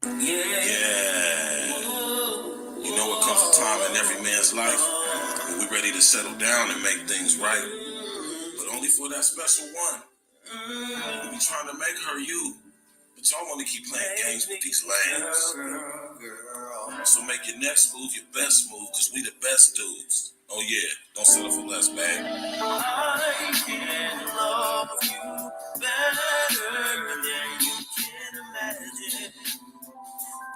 Yeah. You know what comes a time in every man's life when we're ready to settle down and make things right. But only for that special one. We be trying to make her you. But y'all want to keep playing games with these lames. So make your next move your best move, because we the best dudes. Oh yeah, don't settle for less, babe. I can love you better than you can imagine.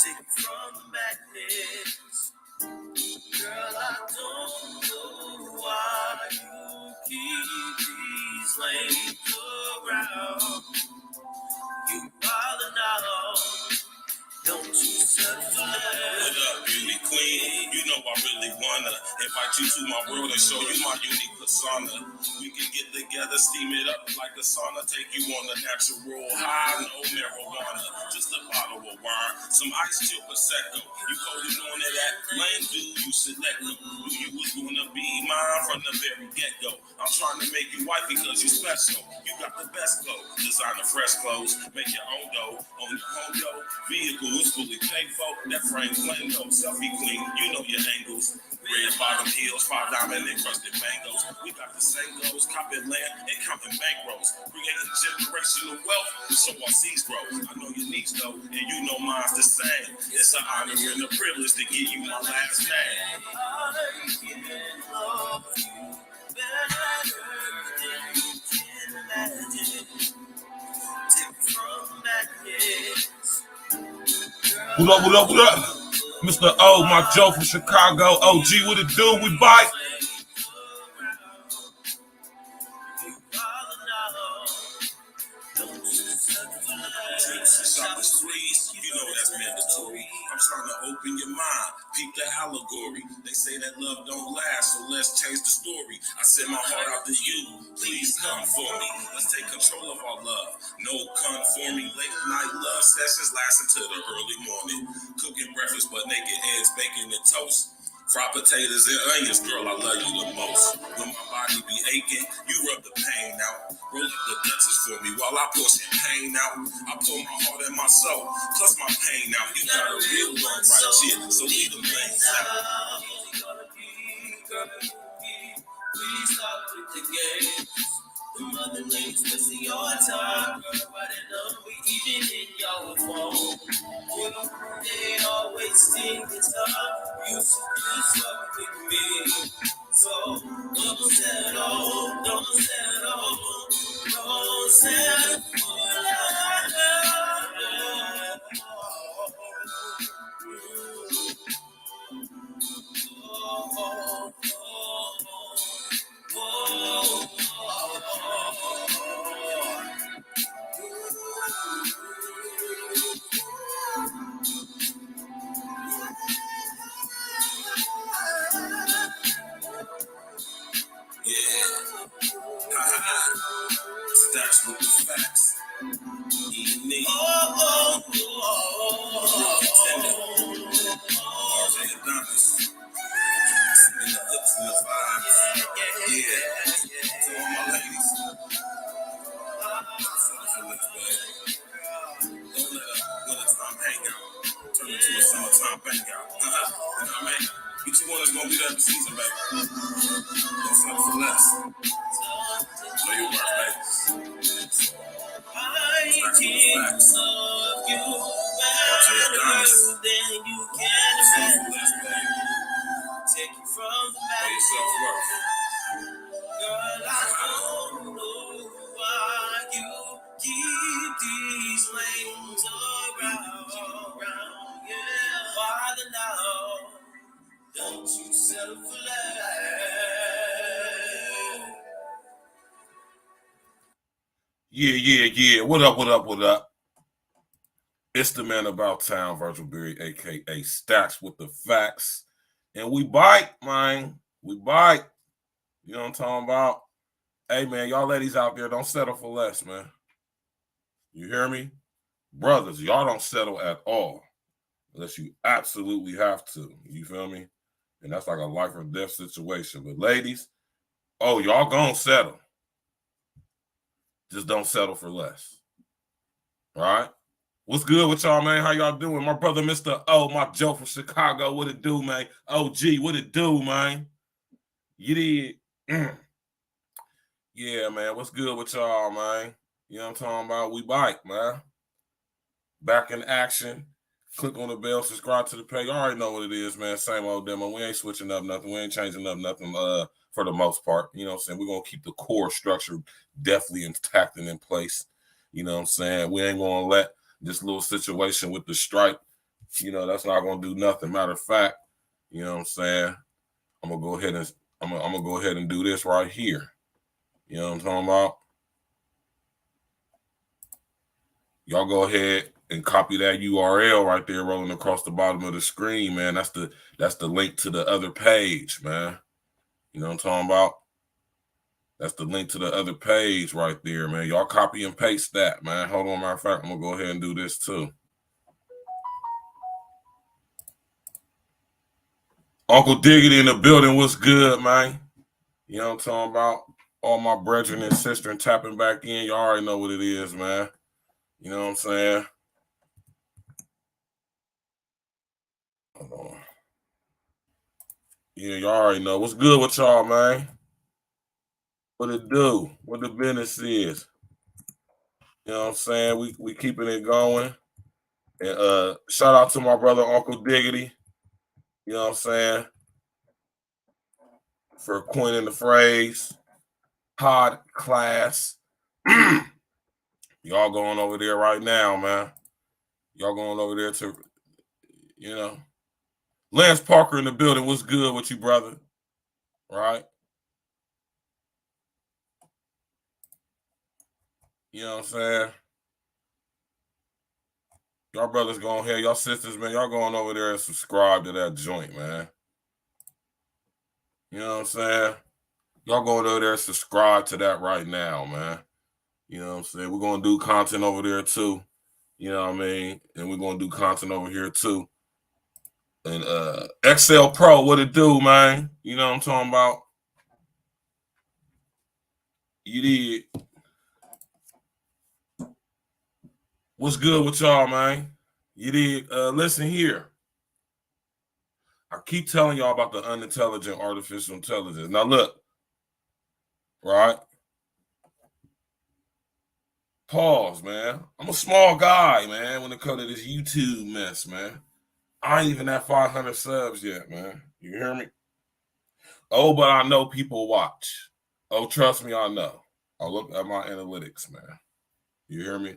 Take it from the madness. Girl, I don't know why you keep these lanes around. You wildin' out. Don't you settle for less. What up, beauty queen? You know I really wanna invite you to my world and show you my unique persona. We can get together, steam it up like a sauna. Take you on a natural high, no marijuana. Just a bottle of wine, some ice chill prosecco. You holding on to that lane, dude, you should let go. You was gonna be mine from the very get-go. I'm trying to make you white because you special. You got the best clothes, designer fresh clothes, make your own dough on your home dough. Vehicle is fully paid for, that frame plain though. Selfie queen, you know your angles. Red bottom heels, 5 diamond encrusted mangoes. We got the same goals, copping land and counting bankrolls. Creating generational wealth, so our seeds grow. I know your needs though, and you know mine's the same. It's an honor and a privilege to give you my last name. I can love you better than you can imagine. Take from that yes. What up, what up, what up? Mr. O, my Joe from Chicago. OG, what it do? We bite. You know that's mandatory. I'm trying to open your mind, peep the allegory. They say that love don't last, so let's change the story. I send my heart out to you, please come for me. Let's take control of our love. No conforming late night love sessions last until the early morning. Cooking breakfast, but naked eggs, bacon and toast. Fried potatoes and onions, girl, I love you the most. When my body be aching, you rub the pain out. Roll up the Dutchess for me while I pour champagne out. I pour my heart and my soul, plus my pain out. You got a real one right here, so leave the lanes out. Please stop with the games. The mother names missing your time. Girl, riding up, we even in your phone. They always think it's time. You should do something with me. So don't settle, don't settle, don't settle for love. Stacks with the facts. Unique. Contender. RJ Adonis. In the hooks and the vibes. Yeah. To all my ladies. Don't let a wintertime hangout turn into a summertime bangout. You know what I mean? Each one is gonna be there this season, baby. Don't settle for less. Know your worth, baby. I can love you better than you can imagine. Take you from the back. Know your self-worth. Girl, I don't know why you keep these lanes around. Yeah, why the now? Don't you settle for less. Yeah. What up, what up, what up? It's the man about town, Virgil Berry, a.k.a. Stacks with the facts. And we bite, man. We bite. You know what I'm talking about? Hey, man, y'all ladies out there, don't settle for less, man. You hear me? Brothers, y'all don't settle at all unless you absolutely have to. You feel me? And that's like a life or death situation. But ladies, oh, y'all gonna settle. Just don't settle for less. All right? What's good with y'all, man? How y'all doing? My brother, Mr. O, my Joe from Chicago. What it do, man? OG, what it do, man? You did. Yeah, man. What's good with y'all, man? You know what I'm talking about? We bike, man. Back in action. Click on the bell, subscribe to the page. You already know what it is, man. Same old demo. We ain't switching up nothing. We ain't changing up nothing for the most part. You know what I'm saying? We're going to keep the core structure definitely intact and in place. You know what I'm saying? We ain't going to let this little situation with the strike, you know, that's not going to do nothing. Matter of fact, you know what I'm saying? I'm going to go ahead and I'm gonna go ahead and do this right here. You know what I'm talking about? Y'all go ahead and copy that URL right there rolling across the bottom of the screen, man. That's the link to the other page, man. You know what I'm talking about? That's the link to the other page right there, man. Y'all copy and paste that, man. Hold on, matter of fact, I'm gonna go ahead and do this too. Uncle Diggity in the building, what's good, man? You know what I'm talking about? All my brethren and sister and tapping back in. Y'all already know what it is, man. You know what I'm saying? Hold on. Yeah, y'all already know. What's good with y'all, man? What it do? What the business is? You know what I'm saying? We keeping it going. And shout out to my brother Uncle Diggity. You know what I'm saying? For coining the phrase pod class. Y'all going over there right now, man. Y'all going over there to, you know. Lance Parker in the building. What's good with you, brother? Right? You know what I'm saying? Y'all brothers going here, y'all sisters, man. Y'all going over there and subscribe to that joint, man. You know what I'm saying? Y'all going over there and subscribe to that right now, man. You know what I'm saying? We're going to do content over there too. You know what I mean? And we're going to do content over here too. And XL Pro, what it do, man? You know what I'm talking about? You did. What's good with y'all, man? You did. Listen here. I keep telling y'all about the unintelligent artificial intelligence. Now look, right? Pause, man. I'm a small guy, man, when it comes to this YouTube mess, man. I ain't even at 500 subs yet, man. You hear me? Oh, but I know people watch. Oh, trust me, I know. I look at my analytics, man. You hear me?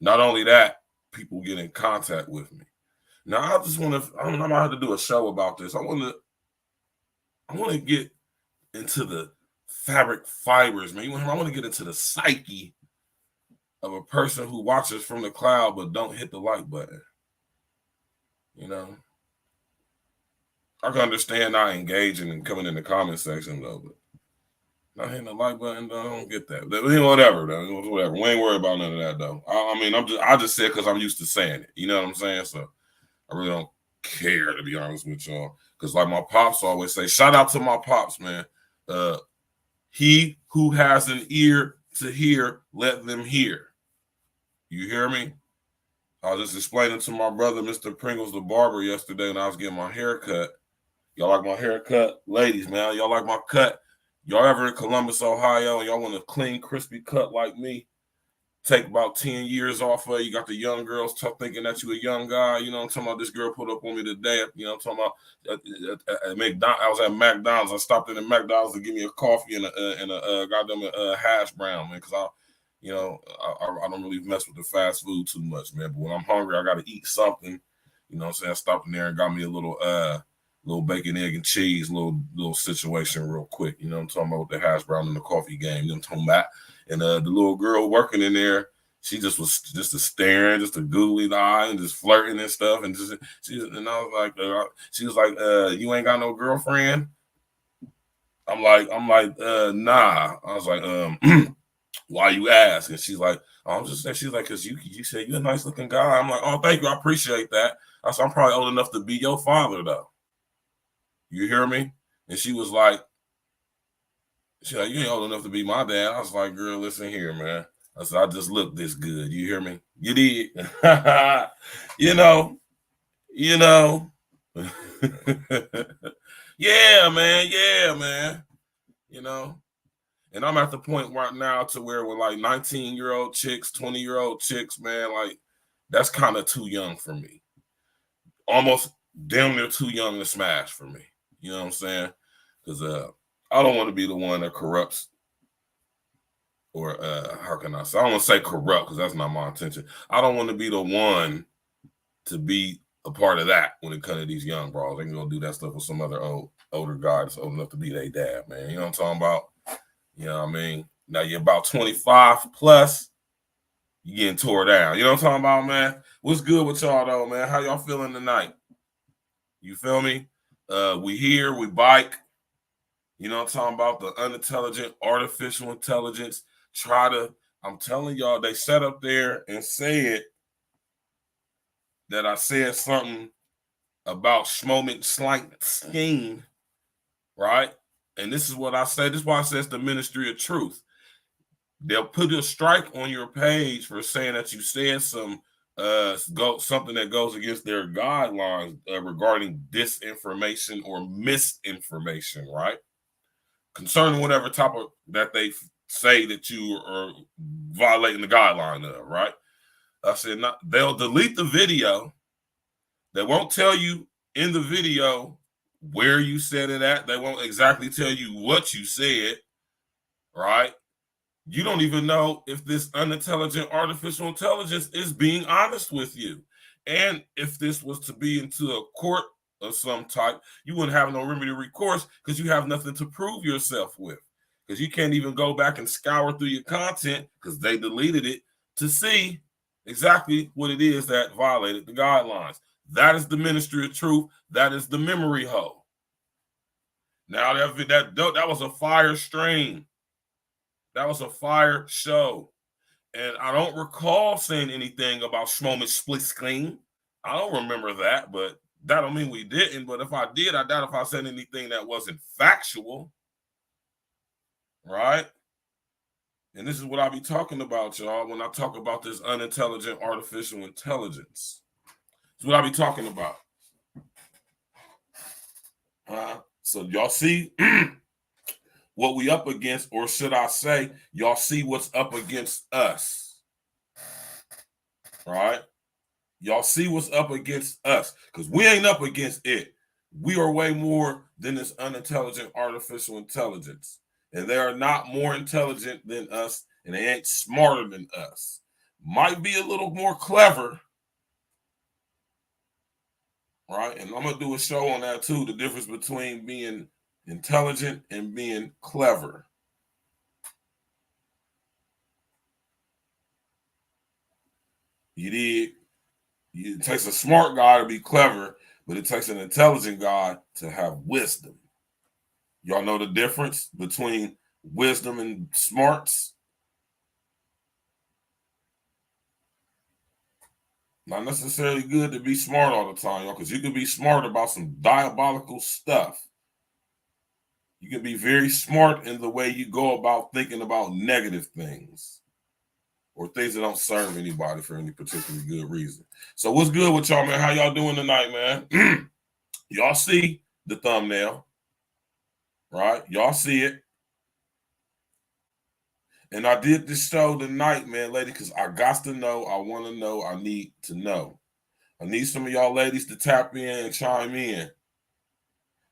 Not only that, people get in contact with me. Now, I just want to, I'm gonna have to do a show about this. I want to get into the fabric fibers, man. I want to get into the psyche of a person who watches from the cloud but don't hit the like button. You know, I can understand not engaging and coming in the comment section though, but not hitting the like button, though, I don't get that. But, whatever, though. Whatever. We ain't worried about none of that though. I mean, I just said because I'm used to saying it. You know what I'm saying? So I really don't care, to be honest with y'all. Because like my pops always say, shout out to my pops, man. He who has an ear to hear, let them hear. You hear me? I was just explaining to my brother, Mr. Pringles, the barber, yesterday when I was getting my hair cut. Y'all like my haircut? Ladies, man, y'all like my cut? Y'all ever in Columbus, Ohio, and y'all want a clean, crispy cut like me? Take about 10 years off of it. You got the young girls thinking that you a young guy. You know what I'm talking about? This girl put up on me today. You know what I'm talking about? At McDonald's, I was at McDonald's. I stopped in at McDonald's to give me a coffee and a goddamn hash brown, man, because I don't really mess with the fast food too much, man. But when I'm hungry, I got to eat something. You know what I'm saying? I stopped in there and got me a little bacon, egg, and cheese, little situation real quick. You know what I'm talking about with the hash brown and the coffee game. You know what I'm talking about? And the little girl working in there, she just was just a staring, just a googly eye and just flirting and stuff. And and I was like, she was like, you ain't got no girlfriend? I'm like, nah. I was like, why you ask? And she's like, oh, I'm just saying. She's like, cause you said you're a nice looking guy. I'm like, oh, thank you, I appreciate that. I said, I'm probably old enough to be your father though. You hear me? And she was like, you ain't old enough to be my dad. I was like, girl, listen here, man. I said, I just look this good. You hear me? You did. you know. Yeah, man. Yeah, man. You know. And I'm at the point right now to where with like 19-year-old chicks, 20-year-old chicks, man, like that's kind of too young for me. Almost damn near too young to smash for me. You know what I'm saying? Because I don't want to be the one that corrupts, or how can I say? I don't want to say corrupt because that's not my intention. I don't want to be the one to be a part of that when it comes to these young bros. They can go do that stuff with some other older guy that's old enough to be their dad, man. You know what I'm talking about? You know what I mean? Now you're about 25 plus, you getting tore down. You know what I'm talking about, man? What's good with y'all though, man? How y'all feeling tonight? You feel me? We here, we bike. You know what I'm talking about? The unintelligent artificial intelligence. I'm telling y'all, they sat up there and said that I said something about Schmoment slight scheme, right? And this is what I say. This is why I say it's the ministry of truth. They'll put a strike on your page for saying that you said something that goes against their guidelines regarding disinformation or misinformation, right? Concerning whatever topic that they say that you are violating the guideline of, right? I said, they'll delete the video. They won't tell you in the video where you said it at. They won't exactly tell you what you said, right? You don't even know if this unintelligent artificial intelligence is being honest with you. And if this was to be into a court of some type, you wouldn't have no remedy recourse because you have nothing to prove yourself with. Because you can't even go back and scour through your content because they deleted it to see exactly what it is that violated the guidelines. That is the ministry of truth. That is the memory hole. Now that was a fire stream. That was a fire show. And I don't recall saying anything about Schmoment split screen. I don't remember that, but that don't mean we didn't. But if I did, I doubt if I said anything that wasn't factual. Right? And this is what I be talking about, y'all, when I talk about this unintelligent artificial intelligence. It's what I be talking about. So y'all see what we up against, or should I say, y'all see what's up against us. Right? Y'all see what's up against us, because we ain't up against it. We are way more than this unintelligent artificial intelligence. And they are not more intelligent than us, and they ain't smarter than us. Might be a little more clever, right? And I'm going to do a show on that too, the difference between being intelligent and being clever. You did. It takes a smart guy to be clever, but it takes an intelligent guy to have wisdom. Y'all know the difference between wisdom and smarts? Not necessarily good to be smart all the time, y'all, because you can be smart about some diabolical stuff. You can be very smart in the way you go about thinking about negative things or things that don't serve anybody for any particularly good reason. So what's good with y'all, man? How y'all doing tonight, man? Y'all see the thumbnail, right? Y'all see it. And I did this show tonight, man, lady, because I got to know, I want to know, I need to know. I need some of y'all ladies to tap in and chime in.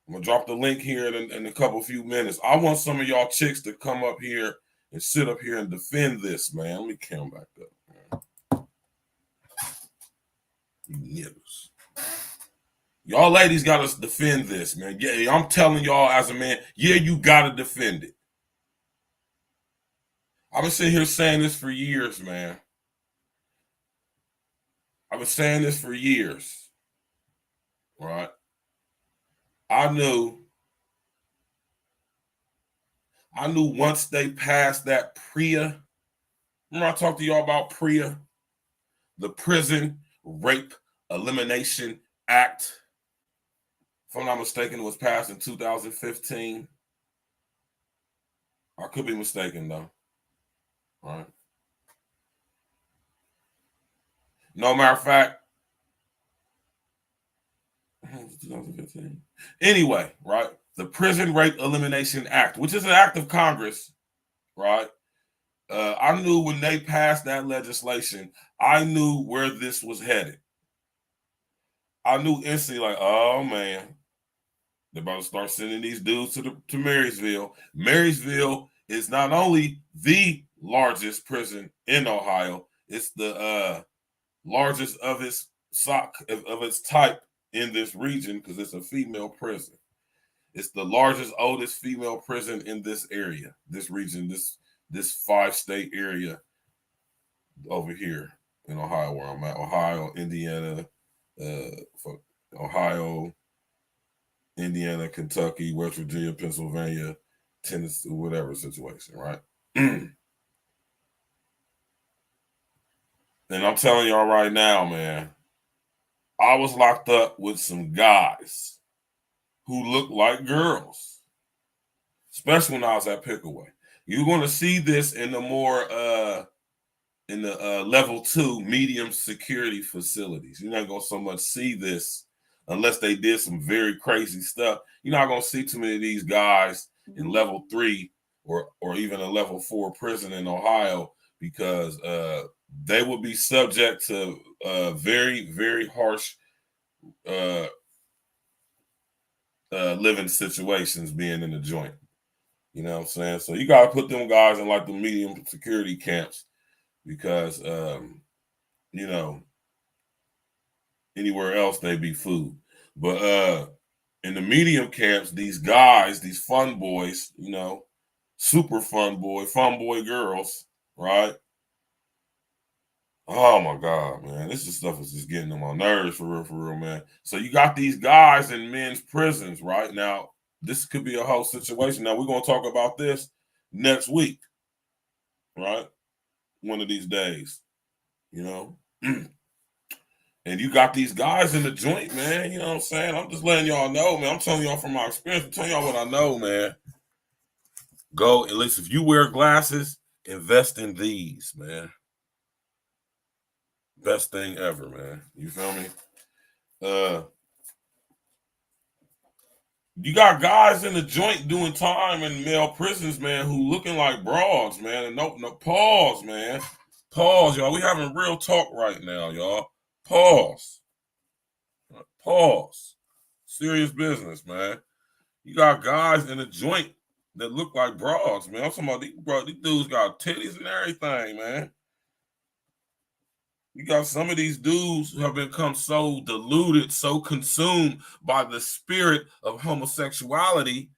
I'm going to drop the link here in a few minutes. I want some of y'all chicks to come up here and sit up here and defend this, man. Let me come back up, man. You niggas. Y'all ladies got to defend this, man. Yeah, I'm telling y'all as a man, yeah, you got to defend it. I've been sitting here saying this for years, man. I've been saying this for years, right? I knew once they passed that PREA, remember I talked to y'all about PREA, the Prison Rape Elimination Act. If I'm not mistaken, it was passed in 2015. I could be mistaken, though. All right. No matter of fact, 2015. Anyway, right? The Prison Rape Elimination Act, which is an act of Congress, right? I knew when they passed that legislation, I knew where this was headed. I knew instantly, like, oh man, they're about to start sending these dudes to Marysville. Marysville is not only the largest prison in Ohio, it's the largest of its type in this region because it's a female prison. It's the largest, oldest female prison in this area, this region, this 5-state area over here in Ohio, where I'm at. Ohio, Indiana, Ohio, Indiana, Kentucky, West Virginia, Pennsylvania, Tennessee, whatever situation, right? And I'm telling y'all right now, man, I was locked up with some guys who look like girls, especially when I was at Pickaway. You're going to see this in the more level 2 medium security facilities. You're not going to so much see this unless they did some very crazy stuff. You're not going to see too many of these guys in level 3 or even a level 4 prison in Ohio because they would be subject to very, very harsh living situations being in the joint. You know what I'm saying? So you got to put them guys in like the medium security camps because, you know, anywhere else they'd be food. But in the medium camps, these guys, these fun boys, you know, super fun boy girls, right? Oh my God, man. This is stuff is just getting on my nerves for real, man. So you got these guys in men's prisons, right? Now, this could be a whole situation. Now, we're going to talk about this next week, right? One of these days, you know? And you got these guys in the joint, man. You know what I'm saying? I'm just letting y'all know, man. I'm telling y'all from my experience. I'm telling y'all what I know, man. Go, at least if you wear glasses, invest in these, man. Best thing ever, man. You feel me? You got guys in the joint doing time in male prisons, man, who looking like broads, man. And no, pause, man. Pause, y'all. We having real talk right now, y'all. Pause. Pause. Serious business, man. You got guys in the joint that look like broads, man. I'm talking about these dudes got titties and everything, man. You got some of these dudes who have become so deluded, so consumed by the spirit of homosexuality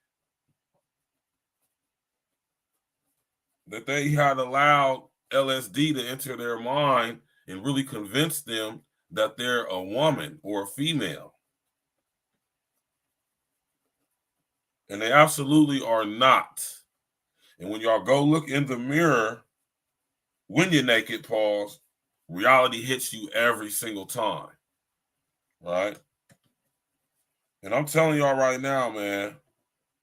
that they had allowed LSD to enter their mind and really convince them that they're a woman or a female. And they absolutely are not. And when y'all go look in the mirror, when you're naked, pause, reality hits you every single time. Right? And I'm telling y'all right now, man,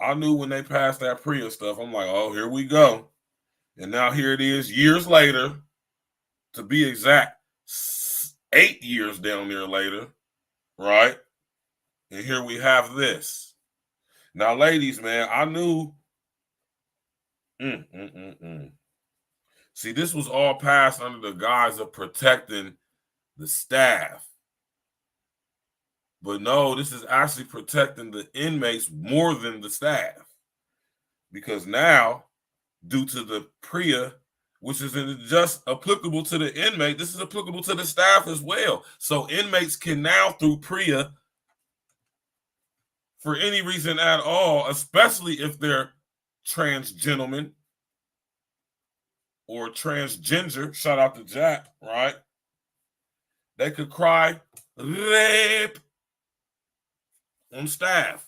I knew when they passed that PREA stuff, I'm like, oh, here we go. And now here it is, years later, to be exact, 8 years down there later, right? And here we have this. Now, ladies, man, I knew. See, this was all passed under the guise of protecting the staff. But no, this is actually protecting the inmates more than the staff. Because now, due to the PREA, which isn't just applicable to the inmate, this is applicable to the staff as well. So inmates can now, through PREA, for any reason at all, especially if they're trans gentlemen or transgender, shout out to Jack, right? They could cry rape on staff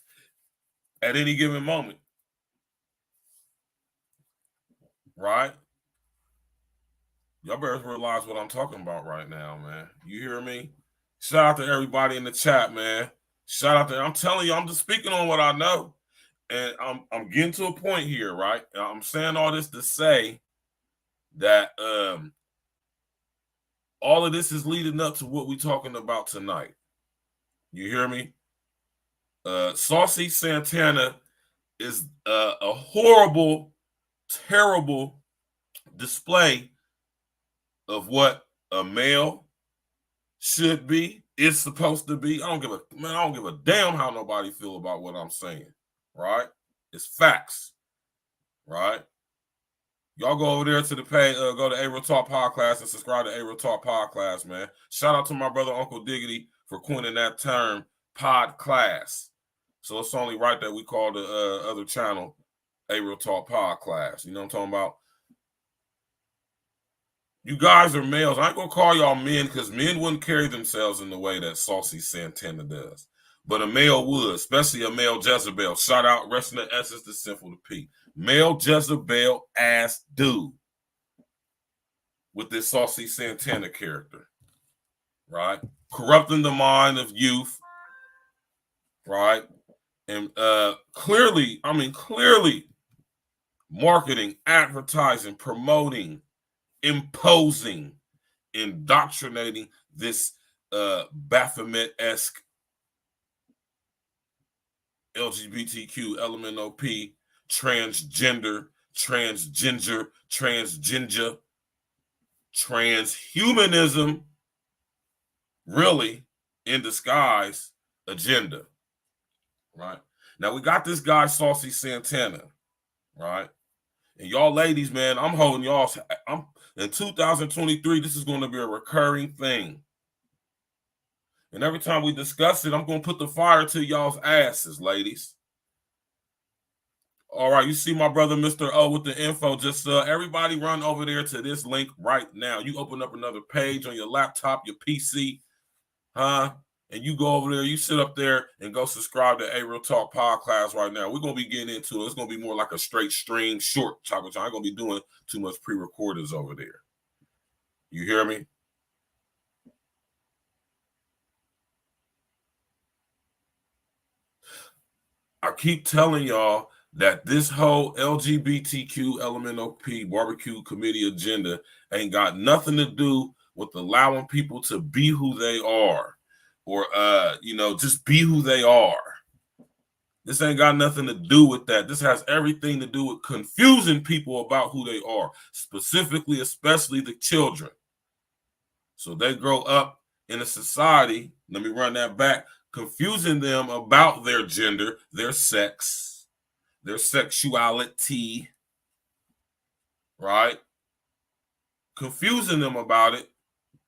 at any given moment, right? Y'all better realize what I'm talking about right now, man. You hear me? Shout out to everybody in the chat, man. Shout out to, I'm telling you, I'm just speaking on what I know. And I'm getting to a point here, right? I'm saying all this to say that all of this is leading up to what we're talking about tonight. You hear me? Saucy Santana is a horrible, terrible display of what a male should be, is supposed to be. I don't give a damn how nobody feel about what I'm saying, right? It's facts, right? Y'all go over there to the page, go to A Real Talk Podcast and subscribe to A Real Talk Podcast, man. Shout out to my brother Uncle Diggity for coining that term, pod class. So it's only right that we call the other channel A Real Talk Podcast. You know what I'm talking about? You guys are males. I ain't gonna call y'all men because men wouldn't carry themselves in the way that Saucy Santana does. But a male would, especially a male Jezebel. Shout out, rest in the essence, the simple to P. Male Jezebel ass dude with this Saucy Santana character, right? Corrupting the mind of youth, right? And clearly marketing, advertising, promoting, imposing, indoctrinating this Baphomet-esque LGBTQ, LMNOP, transgender, transhumanism, really in disguise agenda, right? Now we got this guy Saucy Santana, right? And y'all ladies, man, I'm holding y'all. In 2023, this is going to be a recurring thing. And every time we discuss it, I'm going to put the fire to y'all's asses, ladies. All right, you see my brother, Mr. O, with the info. Just everybody run over there to this link right now. You open up another page on your laptop, your PC, and you go over there, you sit up there and go subscribe to A Real Talk Podcast right now. We're going to be getting into it. It's going to be more like a straight stream, short type of time. I'm going to be doing too much pre-recorders over there. You hear me? I keep telling y'all that this whole LGBTQ LMNOP barbecue committee agenda ain't got nothing to do with allowing people to be who they are or, just be who they are. This ain't got nothing to do with that. This has everything to do with confusing people about who they are, specifically, especially the children. So they grow up in a society, let me run that back, confusing them about their gender, their sex, their sexuality, right? Confusing them about it.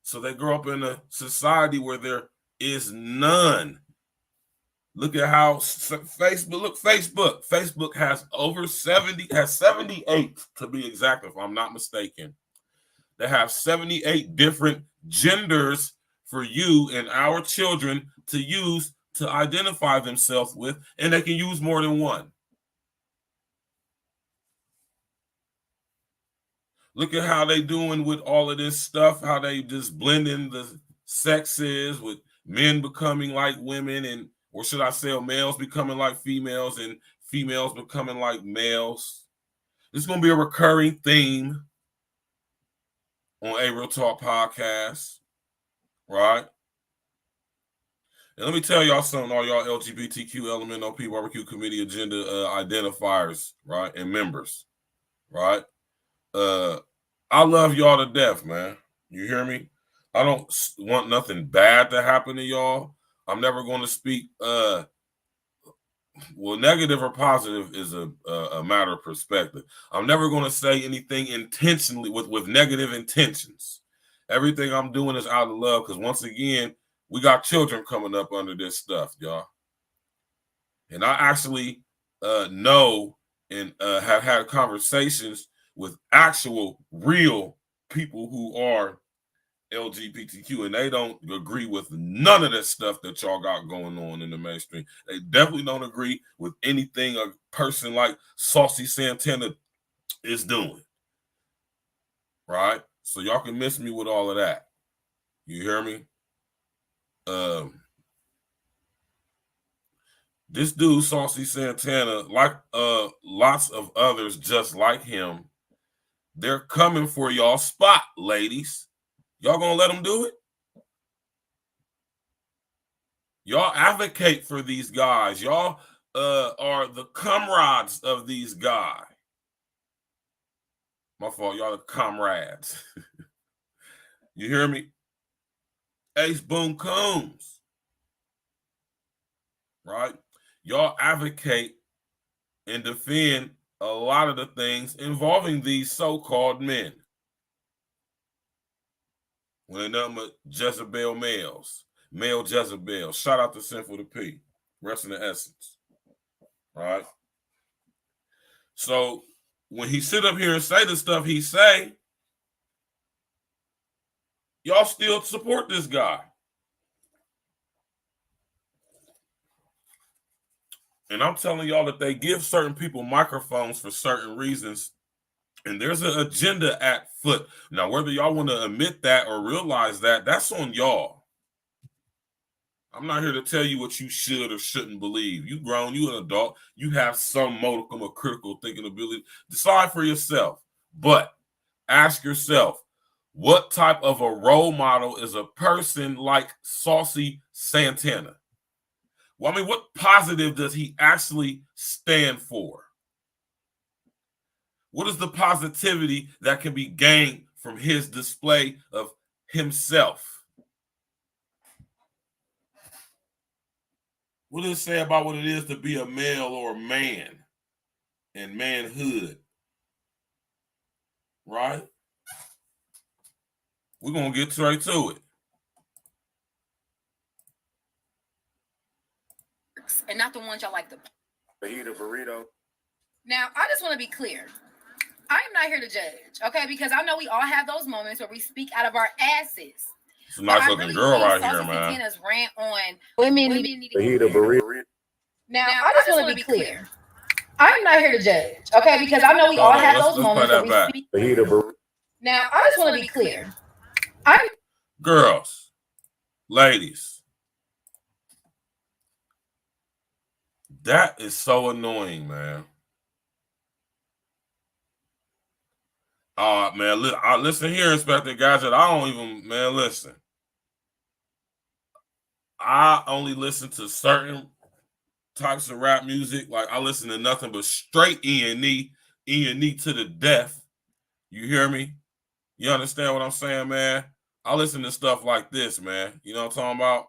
So they grow up in a society where there is none. Look at how Facebook has over 78 to be exact, if I'm not mistaken. They have 78 different genders for you and our children to use to identify themselves with, and they can use more than one. Look at how they doing with all of this stuff, how they just blending the sexes with men becoming like women, and or should I say males becoming like females and females becoming like males. It's going to be a recurring theme on A Real Talk Podcast, right? And let me tell y'all something, all y'all LGBTQ LMNOP barbecue committee agenda identifiers, right, and members, right? I love y'all to death, man. You hear me? I don't want nothing bad to happen to y'all. I'm never going to speak, negative or positive is a matter of perspective. I'm never going to say anything intentionally with negative intentions. Everything I'm doing is out of love because, once again, we got children coming up under this stuff, y'all. And I actually know and have had conversations with actual real people who are LGBTQ, and they don't agree with none of that stuff that y'all got going on in the mainstream. They definitely don't agree with anything a person like Saucy Santana is doing, right? So y'all can miss me with all of that. You hear me? This dude, Saucy Santana, like lots of others just like him, they're coming for y'all spot, ladies. Y'all gonna let them do it? Y'all advocate for these guys. Y'all are the comrades of these guys. My fault, y'all are comrades. You hear me? Ace Boom Combs. Right? Y'all advocate and defend a lot of the things involving these so-called men. When they're nothing but Jezebel males. Male Jezebel. Shout out to Sinful to P. Rest in the essence. Right? So when he sit up here and say the stuff he say, y'all still support this guy. And I'm telling y'all that they give certain people microphones for certain reasons. And there's an agenda at foot. Now, whether y'all want to admit that or realize that, that's on y'all. I'm not here to tell you what you should or shouldn't believe. You grown, you an adult, you have some modicum of critical thinking ability. Decide for yourself. But ask yourself, what type of a role model is a person like Saucy Santana? Well, I mean, what positive does he actually stand for? What is the positivity that can be gained from his display of himself? What does it say about what it is to be a male or a man and manhood? Right? We're going to get straight to it. And not the ones y'all like to eat a burrito. Now, I just want to be clear. I am not here to judge, okay? Because I know we all have those moments where we speak out of our asses. It's a nice looking girl right here, man. Santana's rant on women need to eat a burrito. Now, I just want to be clear. I'm not here to judge, okay? Because I know we all have those moments where we speak. Now, I just want to be clear. Girls, ladies, that is so annoying, man. Man, listen here, Inspector Gadget. I don't even, man, listen. I only listen to certain types of rap music. Like, I listen to nothing but straight E&E to the death. You hear me? You understand what I'm saying, man? I listen to stuff like this, man. You know what I'm talking about?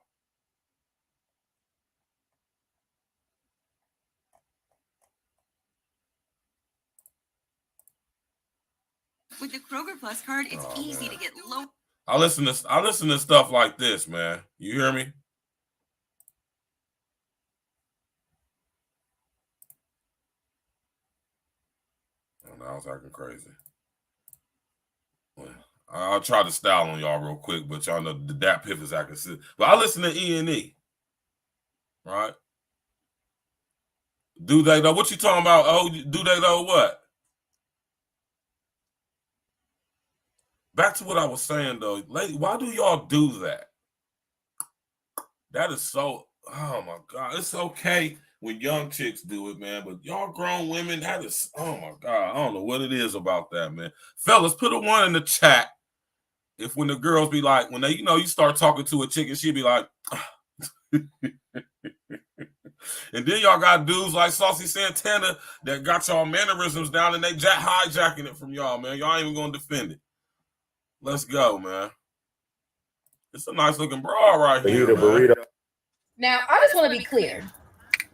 With the Kroger Plus card, it's easy to get low. I listen to stuff like this, man. You hear me? Oh, I was acting crazy. I'll try to style on y'all real quick, but y'all know the Dat Piff is acting silly. But I listen to E&E, right? Do they though? What you talking about? Oh, do they though? What? Back to what I was saying though, lady. Why do y'all do that? That is so. Oh my God, it's okay when young chicks do it, man. But y'all grown women, that is. Oh my God, I don't know what it is about that, man. Fellas, put a 1 in the chat. If when the girls be like, when they, you start talking to a chick and she be like, and then y'all got dudes like Saucy Santana that got y'all mannerisms down and they hijacking it from y'all, man. Y'all ain't even gonna defend it. Let's go, man. It's a nice looking bra right here. Burrito. Now, I just want to be clear.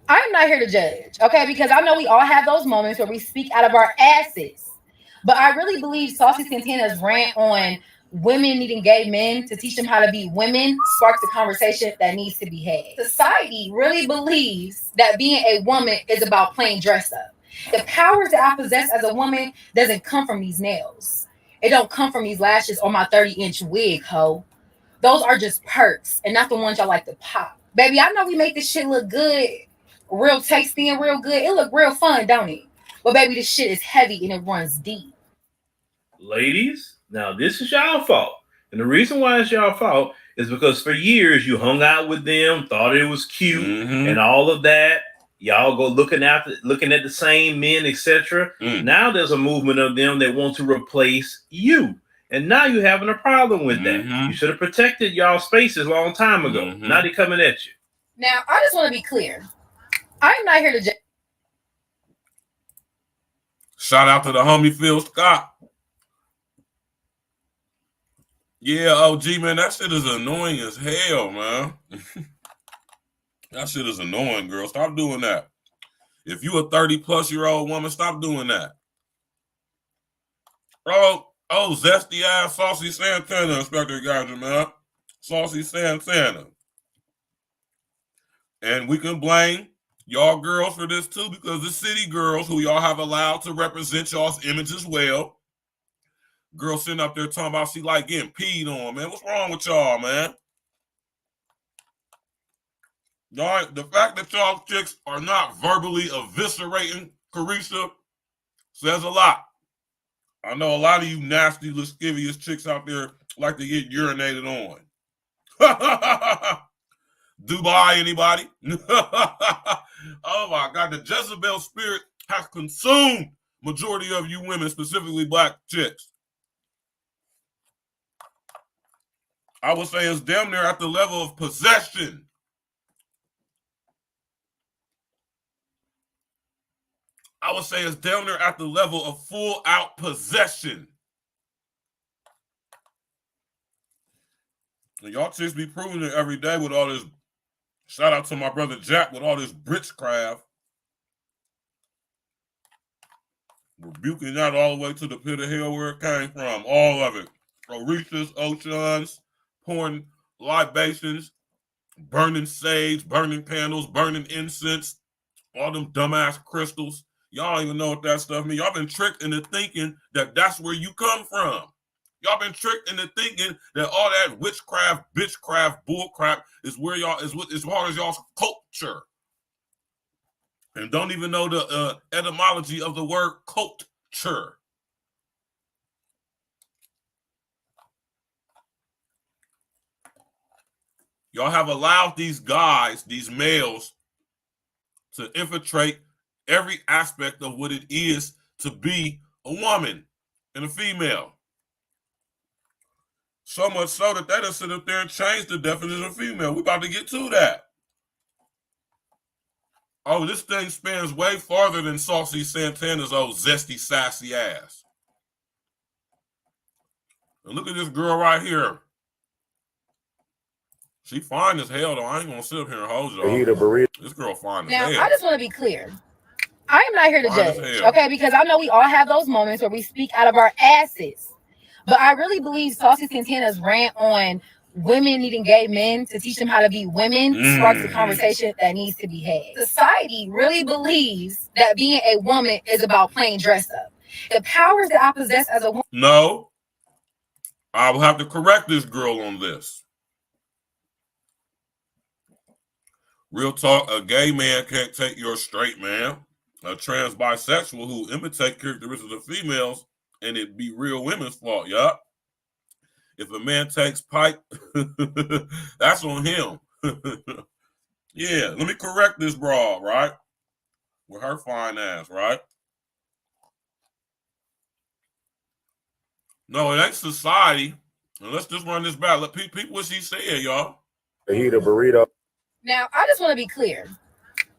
I'm not here to judge, okay? Because I know we all have those moments where we speak out of our asses. But I really believe Saucy Santana's rant on women needing gay men to teach them how to be women sparks a conversation that needs to be had. Society really believes that being a woman is about playing dress up. The powers that I possess as a woman doesn't come from these nails. It don't come from these lashes or my 30-inch wig, ho. Those are just perks and not the ones y'all like to pop. Baby, I know we make this shit look good, real tasty and real good. It look real fun, don't it? But baby, this shit is heavy and it runs deep. Ladies, now this is y'all fault. And the reason why it's y'all fault is because for years you hung out with them, thought it was cute and all of that. Y'all go looking at the same men, etc. Now there's a movement of them that want to replace you. And now you're having a problem with that. You should have protected y'all spaces a long time ago. Now they're coming at you. Now, I just want to be clear. I'm not here to judge. Shout out to the homie Phil Scott. Yeah, OG, man, that shit is annoying as hell, man. That shit is annoying, girl. Stop doing that. If you a 30-plus-year-old woman, stop doing that. Oh, zesty ass saucy Santana, Inspector Gadget, man. Saucy Santana. And we can blame y'all girls for this too, because the city girls who y'all have allowed to represent y'all's image as well. Girl sitting up there talking about she like getting peed on, man. What's wrong with y'all, man? Y'all, the fact that y'all chicks are not verbally eviscerating Carisha says a lot. I know a lot of you nasty, lascivious chicks out there like to get urinated on. Dubai, anybody? Oh my God, the Jezebel spirit has consumed majority of you women, specifically black chicks. I would say it's damn near at the level of possession. I would say it's down there at the level of full out possession. And y'all chicks be proving it every day with all this. Shout out to my brother Jack with all this britchcraft. Rebuking that all the way to the pit of hell where it came from. All of it. Orishas, oceans, pouring libations, burning sage, burning candles, burning incense, all them dumbass crystals. Y'all don't even know what that stuff means. Y'all been tricked into thinking that that's where you come from. Y'all been tricked into thinking that all that witchcraft, bitchcraft, bullcrap is where y'all is as far as y'all's culture. And don't even know the etymology of the word culture. Y'all have allowed these guys, these males, to infiltrate every aspect of what it is to be a woman and a female. So much so that they just sit up there and change the definition of female. We're about to get to that. Oh, this thing spans way farther than Saucy Santana's old zesty, sassy ass. And look at this girl right here. She fine as hell, though. I ain't gonna sit up here and hold y'all. This girl fine as hell. Now, I just want to be clear. I am not here to judge, okay? Because I know we all have those moments where we speak out of our asses. But I really believe Saucy Santana's rant on women needing gay men to teach them how to be women sparks a conversation that needs to be had. Society really believes that being a woman is about playing dress up. The powers that I possess as a woman. No, I will have to correct this girl on this. Real talk, a gay man can't take your straight man. A trans bisexual who imitate characteristics of females, and it be real women's fault, yup. If a man takes pipe, that's on him. Yeah, let me correct this broad, right? With her fine ass, right? No, it ain't society. And let's just run this back. Let people what she said, y'all. Eat a burrito. Now, I just want to be clear.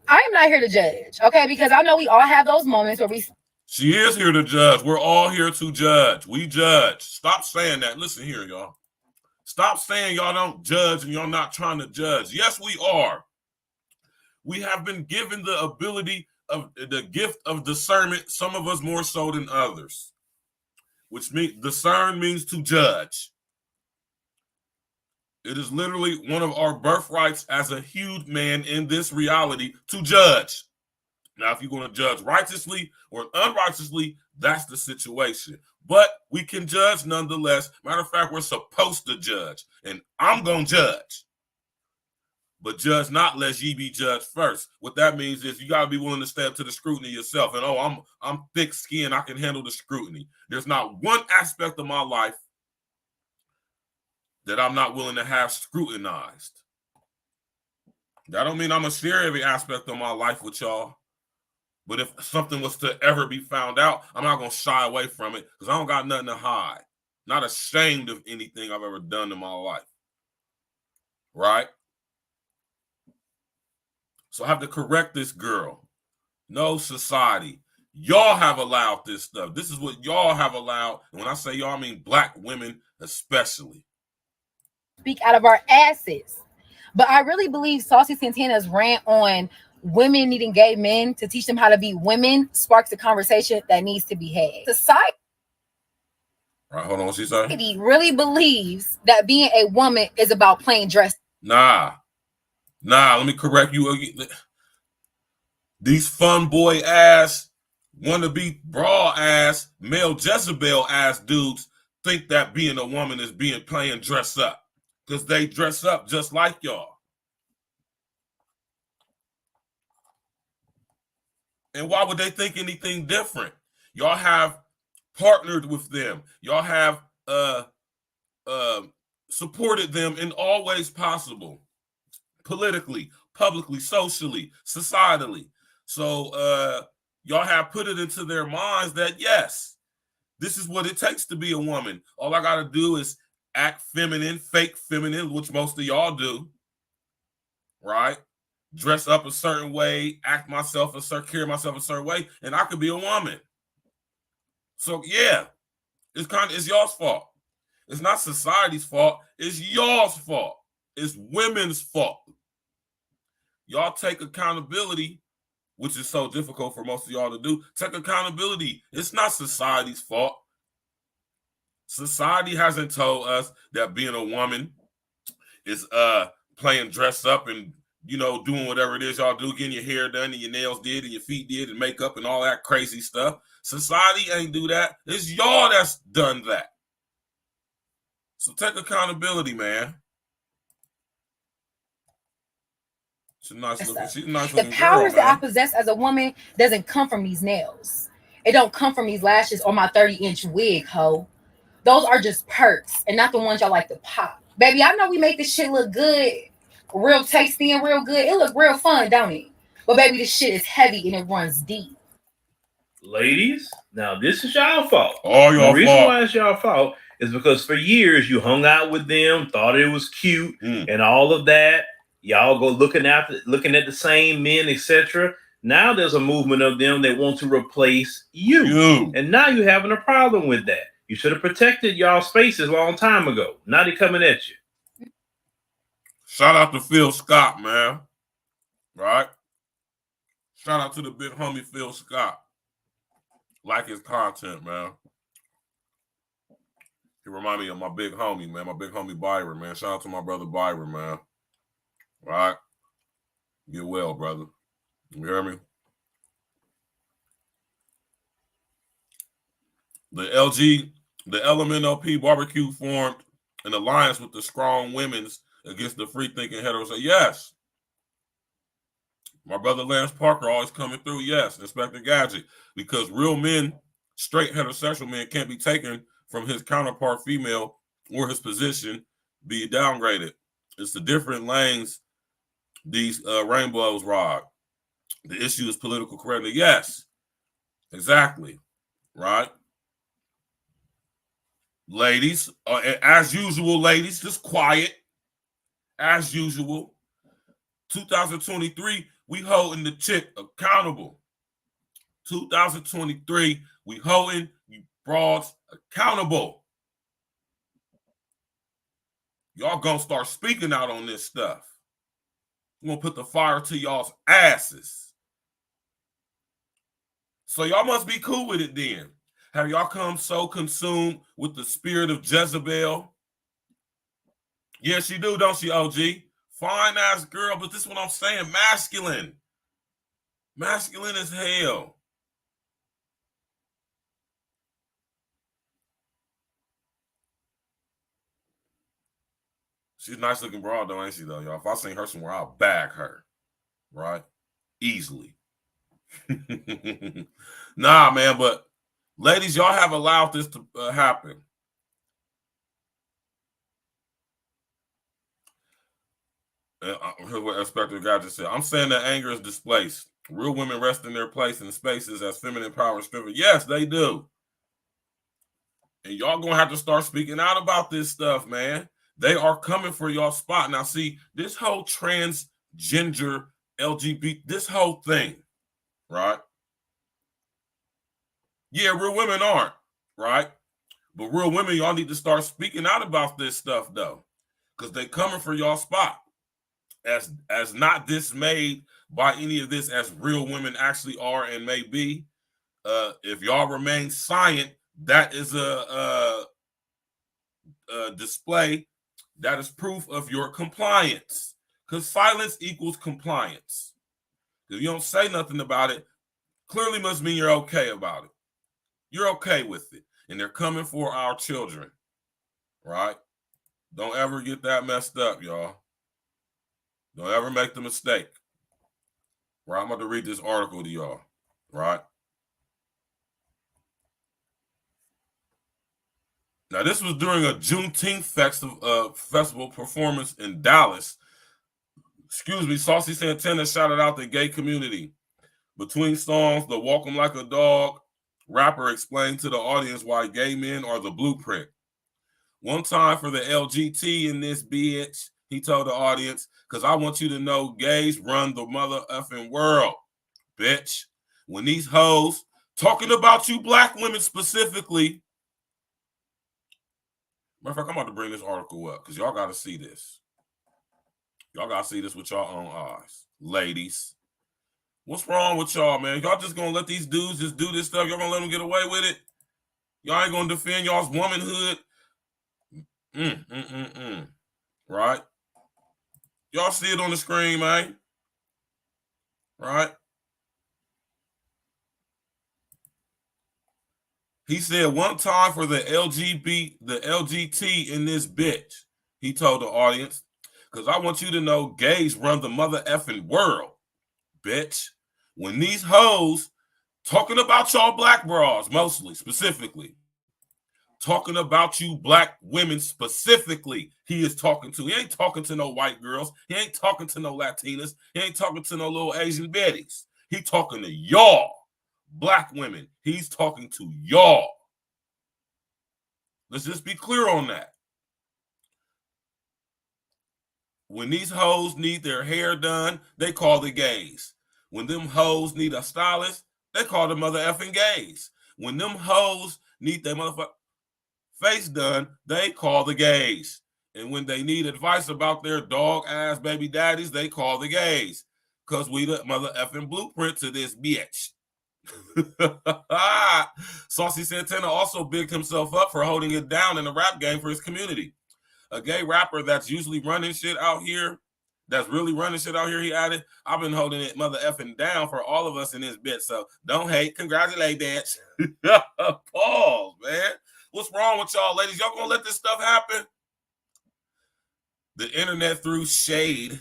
I am not here to judge, okay? Because I know we all have those moments where we... She is here to judge. We're all here to judge. We judge. Stop saying that. Listen here, y'all. Stop saying y'all don't judge and y'all not trying to judge. Yes, we are. We have been given the ability of the gift of discernment, some of us more so than others, which means discern means to judge. It is literally one of our birthrights as a huge man in this reality to judge. Now, if you're going to judge righteously or unrighteously, that's the situation. But we can judge nonetheless. Matter of fact, we're supposed to judge. And I'm going to judge. But judge not lest ye be judged first. What that means is you got to be willing to step to the scrutiny yourself. And, oh, I'm thick-skinned. I can handle the scrutiny. There's not one aspect of my life that I'm not willing to have scrutinized. That don't mean I'm going to share every aspect of my life with y'all. But if something was to ever be found out, I'm not going to shy away from it because I don't got nothing to hide. Not ashamed of anything I've ever done in my life. Right? So I have to correct this girl. No, society. Y'all have allowed this stuff. This is what y'all have allowed. And when I say y'all, I mean black women especially. Speak out of our asses. But I really believe Saucy Santana's rant on women needing gay men to teach them how to be women sparks a conversation that needs to be had. Society Right, hold on, what she saying? Really believes that being a woman is about plain dress. Nah, let me correct you. These fun boy ass, wannabe bra ass, male Jezebel ass dudes think that being a woman is being playing dress up. Because they dress up just like y'all. And why would they think anything different? Y'all have partnered with them. Y'all have supported them in all ways possible. Politically, publicly, socially, societally. So y'all have put it into their minds that yes, this is what it takes to be a woman. All I gotta do is act feminine, fake feminine, which most of y'all do, right? Dress up a certain way, act myself carry myself a certain way, and I could be a woman. So yeah, it's y'all's fault. It's not society's fault. It's y'all's fault. It's women's fault. Y'all take accountability, which is so difficult for most of y'all to do. Take accountability. It's not society's fault. Society hasn't told us that being a woman is playing dress up and, you know, doing whatever it is y'all do, getting your hair done and your nails did and your feet did and makeup and all that crazy stuff. Society ain't do that. It's y'all that's done that. So take accountability, man. She's a nice looking the powers that I possess as a woman doesn't come from these nails. It don't come from these lashes or my 30-inch wig, ho. Those are just perks and not the ones y'all like to pop. Baby, I know we make this shit look good, real tasty and real good. It look real fun, don't it? But baby, this shit is heavy and it runs deep. Ladies, now this is y'all fault. All your The reason fault. why it's y'all fault is because for years you hung out with them, thought it was cute, and all of that. Y'all go looking at the same men, etc. Now there's a movement of them that want to replace you. And now you're having a problem with that. You should have protected y'all spaces a long time ago. Now they coming at you. Shout out to Phil Scott, man. Right? Shout out to the big homie Phil Scott. Like his content, man. He remind me of my big homie, man. My big homie Byron, man. Shout out to my brother Byron, man. Right? Get well, brother. You hear me? The LMNOP barbecue formed an alliance with the strong women's against the free-thinking heterosexual. Yes. My brother Lance Parker always coming through. Yes. Inspector Gadget. Because real men, straight heterosexual men, can't be taken from his counterpart female or his position be downgraded. It's the different lanes these rainbows ride. The issue is political correctness. Yes. Exactly. Right? Ladies, as usual, ladies, just quiet. As usual. 2023, we holding the chick accountable. 2023, we holding you broads accountable. Y'all gonna start speaking out on this stuff. We're gonna put the fire to y'all's asses. So y'all must be cool with it then. Have y'all come so consumed with the spirit of Jezebel? Yes, she do, don't she, OG? Fine ass girl, but this is what I'm saying. Masculine. Masculine as hell. She's a nice looking broad though, ain't she though, y'all? If I seen her somewhere, I'll bag her. Right? Easily. Nah, man, but ladies, y'all have allowed this to happen. Here's what Inspector Gadget said. I'm saying that anger is displaced. Real women rest in their place in spaces as feminine power is driven. Yes, they do. And y'all gonna have to start speaking out about this stuff, man. They are coming for y'all spot. Now, see, this whole transgender LGBT, this whole thing, right? Yeah, real women aren't, right? But real women, y'all need to start speaking out about this stuff, though, because they coming for y'all spot. As not dismayed by any of this, as real women actually are and may be. If y'all remain silent, that is a display. That is proof of your compliance, because silence equals compliance. If you don't say nothing about it, clearly must mean you're okay about it. You're okay with it. And they're coming for our children, right? Don't ever get that messed up, y'all. Don't ever make the mistake. Right? I'm about to read this article to y'all, right? Now, this was during a Juneteenth festival performance in Dallas. Excuse me, Saucy Santana shouted out the gay community. Between songs, the Walk 'Em Like a Dog rapper explained to the audience why gay men are the blueprint. One time for the LGT in this bitch, he told the audience, because I want you to know gays run the mother effing world, bitch. When these hoes, talking about you black women specifically, matter of fact, I'm about to bring this article up because y'all got to see this. Y'all got to see this with y'all own eyes. Ladies, what's wrong with y'all, man? Y'all just going to let these dudes just do this stuff? Y'all going to let them get away with it? Y'all ain't going to defend y'all's womanhood? Right? Y'all see it on the screen, man? Right? He said one time for the LGT in this bitch, he told the audience, because I want you to know gays run the mother effing world, bitch. When these hoes talking about y'all black bras, mostly, specifically, talking about you black women specifically, he is talking to. He ain't talking to no white girls. He ain't talking to no Latinas. He ain't talking to no little Asian betties. He talking to y'all, black women. He's talking to y'all. Let's just be clear on that. When these hoes need their hair done, they call the gays. When them hoes need a stylist, they call the mother effing gays. When them hoes need their motherfucking face done, they call the gays. And when they need advice about their dog ass baby daddies, they call the gays. Because we the mother effing blueprint to this bitch. Saucy Santana also bigged himself up for holding it down in the rap game for his community. A gay rapper that's usually running shit out here, that's really running shit out here, he added, I've been holding it mother effing down for all of us in this bit, so don't hate, congratulate that. Pause, man. What's wrong with y'all, ladies? Y'all gonna let this stuff happen? The internet threw shade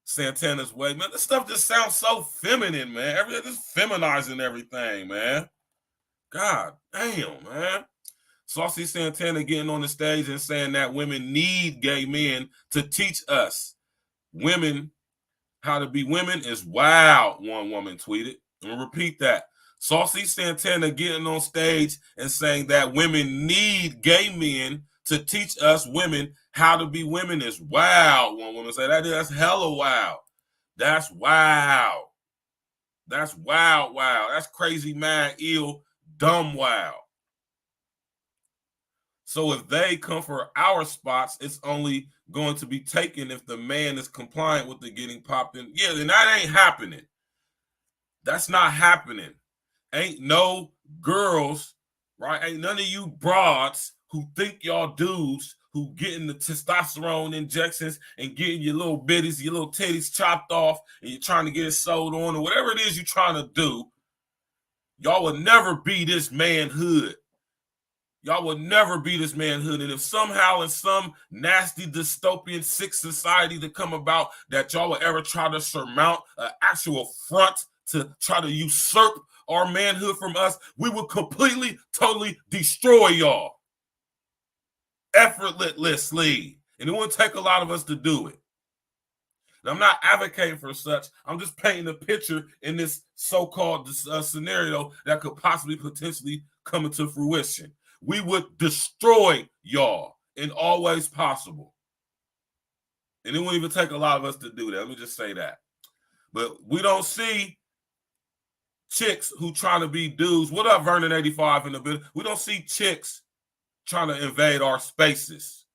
Santana's way. Man, this stuff just sounds so feminine, man. Everything just feminizing everything, man. God damn, man. Saucy Santana getting on the stage and saying that women need gay men to teach us women how to be women is wild, one woman tweeted. I'm going to repeat that. Saucy Santana getting on stage and saying that women need gay men to teach us women how to be women is wild, one woman said. That's hella wild. That's wild. That's wild, wow. That's crazy, mad, ill, dumb, wild. So if they come for our spots, it's only going to be taken if the man is compliant with the getting popped in. Yeah, then that ain't happening. That's not happening. Ain't no girls, right? Ain't none of you broads who think y'all dudes who getting the testosterone injections and getting your little bitties, your little titties chopped off, and you're trying to get it sewed on or whatever it is you're trying to do. Y'all will never be this manhood. Y'all will never be this manhood. And if somehow in some nasty dystopian sick society to come about that y'all will ever try to surmount an actual front to try to usurp our manhood from us, we will completely, totally destroy y'all. Effortlessly. And it won't take a lot of us to do it. Now, I'm not advocating for such. I'm just painting a picture in this so-called scenario that could possibly potentially come into fruition. we would destroy y'all in all ways possible. And it wouldn't even take a lot of us to do that. Let me just say that. But we don't see chicks who trying to be dudes. What up, Vernon 85 in the building? We don't see chicks trying to invade our spaces.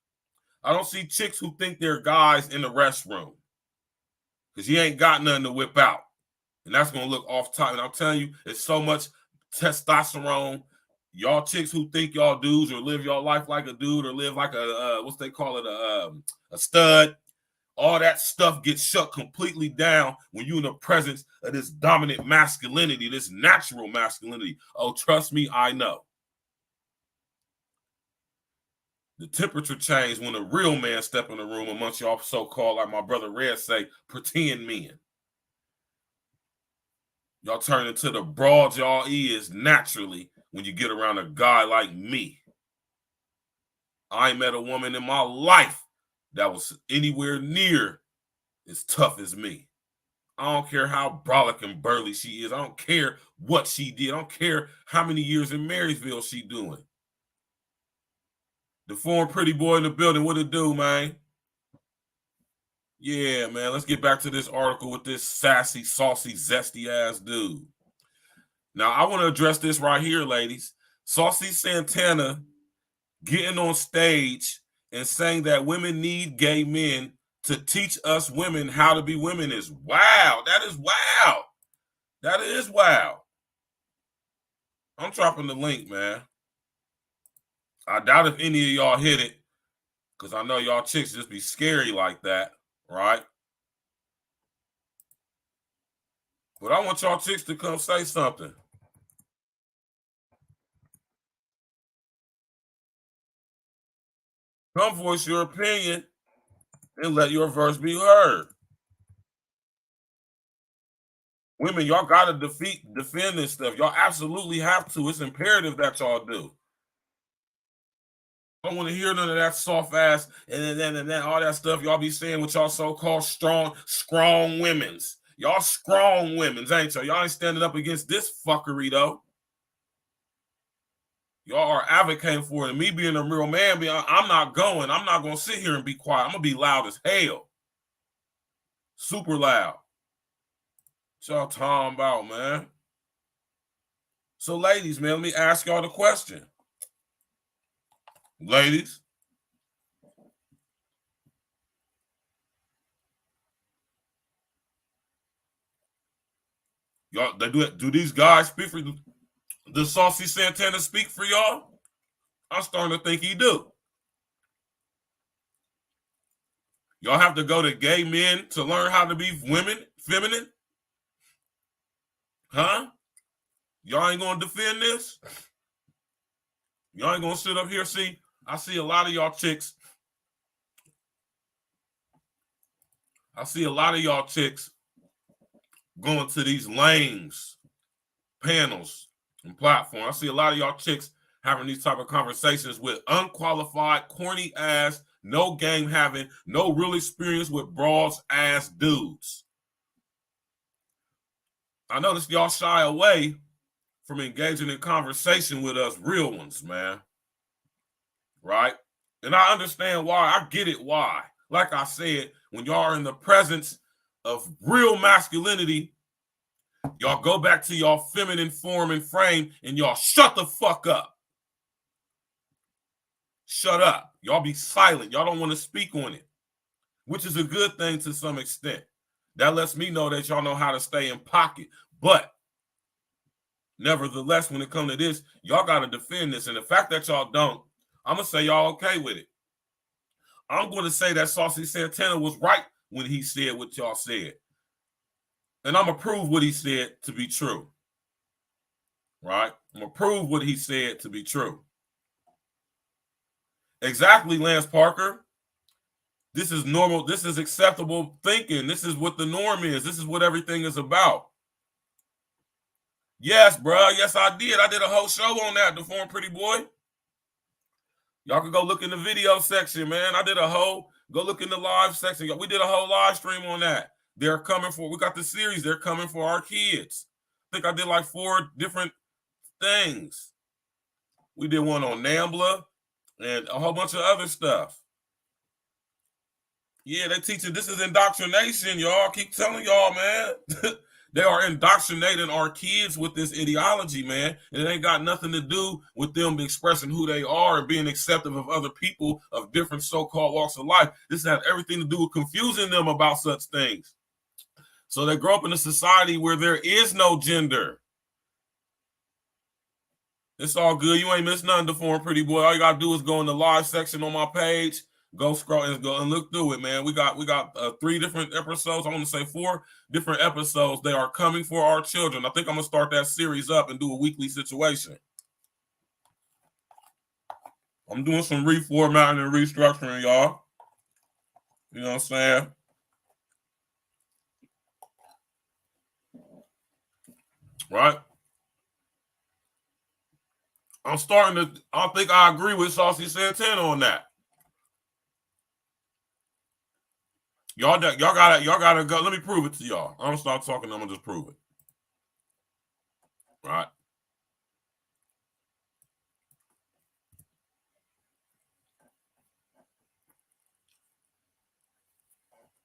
I don't see chicks who think they're guys in the restroom because you ain't got nothing to whip out. And that's going to look off top. And I'm telling you, it's so much testosterone. Y'all chicks who think y'all dudes or live your life like a dude or live like a, what's they call it, a stud. All that stuff gets shut completely down when you're in the presence of this dominant masculinity, this natural masculinity. Oh, trust me, I know. The temperature changed when a real man step in the room amongst y'all so-called, like my brother Red say, pretend men. Y'all turn into the broads y'all is naturally when you get around a guy like me. I ain't met a woman in my life that was anywhere near as tough as me. I don't care how brolic and burly she is. I don't care what she did. I don't care how many years in Marysville she doing. The foreign pretty boy in the building, what it do, man? Yeah, man, let's get back to this article with this sassy, saucy, zesty ass dude. Now, I want to address this right here, ladies. Saucy Santana getting on stage and saying that women need gay men to teach us women how to be women is wow. That is wow. That is wow. I'm dropping the link, man. I doubt if any of y'all hit it because I know y'all chicks just be scary like that, right? But I want y'all chicks to come say something. Come voice your opinion and let your verse be heard. Women, y'all got to defend this stuff. Y'all absolutely have to. It's imperative that y'all do. I don't want to hear none of that soft ass and then all that stuff y'all be saying with y'all so-called strong women's. Y'all strong women's, ain't y'all? Y'all ain't standing up against this fuckery, though. Y'all are advocating for it. And me being a real man, I'm not going to sit here and be quiet. I'm going to be loud as hell. Super loud. What y'all talking about, man? So, ladies, man, let me ask y'all the question. Ladies. Y'all, do these guys speak for the Saucy Santana speak for y'all? I'm starting to think he do. Y'all have to go to gay men to learn how to be women, feminine? Huh? Y'all ain't gonna defend this? Y'all ain't gonna sit up here. See, I see a lot of y'all chicks. I see a lot of y'all chicks going to these lames, panels, and platforms. I see a lot of y'all chicks having these type of conversations with unqualified, corny ass, no game having, no real experience with broads ass dudes. I notice y'all shy away from engaging in conversation with us real ones, man. Right? And I understand why. I get it why. Like I said, when y'all are in the presence of real masculinity, y'all go back to y'all feminine form and frame and y'all shut the fuck up. Shut up. Y'all be silent. Y'all don't want to speak on it, which is a good thing to some extent. That lets me know that y'all know how to stay in pocket. But nevertheless, when it comes to this, y'all got to defend this. And the fact that y'all don't, I'm going to say y'all okay with it. I'm going to say that Saucy Santana was right when he said what y'all said. And I'm going to prove what he said to be true. Right? I'm going to prove what he said to be true. Exactly, Lance Parker. This is normal. This is acceptable thinking. This is what the norm is. This is what everything is about. Yes, bro. Yes, I did. I did a whole show on that, the Foreign Pretty Boy. Y'all can go look in the video section, man. I did a whole, go look in the live section. We did a whole live stream on that. They're coming for, we got the series. They're coming for our kids. I think I did like 4 different things. We did one on NAMBLA and a whole bunch of other stuff. Yeah, they teaching this is indoctrination, y'all. Keep telling y'all, man. They are indoctrinating our kids with this ideology, man. And it ain't got nothing to do with them expressing who they are and being accepting of other people of different so-called walks of life. This has everything to do with confusing them about such things. So they grow up in a society where there is no gender. It's all good. You ain't missed nothing, Deformed Pretty Boy. All you gotta do is go in the live section on my page. Go scroll and go and look through it, man. We got 3 different episodes. I want to say 4 different episodes. They are coming for our children. I think I'm gonna start that series up and do a weekly situation. I'm doing some reformatting and restructuring, y'all. You know what I'm saying? Right? I'm starting to. I think I agree with Saucy SANTAN on that. Y'all gotta go. Let me prove it to y'all. I'm gonna start talking. I'm gonna just prove it. Right.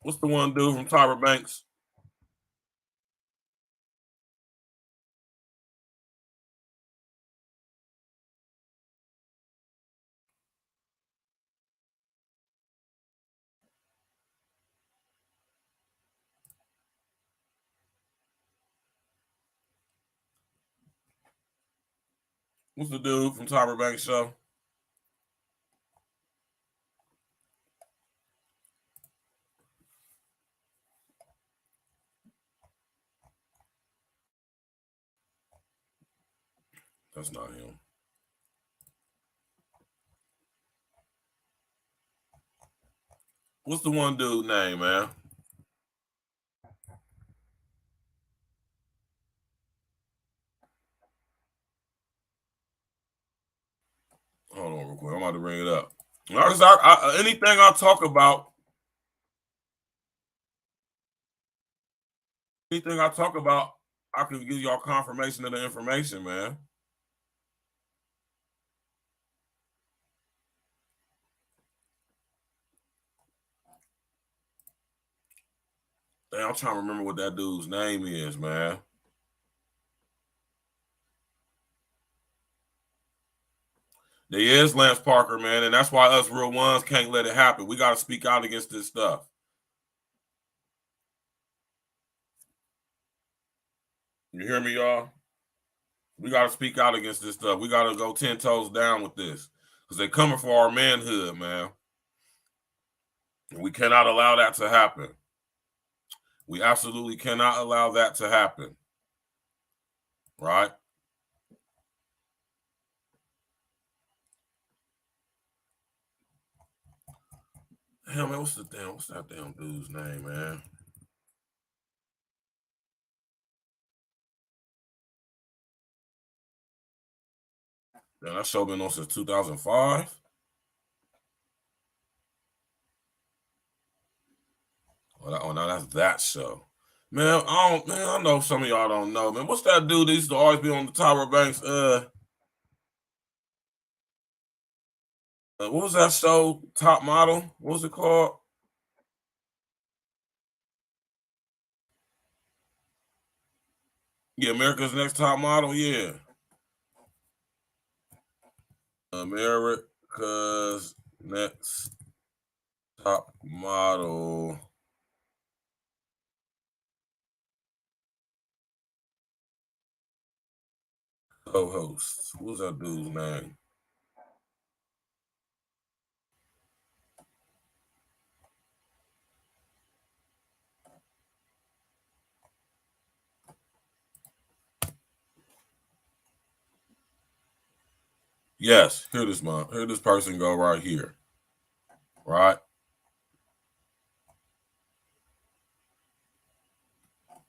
What's the one dude from Tyra Banks? What's the dude from Tyra Banks show? That's not him. What's the one dude name, man? Hold on real quick. I'm about to bring it up. Anything I talk about, I can give y'all confirmation of the information, man. Damn, I'm trying to remember what that dude's name is, man. There is Lance Parker, man, and that's why us real ones can't let it happen. We got to speak out against this stuff. You hear me, y'all? We got to speak out against this stuff. We got to go 10 toes down with this because they're coming for our manhood, man. And we cannot allow that to happen. We absolutely cannot allow that to happen. Right? Hell, man, what's that damn dude's name, man? Man, that show been on since 2005. Oh, now that's that show. Man, I know some of y'all don't know, man. What's that dude that used to always be on the Tyra Banks? What was that show? Top Model? What was it called? Yeah, America's Next Top Model. Yeah, America's Next Top Model. Co-host. What was that dude's name? Yes, here this person go right here. Right?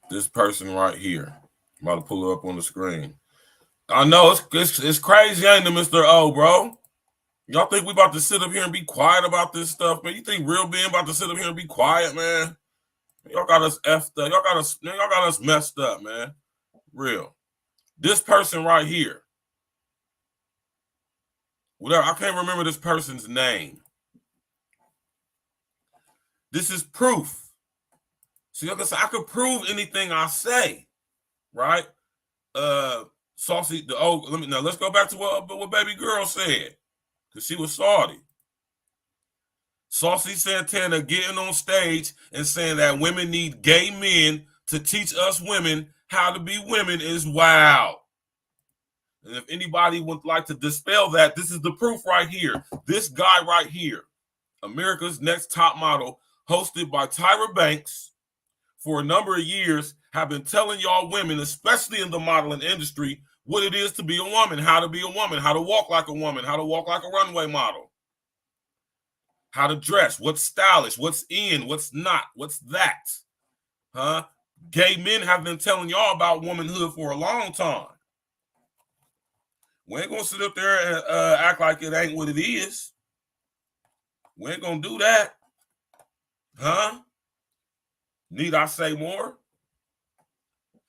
This person right here. I'm about to pull it up on the screen. I know it's crazy, ain't it, Mr. O, bro? Y'all think we about to sit up here and be quiet about this stuff, man? You think real being about to sit up here and be quiet, man? Y'all got us effed up. Y'all got us messed up, man. Real. This person right here. whatever. I can't remember this person's name. This is proof. See, like I said, I could prove anything I say, right? Saucy, let's go back to what baby girl said, because she was salty. Saucy Santana getting on stage and saying that women need gay men to teach us women how to be women is wild. And if anybody would like to dispel that, this is the proof right here. This guy right here, America's Next Top Model, hosted by Tyra Banks, for a number of years, have been telling y'all women, especially in the modeling industry, what it is to be a woman, how to be a woman, how to walk like a woman, how to walk like a runway model, how to dress, what's stylish, what's in, what's not, what's that. Huh? Gay men have been telling y'all about womanhood for a long time. We ain't gonna sit up there and act like it ain't what it is. We ain't gonna do that. Huh? Need I say more?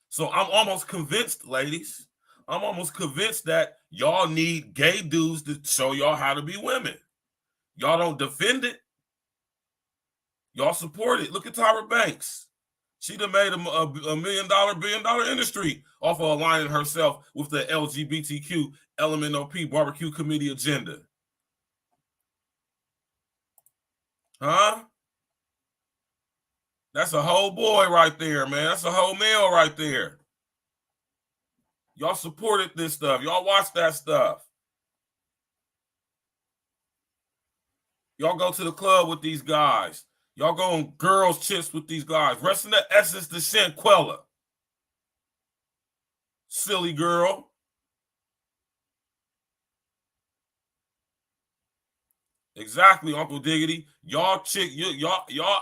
So I'm almost convinced, ladies. I'm almost convinced that y'all need gay dudes to show y'all how to be women. Y'all don't defend it. Y'all support it. Look at Tyra Banks. She done made a $1 billion industry off of aligning herself with the LGBTQ LMNOP barbecue committee agenda. Huh? That's a whole boy right there, man. That's a whole male right there. Y'all supported this stuff. Y'all watched that stuff. Y'all go to the club with these guys. Y'all go on girls' trips with these guys. Rest in the essence to Shanquella. Silly girl. Exactly, Uncle Diggity. Y'all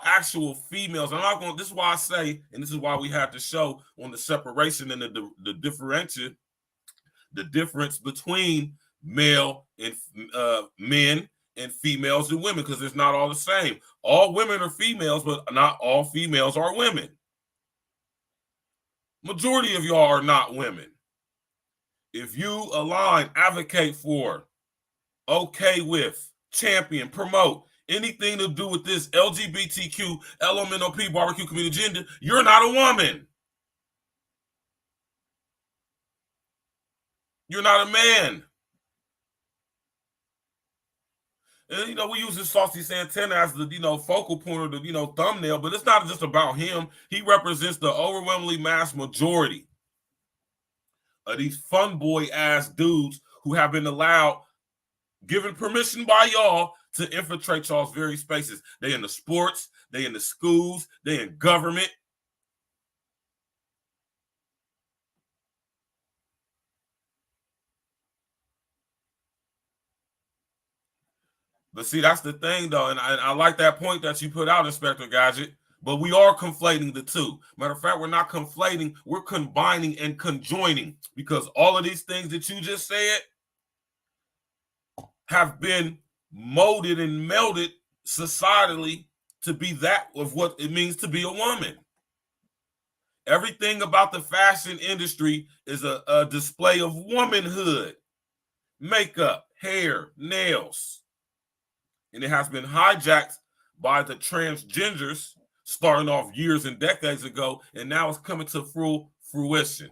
actual females. I'm not going. This is why I say, and this is why we have to show on the separation and the differentiate, the difference between male and men and females and women, because it's not all the same. All women are females, but not all females are women. Majority of y'all are not women. If you align, advocate for, okay with, champion, promote anything to do with this LGBTQ LMNOP barbecue community agenda, you're not a woman. You're not a man. And, we use this Saucy Santana as the, focal point or the, thumbnail, but it's not just about him. He represents the overwhelmingly mass majority of these fun boy ass dudes who have been given permission by y'all to infiltrate y'all's very spaces. They in the sports, they in the schools, they in government. But see, that's the thing, though, and I like that point that you put out, Inspector Gadget, but we are conflating the two. Matter of fact, we're not conflating, we're combining and conjoining, because all of these things that you just said have been molded and melded societally to be that of what it means to be a woman. Everything about the fashion industry is a display of womanhood. Makeup, hair, nails. And it has been hijacked by the transgenders starting off years and decades ago, and now it's coming to full fruition.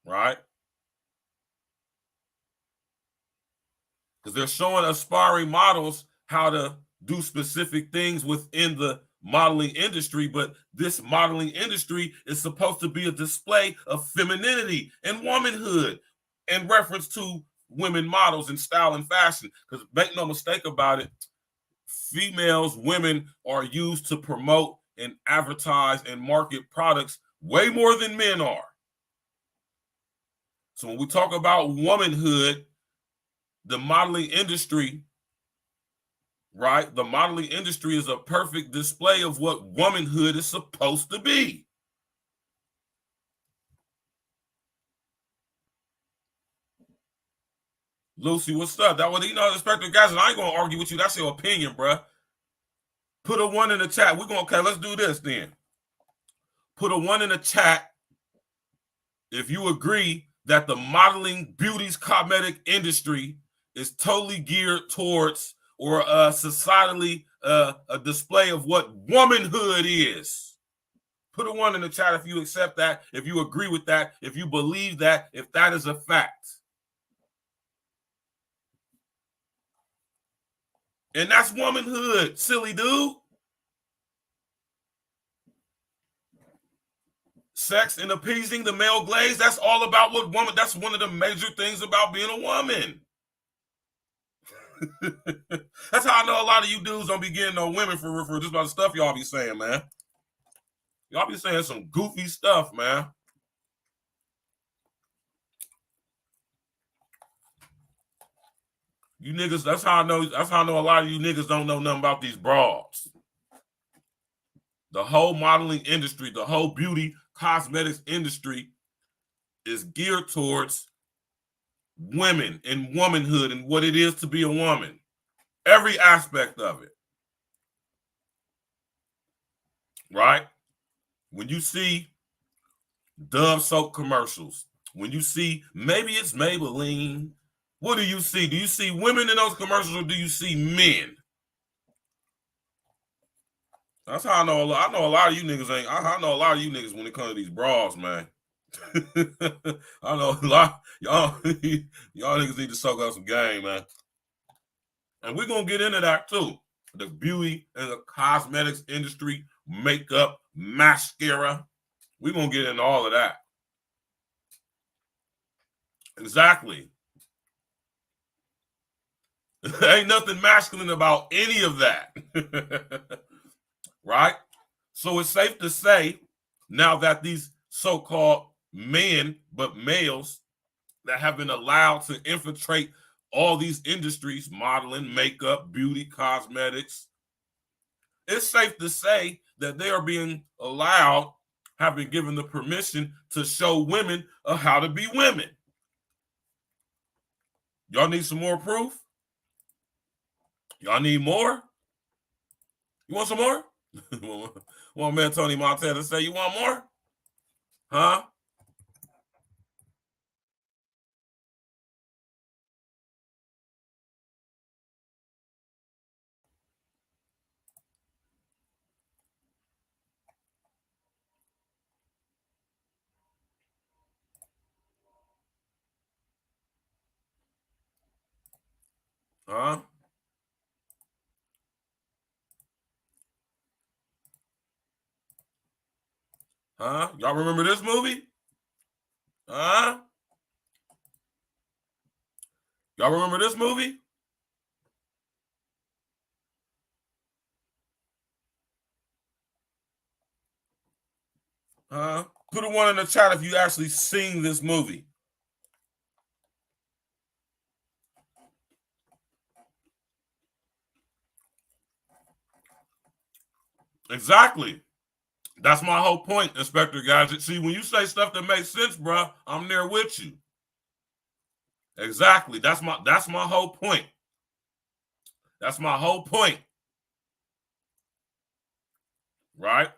Right? Because they're showing aspiring models how to do specific things within the modeling industry, but this modeling industry is supposed to be a display of femininity and womanhood in reference to women models and style and fashion. Because make no mistake about it, women are used to promote and advertise and market products way more than men are. So when we talk about womanhood, the modeling industry, right? The modeling industry is a perfect display of what womanhood is supposed to be. Lucy, what's up? That was, Inspector Gadget, I ain't gonna argue with you. That's your opinion, bruh. Put a 1 in the chat. Okay, let's do this then. Put a 1 in the chat if you agree that the modeling, beauty, cosmetic industry is totally geared towards or societally a display of what womanhood is. Put a 1 in the chat if you accept that, if you agree with that, if you believe that, if that is a fact. And that's womanhood, silly dude. Sex and appeasing the male gaze, that's all about what woman, that's one of the major things about being a woman. That's how I know a lot of you dudes don't be getting no women for just about the stuff y'all be saying, man. Y'all be saying some goofy stuff, man. You niggas, that's how I know a lot of you niggas don't know nothing about these bras. The whole modeling industry, the whole beauty cosmetics industry is geared towards women and womanhood and what it is to be a woman. Every aspect of it. Right? When you see Dove soap commercials, when you see, maybe it's Maybelline, what do you see? Do you see women in those commercials or do you see men? That's how I know a lot. I know a lot of you niggas ain't. I know a lot of you niggas when it comes to these bras, man. I know a lot. Y'all niggas need to soak up some game, man. And we're gonna get into that too. The beauty and the cosmetics industry, makeup, mascara. We're gonna get into all of that. Exactly. Ain't nothing masculine about any of that. Right? So it's safe to say now that these so-called men, but males, that have been allowed to infiltrate all these industries, modeling, makeup, beauty, cosmetics, it's safe to say that they are being allowed, have been given the permission to show women how to be women. Y'all need some more proof? Y'all need more? You want some more? Want man Tony Montana say you want more? Huh? Huh? Huh? Y'all remember this movie? Huh? Y'all remember this movie? Huh? Put a 1 in the chat if you actually seen this movie. Exactly. That's my whole point, Inspector Gadget. See, when you say stuff that makes sense, bro, I'm there with you. Exactly. That's my whole point. That's my whole point. Right?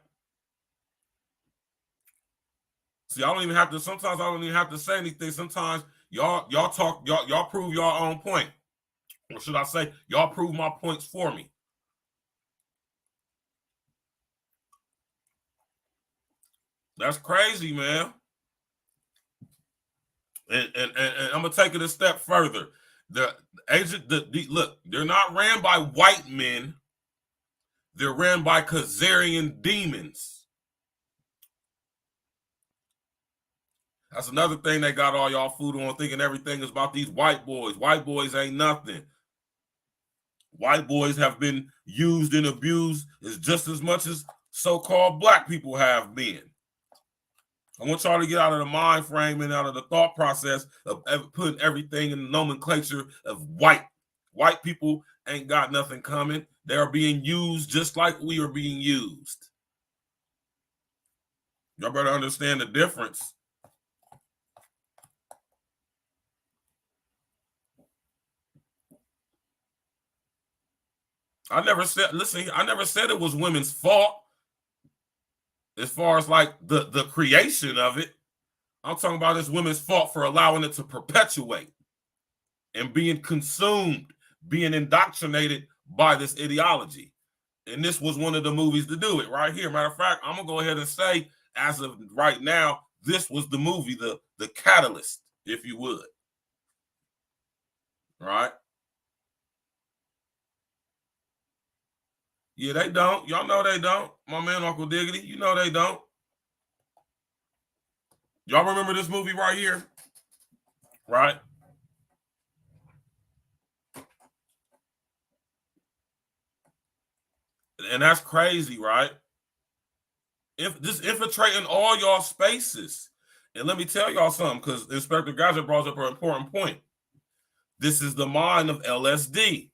See, I don't even have to, sometimes I don't even have to say anything. Sometimes y'all prove your own point. Or should I say, y'all prove my points for me. That's crazy, man. And I'm gonna take it a step further. Look, they're not ran by white men. They're ran by Khazarian demons. That's another thing they got all y'all food on, thinking everything is about these white boys. White boys ain't nothing. White boys have been used and abused as just as much as so-called black people have been. I want y'all to get out of the mind frame and out of the thought process of putting everything in the nomenclature of white. White people ain't got nothing coming. They are being used just like we are being used. Y'all better understand the difference. I never said it was women's fault as far as like the creation of it. I'm talking about this women's fault for allowing it to perpetuate and being consumed, being indoctrinated by this ideology. And this was one of the movies to do it right here. Matter of fact, I'm going to go ahead and say, as of right now, this was the movie, the catalyst, if you would. Right? Yeah, they don't. Y'all know they don't. My man, Uncle Diggity, you know they don't. Y'all remember this movie right here? Right? And that's crazy, right? If just infiltrating all y'all spaces. And let me tell y'all something, because Inspector Gadget brought up an important point. This is the mind of LSD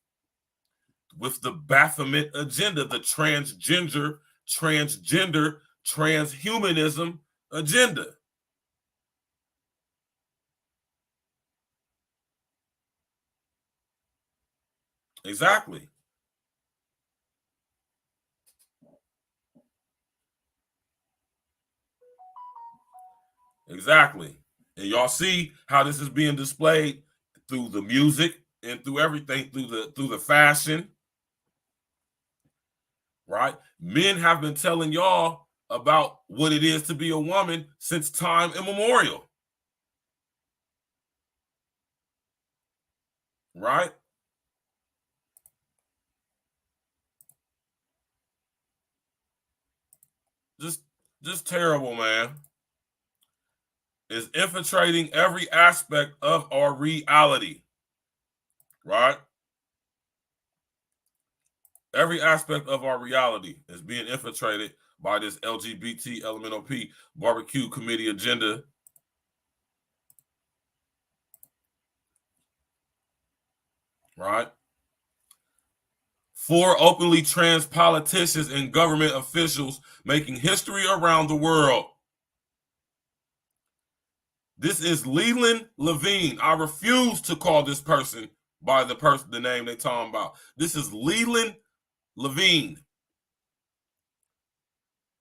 with the Baphomet agenda, the transhumanism agenda. Exactly. Exactly. And y'all see how this is being displayed through the music and through everything, through the fashion. Right? Men have been telling y'all about what it is to be a woman since time immemorial. Right? Just terrible, man. Is infiltrating every aspect of our reality. Right? Every aspect of our reality is being infiltrated by this LGBT LMNOP barbecue committee agenda. Right? 4 openly trans politicians and government officials making history around the world. This is Leland Levine. I refuse to call this person by the name they talking about. This is Leland Levine,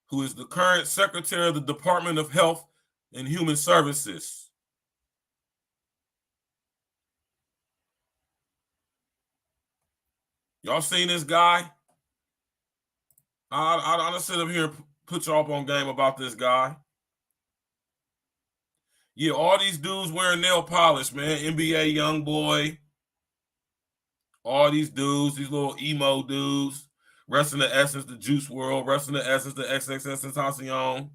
who is the current Secretary of the Department of Health and Human Services. Y'all seen this guy? I don't sit up here and put y'all up on game about this guy. Yeah, all these dudes wearing nail polish, man. NBA young boy. All these dudes, these little emo dudes, resting the essence, the Juice World, resting the essence, the XXXTentacion.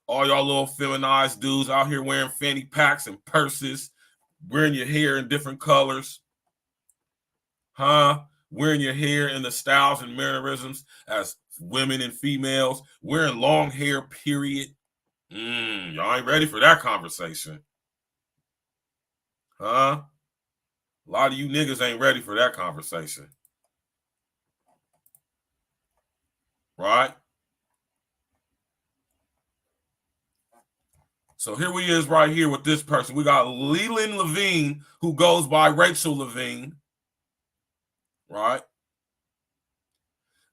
All y'all little feminized dudes out here wearing fanny packs and purses, wearing your hair in different colors. Huh? Wearing your hair in the styles and mannerisms as women and females, wearing long hair, period. Y'all ain't ready for that conversation. Huh? A lot of you niggas ain't ready for that conversation. Right? So here we is right here with this person. We got Leland Levine, who goes by Rachel Levine. Right?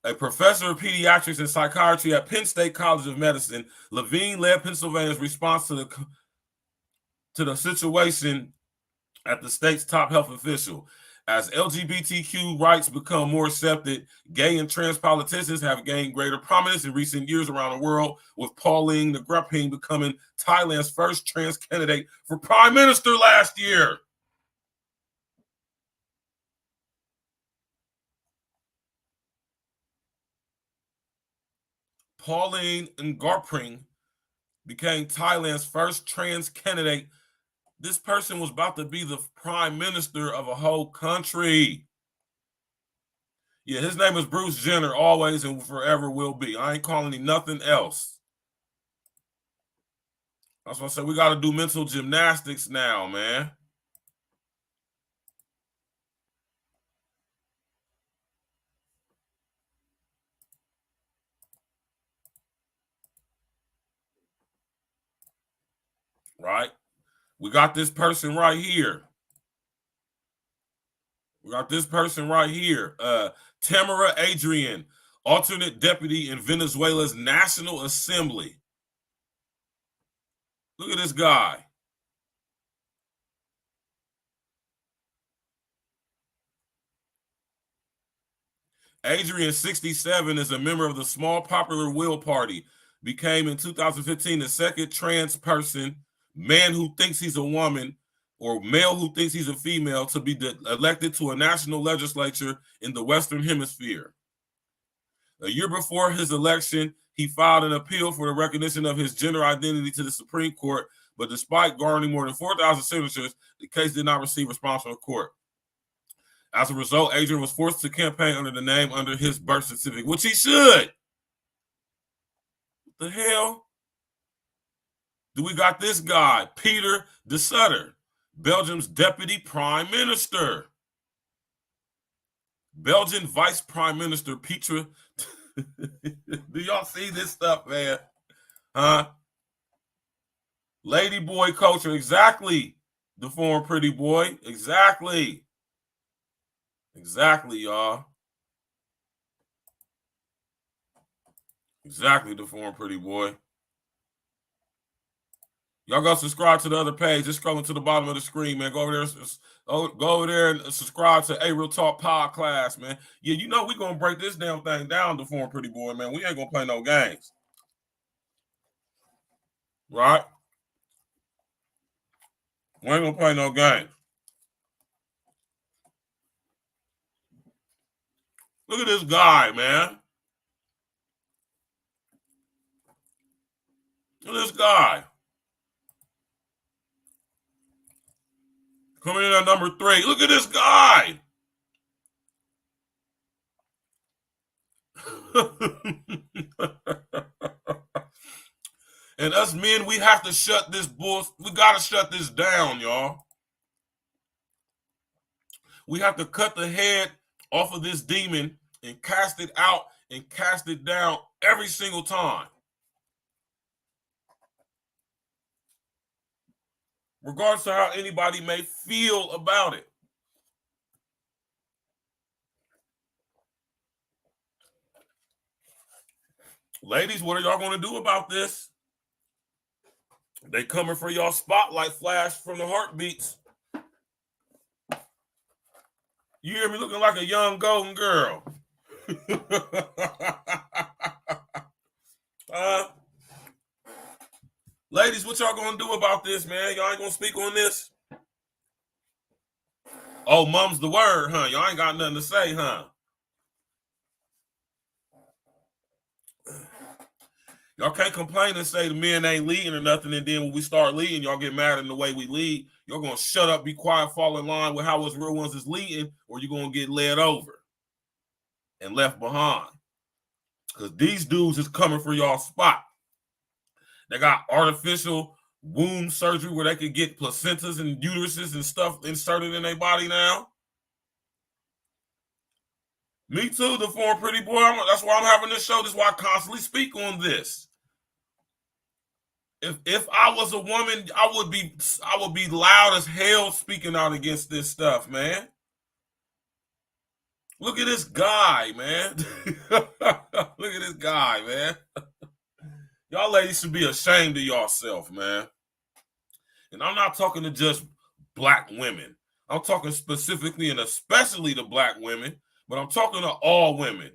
A professor of pediatrics and psychiatry at Penn State College of Medicine, Levine led Pennsylvania's response to the situation at the state's top health official. As LGBTQ rights become more accepted, gay and trans politicians have gained greater prominence in recent years around the world, with Pauline Nguyen becoming Thailand's first trans candidate for prime minister last year. Pauline Nguyen became Thailand's first trans candidate. This person was about to be the prime minister of a whole country. Yeah, his name is Bruce Jenner, always and forever will be. I ain't calling him nothing else. That's why I said we got to do mental gymnastics now, man. Right? We got this person right here. Tamara Adrian, alternate deputy in Venezuela's National Assembly. Look at this guy. Adrian, 67, is a member of the small Popular Will Party. Became in 2015 the second trans person, man who thinks he's a woman, or male who thinks he's a female, to be elected to a national legislature in the Western Hemisphere. A year before his election, he filed an appeal for the recognition of his gender identity to the Supreme Court, but despite garnering more than 4,000 signatures, the case did not receive response from the court. As a result, Adrian was forced to campaign under the name under his birth certificate, which he should. What the hell? Do we got this guy, Peter de Sutter, Belgium's deputy prime minister. Belgian Vice Prime Minister Peter. Do y'all see this stuff, man? Huh? Lady boy culture, exactly. The former pretty boy, exactly. Exactly, y'all. Exactly, the former pretty boy. Y'all go subscribe to the other page. Just scrolling to the bottom of the screen, man. Go over there and subscribe to A Real Talk Podcast, man. Yeah, you know we're gonna break this damn thing down, the former pretty boy, man. We ain't gonna play no games. Right? We ain't gonna play no games. Look at this guy, man. Look at this guy. Coming in at number 3. Look at this guy. And us men, we have to shut this bull. We got to shut this down, y'all. We have to cut the head off of this demon and cast it out and cast it down every single time. Regardless of how anybody may feel about it. Ladies, what are y'all going to do about this? They coming for y'all spotlight flash from the heartbeats. You hear me looking like a young golden girl. Ladies, what y'all gonna do about this, man? Y'all ain't gonna speak on this? Oh, mum's the word, huh? Y'all ain't got nothing to say, huh? Y'all can't complain and say the men ain't leading or nothing, and then when we start leading, y'all get mad in the way we lead. Y'all gonna shut up, be quiet, fall in line with how us real ones is leading, or you're gonna get led over and left behind. Because these dudes is coming for y'all spot. They got artificial womb surgery where they could get placentas and uteruses and stuff inserted in their body now. Me too, the former pretty boy. That's why I'm having this show. This is why I constantly speak on this. If I was a woman, I would be loud as hell speaking out against this stuff, man. Look at this guy, man. Look at this guy, man. Y'all ladies should be ashamed of yourself, man. And I'm not talking to just black women. I'm talking specifically and especially to black women, but I'm talking to all women.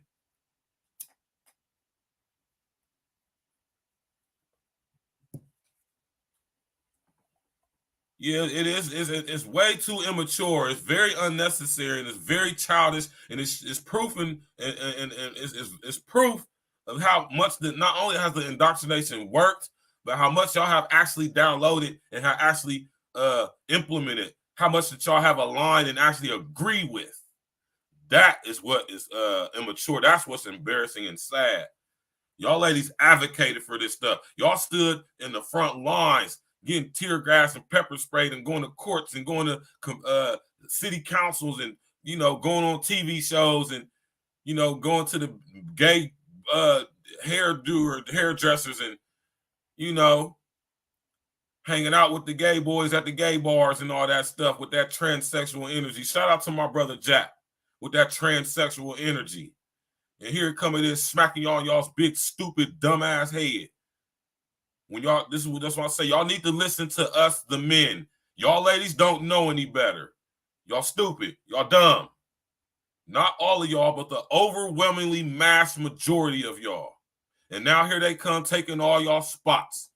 Yeah, it is. It's way too immature. It's very unnecessary and it's very childish. And it's proof and it's proof of how much that not only has the indoctrination worked, but how much y'all have actually downloaded and have actually implemented. How much that y'all have aligned and actually agree with. That is what is immature. That's what's embarrassing and sad. Y'all ladies advocated for this stuff. Y'all stood in the front lines getting tear gas and pepper sprayed and going to courts and going to city councils and, you know, going on TV shows and, you know, going to the gay hairdressers and, you know, hanging out with the gay boys at the gay bars and all that stuff with that transsexual energy. Shout out to my brother Jack with that transsexual energy. And here it coming in smacking y'all's big, stupid, dumbass head. When y'all, that's why I say y'all need to listen to us, the men. Y'all ladies don't know any better. Y'all stupid. Y'all dumb. Not all of y'all, but the overwhelmingly mass majority of y'all. And now here they come taking all y'all spots.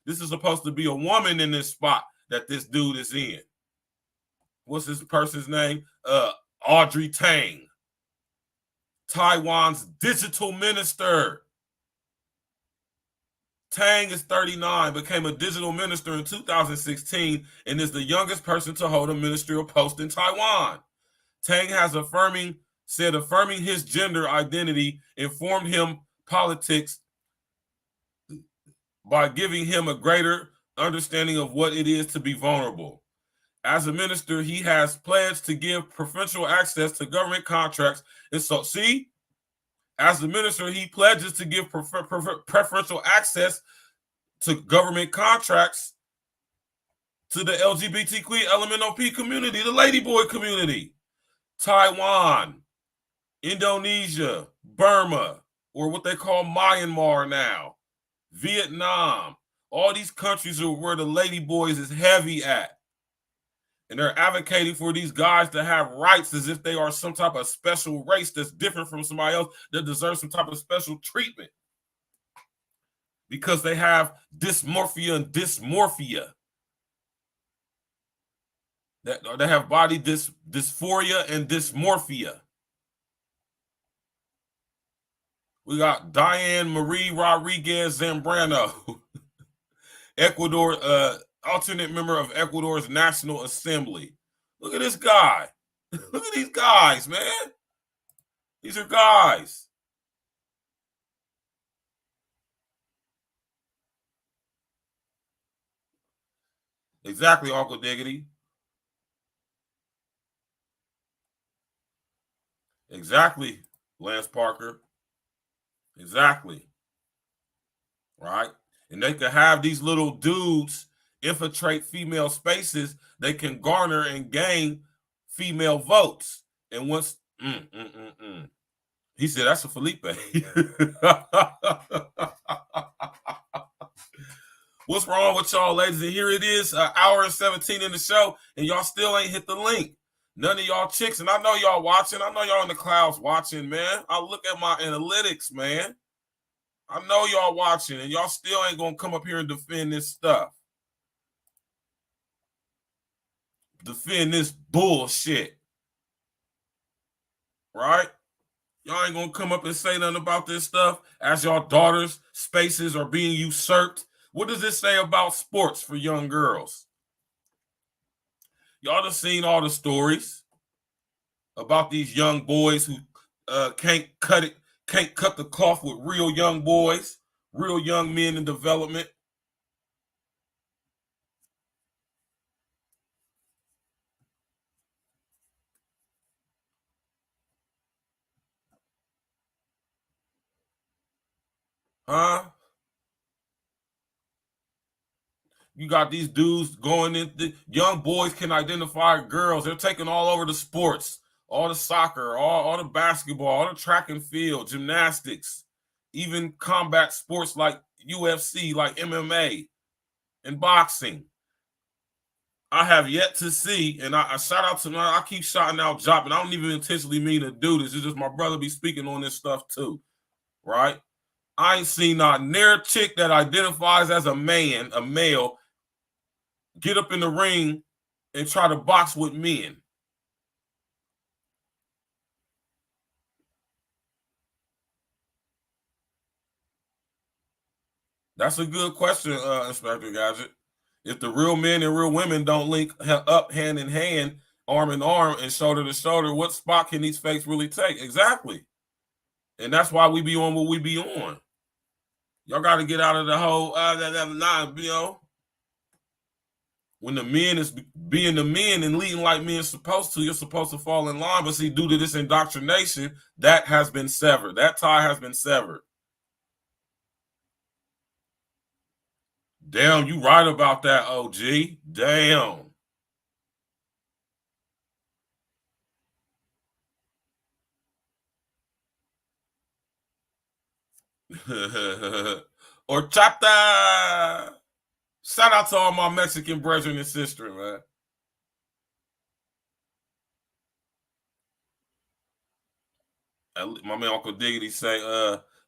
This is supposed to be a woman in this spot that this dude is in. What's this person's name? Audrey Tang, Taiwan's digital minister. Tang is 39, became a digital minister in 2016, and is the youngest person to hold a ministerial post in Taiwan. Tang has affirming his gender identity informed him politics by giving him a greater understanding of what it is to be vulnerable. As a minister, he has pledged to give preferential access to government contracts. And so, see, as a minister, he pledges to give preferential access to government contracts to the LGBTQ LMNOP community, the ladyboy community. Taiwan, Indonesia, Burma, or what they call Myanmar now, Vietnam. All these countries are where the ladyboys is heavy at. And they're advocating for these guys to have rights as if they are some type of special race that's different from somebody else that deserves some type of special treatment. Because they have dysmorphia and dysmorphia. They have body dysphoria and dysmorphia. We got Diane Marie Rodriguez Zambrano, Ecuador, alternate member of Ecuador's National Assembly. Look at this guy. Look at these guys, man. These are guys. Exactly, Uncle Diggity. Exactly, Lance Parker. Exactly. Right? And they can have these little dudes infiltrate female spaces. They can garner and gain female votes. And once, he said, that's a Felipe. What's wrong with y'all, ladies? And here it is, an hour and 17 in the show, and y'all still ain't hit the link. None of y'all chicks, and I know y'all watching. I know y'all in the clouds watching, man. I look at my analytics, man. I know y'all watching, and y'all still ain't going to come up here and defend this stuff. Defend this bullshit. Right? Y'all ain't going to come up and say nothing about this stuff as y'all daughters' spaces are being usurped. What does this say about sports for young girls? Y'all have seen all the stories about these young boys who can't cut the cloth with real young boys, real young men in development. Huh? You got these dudes going in. Young boys can identify girls. They're taking all over the sports, all the soccer, all the basketball, all the track and field, gymnastics, even combat sports like UFC, like MMA and boxing. I have yet to see, and I shout out to I keep shouting out Jop, and I don't even intentionally mean to do this. It's just my brother be speaking on this stuff too, right? I ain't seen not near chick that identifies as a man, a male, get up in the ring and try to box with men. That's a good question, Inspector Gadget. If the real men and real women don't link up hand in hand, arm in arm, and shoulder to shoulder, what spot can these fakes really take? Exactly. And that's why we be on what we be on. Y'all got to get out of the whole, you know, when the men is being the men and leading like men supposed to, you're supposed to fall in line. But see, due to this indoctrination, that has been severed. That tie has been severed. Damn, you right about that, OG. Damn. Horchata. Shout out to all my Mexican brethren and sisters, man. My man Uncle Diggity say,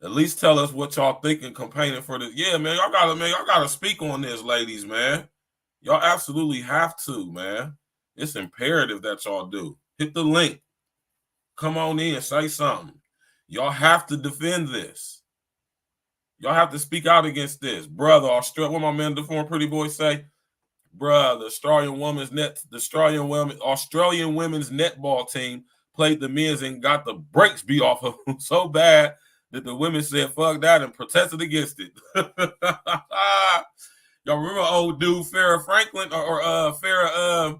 at least tell us what y'all thinking campaigning for this. Yeah, man, y'all gotta speak on this, ladies, man. Y'all absolutely have to, man. It's imperative that y'all do. Hit the link. Come on in, say something. Y'all have to defend this. Y'all have to speak out against this. Brother, what my man, the former pretty boy say? Bruh, the Australian women's netball team played the men's and got the brakes beat off of them so bad that the women said fuck that and protested against it. Y'all remember old dude Farrah Franklin or Farrah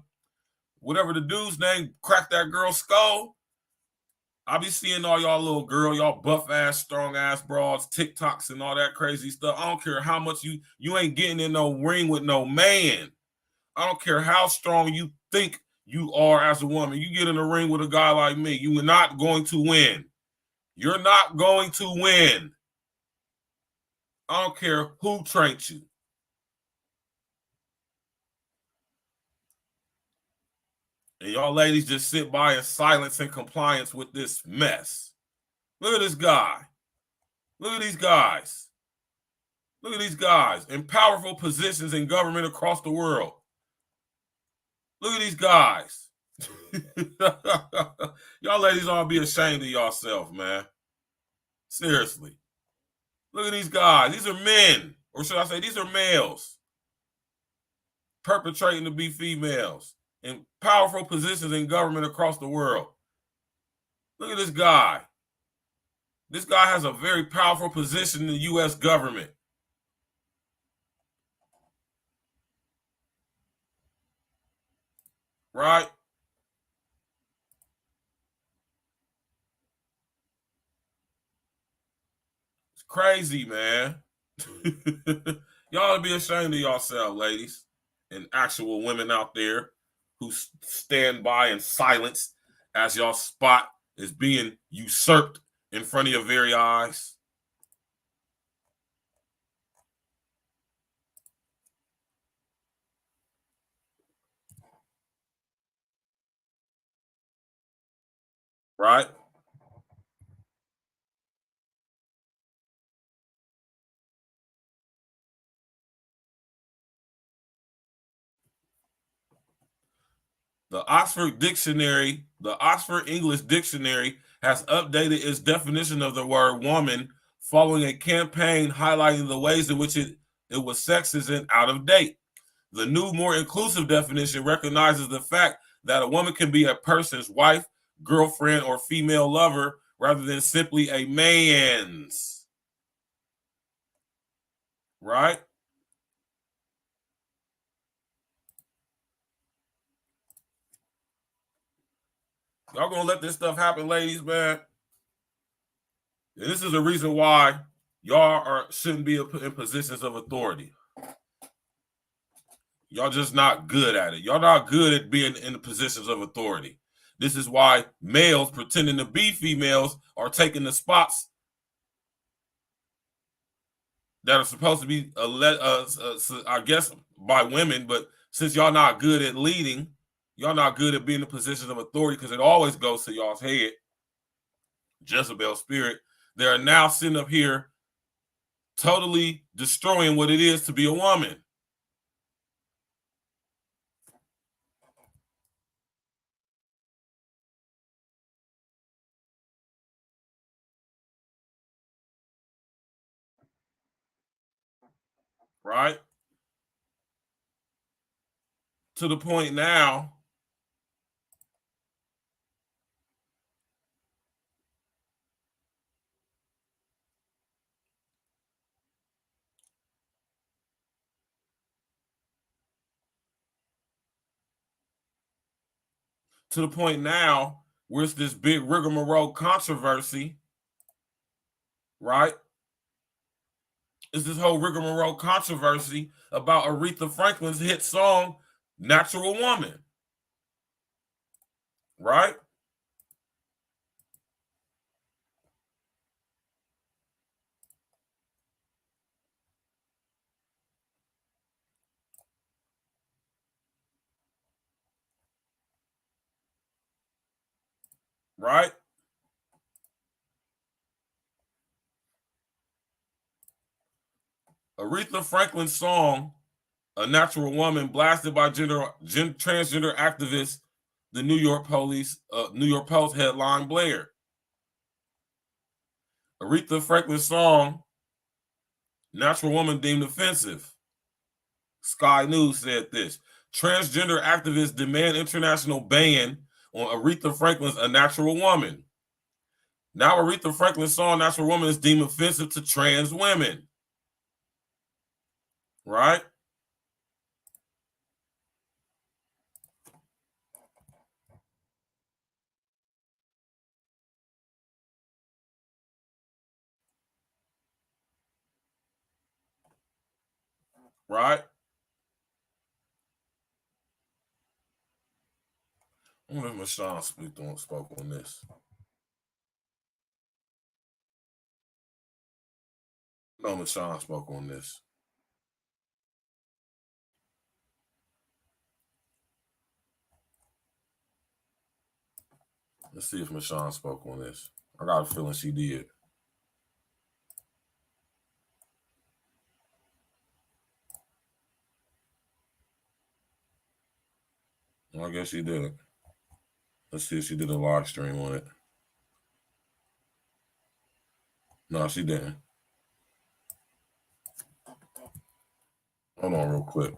whatever the dude's name cracked that girl's skull? I be seeing all y'all little girl, y'all buff ass, strong ass broads, TikToks and all that crazy stuff. I don't care how much you ain't getting in no ring with no man. I don't care how strong you think you are as a woman. You get in a ring with a guy like me, you are not going to win. You're not going to win. I don't care who trained you. And y'all ladies just sit by in silence and compliance with this mess. Look at this guy. Look at these guys. Look at these guys in powerful positions in government across the world. Look at these guys. Y'all ladies ought to be ashamed of yourself, man. Seriously. Look at these guys. These are men. Or should I say these are males perpetrating to be females in powerful positions in government across the world. Look at this guy. This guy has a very powerful position in the U.S. government. Right? It's crazy, man. Y'all ought to be ashamed of yourself, ladies, and actual women out there who stand by in silence as y'all spot is being usurped in front of your very eyes. Right? The Oxford English Dictionary has updated its definition of the word woman following a campaign highlighting the ways in which it was sexist and out of date. The new, more inclusive definition recognizes the fact that a woman can be a person's wife, girlfriend, or female lover rather than simply a man's. Right? Y'all gonna let this stuff happen, ladies, man? And this is the reason why y'all shouldn't be in positions of authority. Y'all just not good at it. Y'all not good at being in the positions of authority. This is why males pretending to be females are taking the spots that are supposed to be, I guess, by women. But since y'all not good at leading, y'all not good at being in positions of authority because it always goes to y'all's head. Jezebel spirit. They are now sitting up here totally destroying what it is to be a woman. Right? To the point now where it's this big rigmarole controversy, right? It's this whole rigmarole controversy about Aretha Franklin's hit song, Natural Woman, right? right? Aretha Franklin's song, A Natural Woman, blasted by transgender activists, the New York Post headline Blair. Aretha Franklin's song, Natural Woman, deemed offensive. Sky News said this. Transgender activists demand international ban on Aretha Franklin's A Natural Woman. Now Aretha Franklin's song, Natural Woman, is deemed offensive to trans women. Right? Right? I wonder if Michonne spoke on this. No, Michonne spoke on this. Let's see if Michonne spoke on this. I got a feeling she did. Well, I guess she did. Let's see if she did a live stream on it. No, she didn't. Hold on real quick.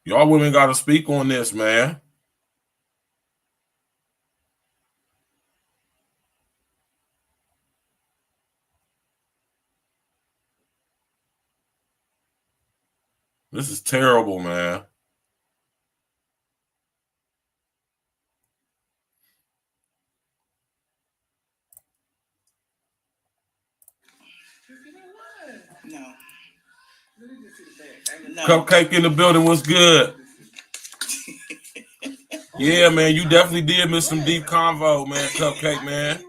Y'all women got to speak on this, man. This is terrible, man. No. Cupcake in the building. What's good? Yeah, man, you definitely did miss some deep convo, man. Cupcake, man.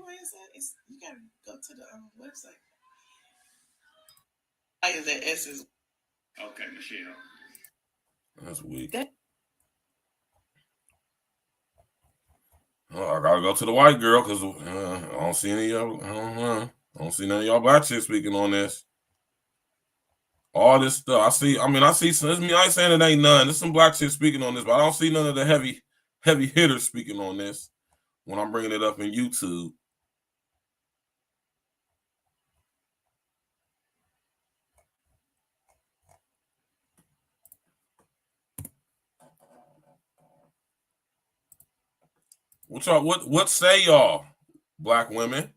You gotta go to the website. I is that S is okay, Michelle. That's weak. Oh, I gotta go to the white girl because I don't see any of y'all. I don't see none of y'all black chicks speaking on this. All this stuff I see. I see some. I ain't saying it ain't none. There's some black chicks speaking on this, but I don't see none of the heavy hitters speaking on this when I'm bringing it up in YouTube. What say y'all, black women?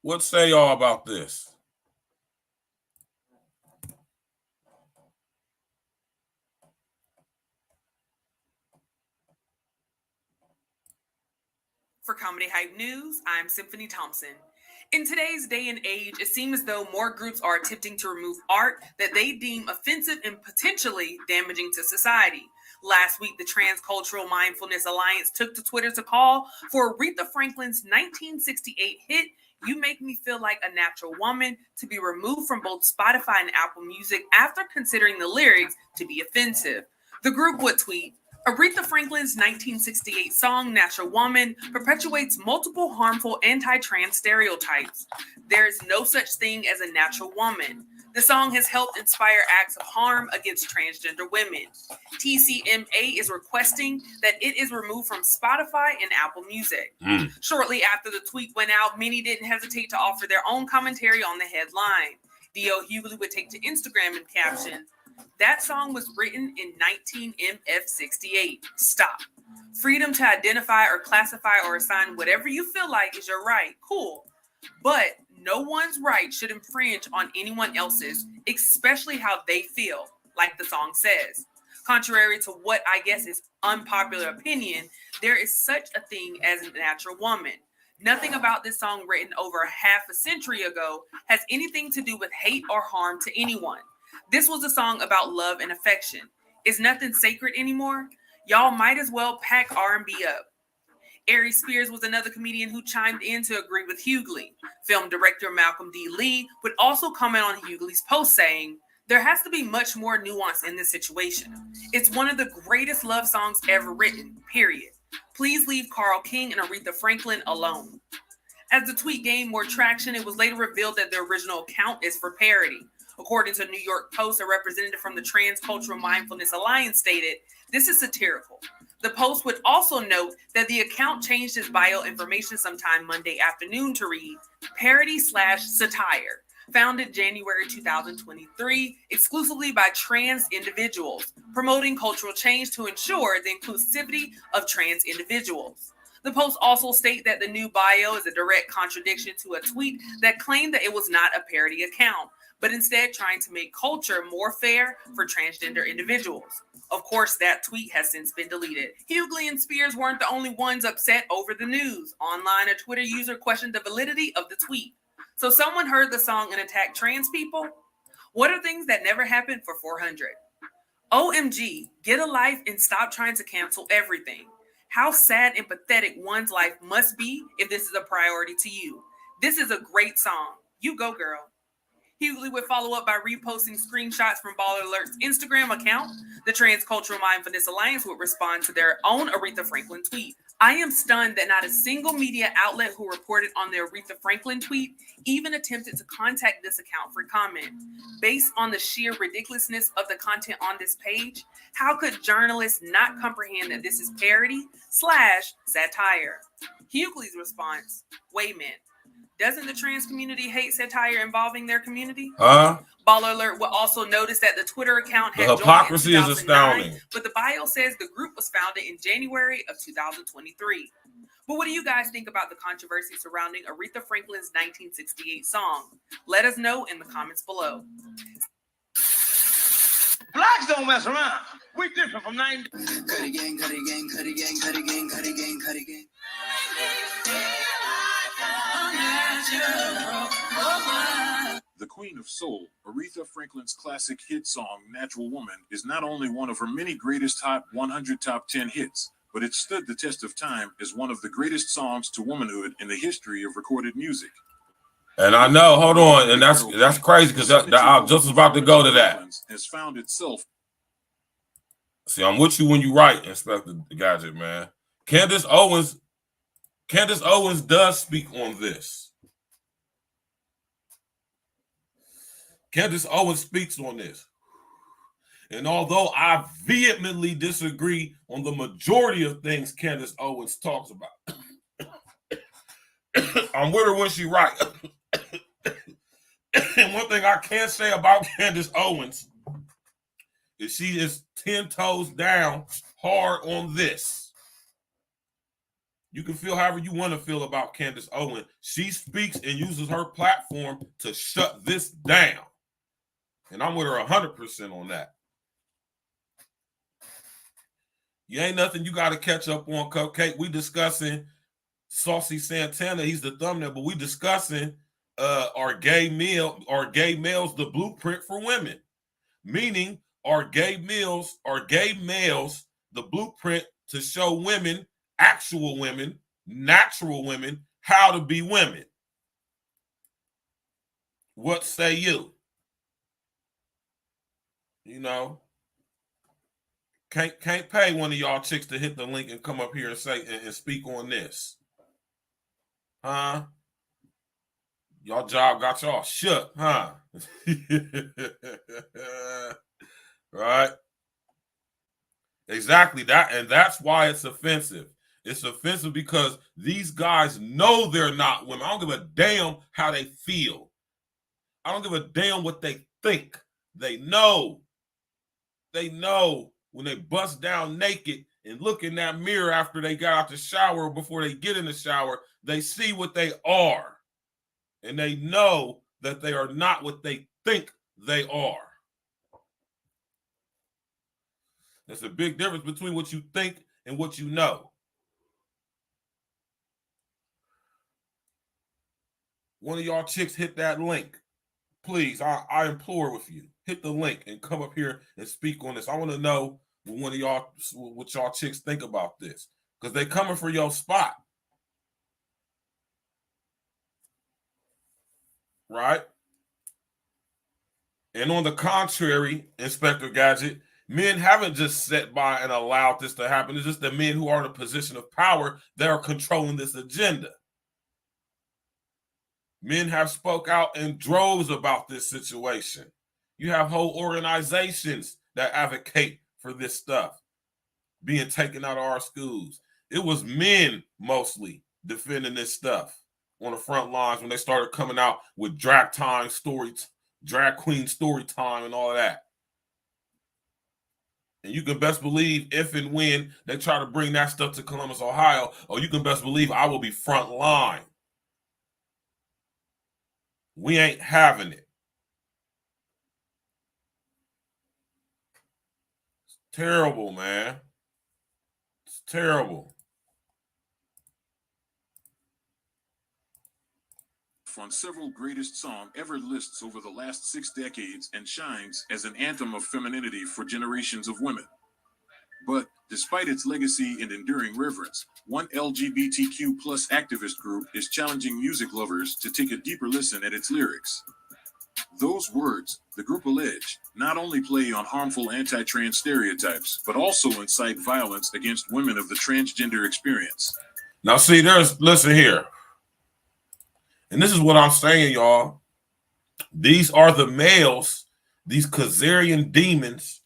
What say y'all about this? For Comedy Hype News, I'm Symphony Thompson. In today's day and age, it seems as though more groups are attempting to remove art that they deem offensive and potentially damaging to society. Last week, the Transcultural Mindfulness Alliance took to Twitter to call for Aretha Franklin's 1968 hit, You Make Me Feel Like a Natural Woman, to be removed from both Spotify and Apple Music after considering the lyrics to be offensive. The group would tweet, Aretha Franklin's 1968 song, Natural Woman, perpetuates multiple harmful anti-trans stereotypes. There is no such thing as a natural woman. The song has helped inspire acts of harm against transgender women. TCMA is requesting that it is removed from Spotify and Apple Music. Shortly after the tweet went out, many didn't hesitate to offer their own commentary on the headline. D.O. Hughley would take to Instagram and caption, that song was written in 19MF68. Stop. Freedom to identify or classify or assign whatever you feel like is your right. Cool. But no one's right should infringe on anyone else's, especially how they feel, like the song says. Contrary to what I guess is unpopular opinion, there is such a thing as a natural woman. Nothing about this song written over half a century ago has anything to do with hate or harm to anyone. This was a song about love and affection. Is nothing sacred anymore? Y'all might as well pack R&B up. Ari Spears was another comedian who chimed in to agree with Hughley. Film director Malcolm D. Lee would also comment on Hughley's post saying, "There has to be much more nuance in this situation. It's one of the greatest love songs ever written, period. Please leave Carl King and Aretha Franklin alone." As the tweet gained more traction, it was later revealed that the original account is for parody. According to New York Post, a representative from the Transcultural Mindfulness Alliance stated, "This is satirical." The Post would also note that the account changed its bio information sometime Monday afternoon to read parody/satire, founded January 2023, exclusively by trans individuals, promoting cultural change to ensure the inclusivity of trans individuals. The Post also states that the new bio is a direct contradiction to a tweet that claimed that it was not a parody account, but instead trying to make culture more fair for transgender individuals. Of course, that tweet has since been deleted. Hughley and Spears weren't the only ones upset over the news. Online, a Twitter user questioned the validity of the tweet. So someone heard the song and attacked trans people? What are things that never happened for 400? OMG, get a life and stop trying to cancel everything. How sad and pathetic one's life must be if this is a priority to you. This is a great song. You go, girl. Hughley would follow up by reposting screenshots from Baller Alert's Instagram account. The Transcultural Mindfulness Alliance would respond to their own Aretha Franklin tweet. "I am stunned that not a single media outlet who reported on the Aretha Franklin tweet even attempted to contact this account for comment. Based on the sheer ridiculousness of the content on this page, how could journalists not comprehend that this is parody/satire?" Hughley's response, "Wait a minute. Doesn't the trans community hate satire involving their community?" Baller Alert will also notice that the Twitter account had the hypocrisy joined in is 2009, astounding. but the bio says the group was founded in January of 2023. But what do you guys think about the controversy surrounding Aretha Franklin's 1968 song? Let us know in the comments below. Blacks don't mess around. We different from 90. Cut again, cut again, cut again, cut again, cut again, cut again. The Queen of Soul, Aretha Franklin's classic hit song, Natural Woman, is not only one of her many greatest Hot 100 Top 10 hits, but it stood the test of time as one of the greatest songs to womanhood in the history of recorded music. And I know, hold on, and that's crazy because I just was about to go to that. Has found itself. See, I'm with you when you right, Inspector Gadget, man. Candace Owens does speak on this. Candace Owens speaks on this. And although I vehemently disagree on the majority of things Candace Owens talks about, I'm with her when she right. And one thing I can say about Candace Owens is she is 10 toes down hard on this. You can feel however you want to feel about Candace Owens. She speaks and uses her platform to shut this down. And I'm with her 100% on that. You ain't nothing you got to catch up on, Cupcake. We discussing Saucy Santana. He's the thumbnail, but we discussing are gay males the blueprint for women? Meaning, are gay males the blueprint to show women, actual women, natural women, how to be women? What say you? You know, can't pay one of y'all chicks to hit the link and come up here and say and speak on this. Huh? Y'all job got y'all shook, huh? Right? Exactly that, and that's why it's offensive. It's offensive because these guys know they're not women. I don't give a damn how they feel. I don't give a damn what they think. They know. They know when they bust down naked and look in that mirror after they got out the shower, before they get in the shower, they see what they are. And they know that they are not what they think they are. There's a big difference between what you think and what you know. One of y'all chicks hit that link. Please, I implore with you. Hit the link and come up here and speak on this. I want to know what y'all chicks think about this. because they coming for your spot. Right? And on the contrary, Inspector Gadget, men haven't just sat by and allowed this to happen. It's just the men who are in a position of power that are controlling this agenda. Men have spoke out in droves about this situation. You have whole organizations that advocate for this stuff being taken out of our schools. It was men mostly defending this stuff on the front lines when they started coming out with drag queen story time and all of that. And you can best believe if and when they try to bring that stuff to Columbus, Ohio, or you can best believe I will be front line. We ain't having it. It's terrible, man. It's terrible. On several greatest song ever lists over the last 6 decades and shines as an anthem of femininity for generations of women. But despite its legacy and enduring reverence, one LGBTQ plus activist group is challenging music lovers to take a deeper listen at its lyrics. Those words, the group allege, not only play on harmful anti-trans stereotypes, but also incite violence against women of the transgender experience. Now see, listen here. And this is what I'm saying, y'all. These are the males, these Khazarian demons,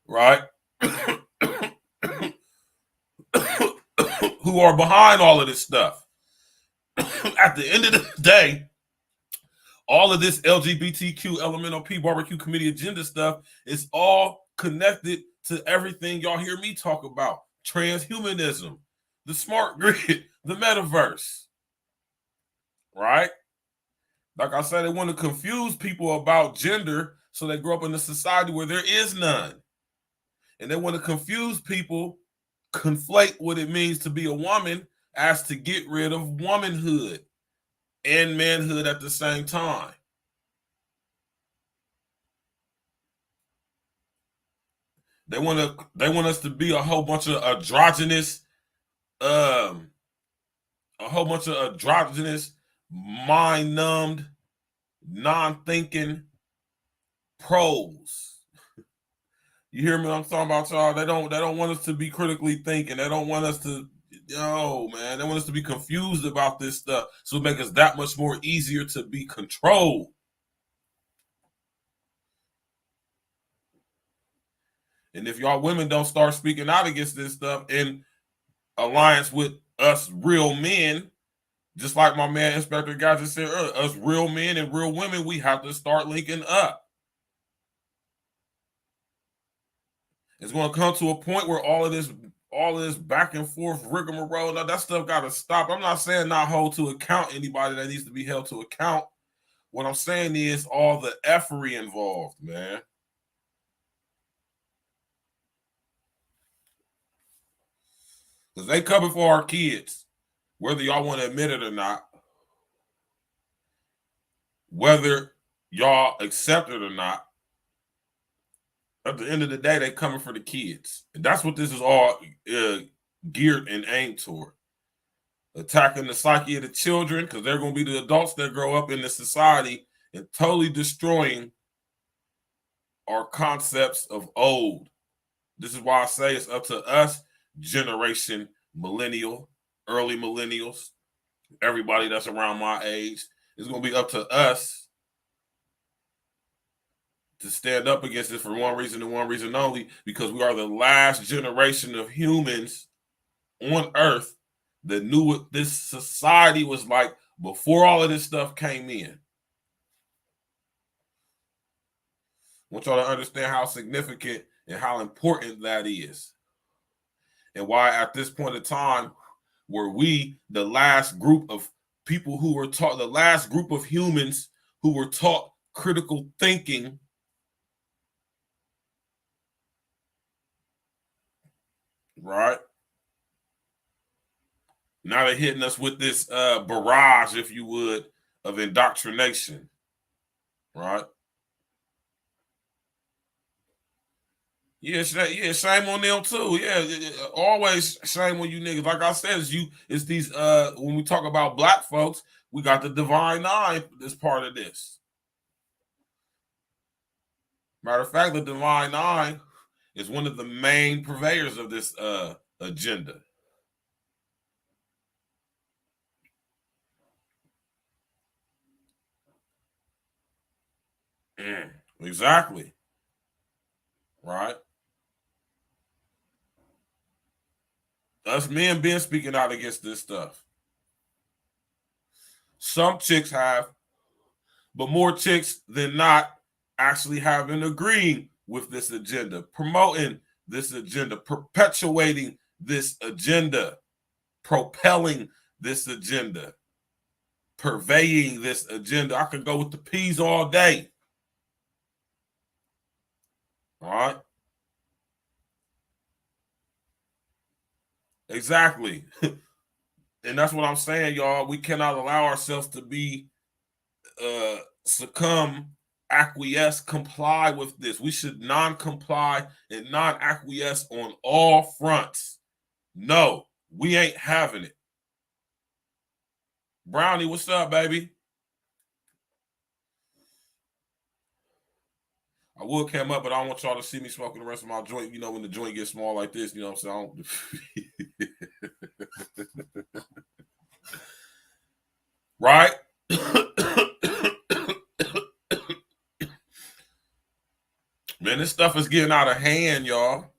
right? Who are behind all of this stuff. At the end of the day, all of this LGBTQ, LMNOP, barbecue committee agenda stuff is all connected to everything y'all hear me talk about. Transhumanism, the smart grid, the metaverse, right? Like I said, they want to confuse people about gender so they grow up in a society where there is none. And they want to confuse people, conflate what it means to be a woman as to get rid of womanhood and manhood at the same time. They want us to be a whole bunch of androgynous, mind-numbed, non-thinking pros. You hear me? I'm talking about, y'all. They don't want us to be critically thinking. They don't want us to, man. They want us to be confused about this stuff, so it make us that much more easier to be controlled. And if y'all women don't start speaking out against this stuff in alliance with us real men, just like my man Inspector Guy just said earlier, us real men and real women, we have to start linking up. It's going to come to a point where all of this back and forth rigmarole, now that stuff got to stop. I'm not saying not hold to account anybody that needs to be held to account. What I'm saying is all the effery involved, man. Because they coming for our kids, whether y'all want to admit it or not, whether y'all accept it or not. At the end of the day, they coming for the kids. And that's what this is all geared and aimed toward. Attacking the psyche of the children, because they're going to be the adults that grow up in this society, and totally destroying our concepts of old. This is why I say it's up to us, generation millennial, early millennials, everybody that's around my age. It's going to be up to us to stand up against this for one reason and one reason only, because we are the last generation of humans on Earth that knew what this society was like before all of this stuff came in. I want y'all to understand how significant and how important that is. And why at this point in time were we the last group of people who were taught, the last group of humans who were taught critical thinking, right? Now they're hitting us with this barrage, if you would, of indoctrination, right? Yeah, shame on them too. Yeah, always shame on you niggas. Like I said, it's these when we talk about black folks, we got the Divine Nine as part of this. Matter of fact, the Divine Nine is one of the main purveyors of this agenda. Exactly. Right. Us men been speaking out against this stuff. Some chicks have, but more chicks than not actually have been agreeing with this agenda, promoting this agenda, perpetuating this agenda, propelling this agenda, purveying this agenda. I could go with the P's all day. All right. Exactly. And that's what I'm saying, y'all. We cannot allow ourselves to be succumb, acquiesce, comply with this. We should non-comply and non-acquiesce on all fronts. No, we ain't having it. Brownie, what's up, baby? I would come up, but I don't want y'all to see me smoking the rest of my joint. You know, when the joint gets small like this, you know what I'm saying? Right? Man, this stuff is getting out of hand, y'all.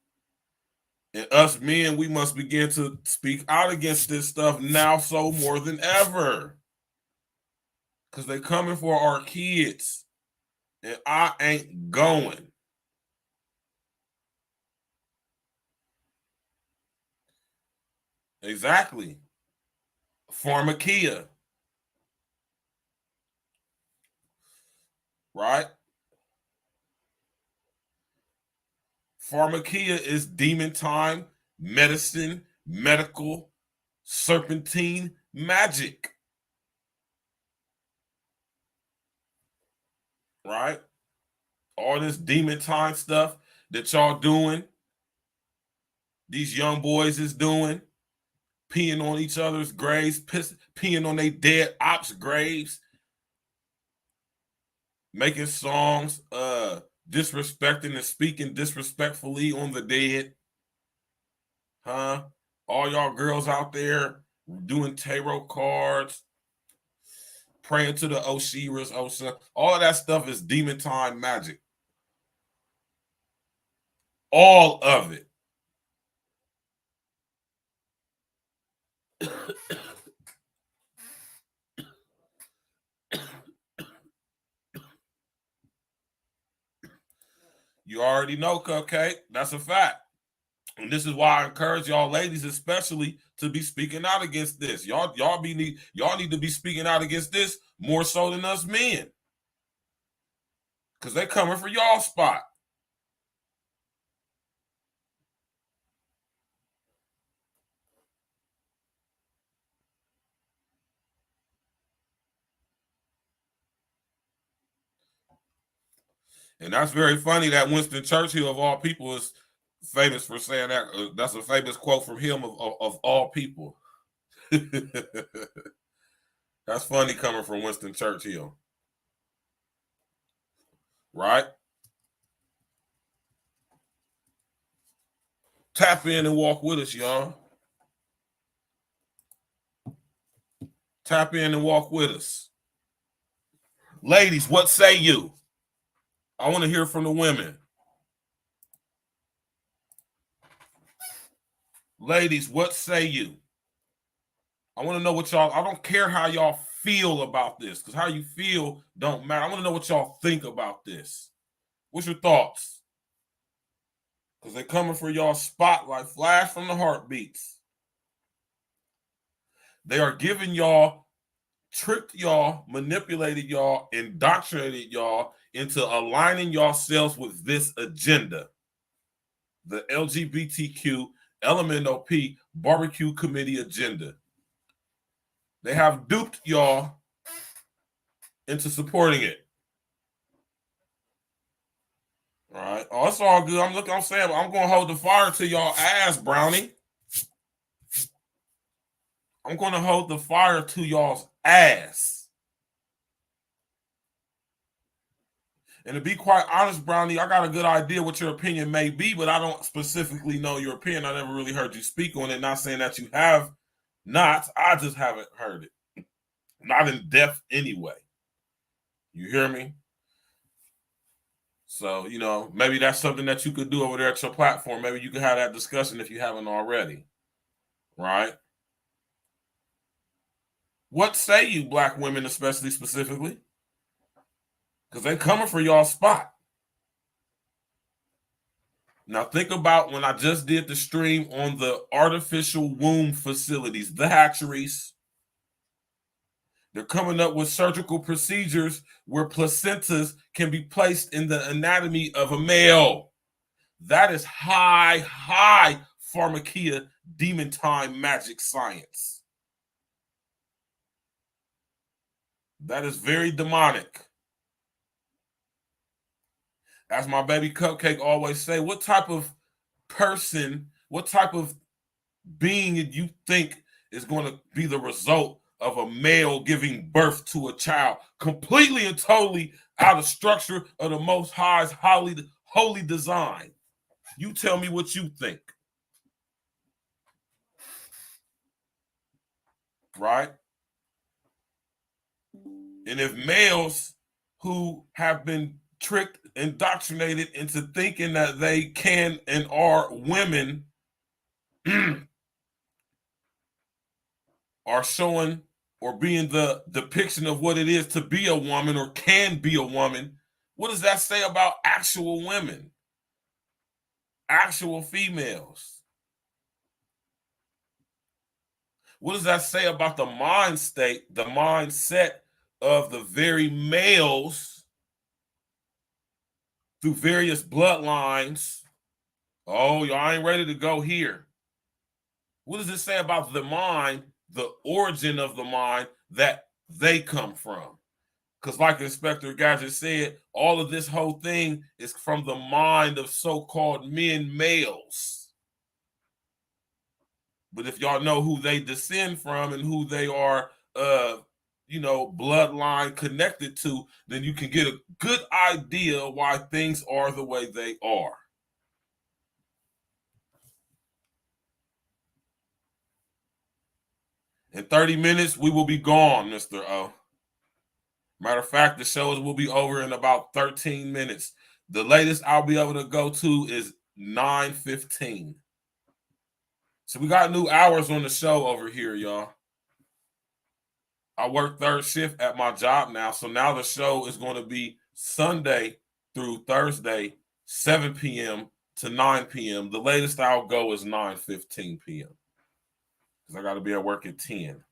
And us men, we must begin to speak out against this stuff now so more than ever. Because they're coming for our kids. And I ain't going. Exactly. Pharmakia. Right? Pharmakia is demon time, medicine, medical, serpentine, magic. Right? All this demon time stuff that y'all doing, these young boys is doing, peeing on each other's graves, peeing on their dead ops' graves, making songs, disrespecting and speaking disrespectfully on the dead. Huh? All y'all girls out there doing tarot cards, praying to the Osiris, all of that stuff is demon time magic. All of it. You already know, Cupcake. That's a fact. And this is why I encourage y'all ladies especially to be speaking out against this. Y'all need to be speaking out against this more so than us men. Because they coming for y'all spot. And that's very funny that Winston Churchill, of all people, is famous for saying that. That's a famous quote from him of all people. That's funny coming from Winston Churchill. Right? Tap in and walk with us, y'all. Tap in and walk with us. Ladies, what say you? I want to hear from the women. Ladies, what say you? I want to know what y'all, I don't care how y'all feel about this, because how you feel don't matter. I want to know what y'all think about this. What's your thoughts? Because they're coming for y'all spotlight, flash from the heartbeats. They are giving y'all, tricked y'all, manipulated y'all, indoctrinated y'all into aligning yourselves with this agenda. The LGBTQ LMNOP barbecue committee agenda. They have duped y'all into supporting it. All right. Oh, it's all good. I'm saying I'm gonna hold the fire to y'all ass, Brownie. I'm gonna hold the fire to y'all's ass. And to be quite honest, Brownie, I got a good idea what your opinion may be, but I don't specifically know your opinion. I never really heard you speak on it. Not saying that you have not. I just haven't heard it. Not in depth anyway. You hear me? So, you know, maybe that's something that you could do over there at your platform. Maybe you could have that discussion if you haven't already. Right? What say you, black women, especially specifically? Because they coming for y'all spot. Now think about when I just did the stream on the artificial womb facilities, the hatcheries. They're coming up with surgical procedures where placentas can be placed in the anatomy of a male. That is high pharmakia demon time magic science. That is very demonic. As my baby Cupcake always say, what type of person, what type of being you think is going to be the result of a male giving birth to a child completely and totally out of structure of the Most High's holy design? You tell me what you think. Right? And if males who have been tricked, indoctrinated into thinking that they can and are women are showing or being the depiction of what it is to be a woman or can be a woman, what does that say about actual women? Actual females? What does that say about the mind state, the mindset of the very males through various bloodlines? Oh, y'all ain't ready to go here. What does it say about the mind, the origin of the mind that they come from? Because like Inspector Gadget said, all of this whole thing is from the mind of so-called men males. But if y'all know who they descend from and who they are, you know, bloodline connected to, then you can get a good idea why things are the way they are. In 30 minutes, we will be gone, Mr. O. Matter of fact, the shows will be over in about 13 minutes. The latest I'll be able to go to is 9:15. So we got new hours on the show over here, y'all. I work third shift at my job now. So now the show is going to be Sunday through Thursday, 7 p.m. to 9 p.m. The latest I'll go is 9:15 p.m. because I got to be at work at 10.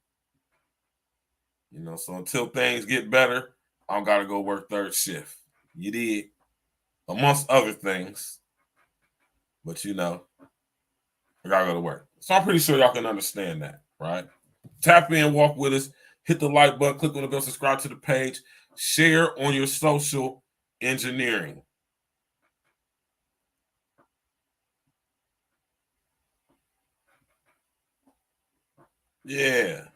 You know, so until things get better, I got to go work third shift. You did, amongst other things. But, you know, I got to go to work. So I'm pretty sure y'all can understand that, right? Tap in, walk with us, hit the like button, click on the bell, subscribe to the page, share on your social engineering. Yeah.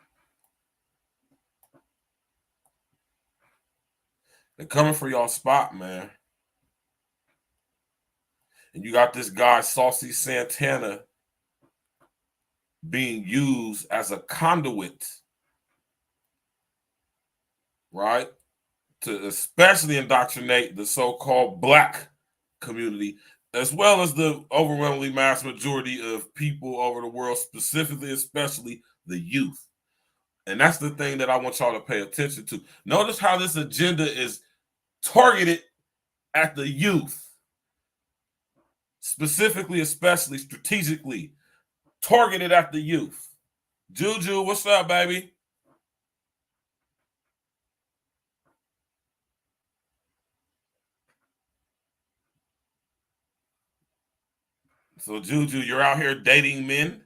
They're coming for y'all spot, man. And you got this guy, Saucy Santana, being used as a conduit, right? To especially indoctrinate the so-called black community, as well as the overwhelmingly mass majority of people over the world, specifically, especially the youth. And that's the thing that I want y'all to pay attention to. Notice how this agenda is targeted at the youth. Specifically, especially, strategically targeted at the youth. Juju, what's up, baby? So, Juju, you're out here dating men?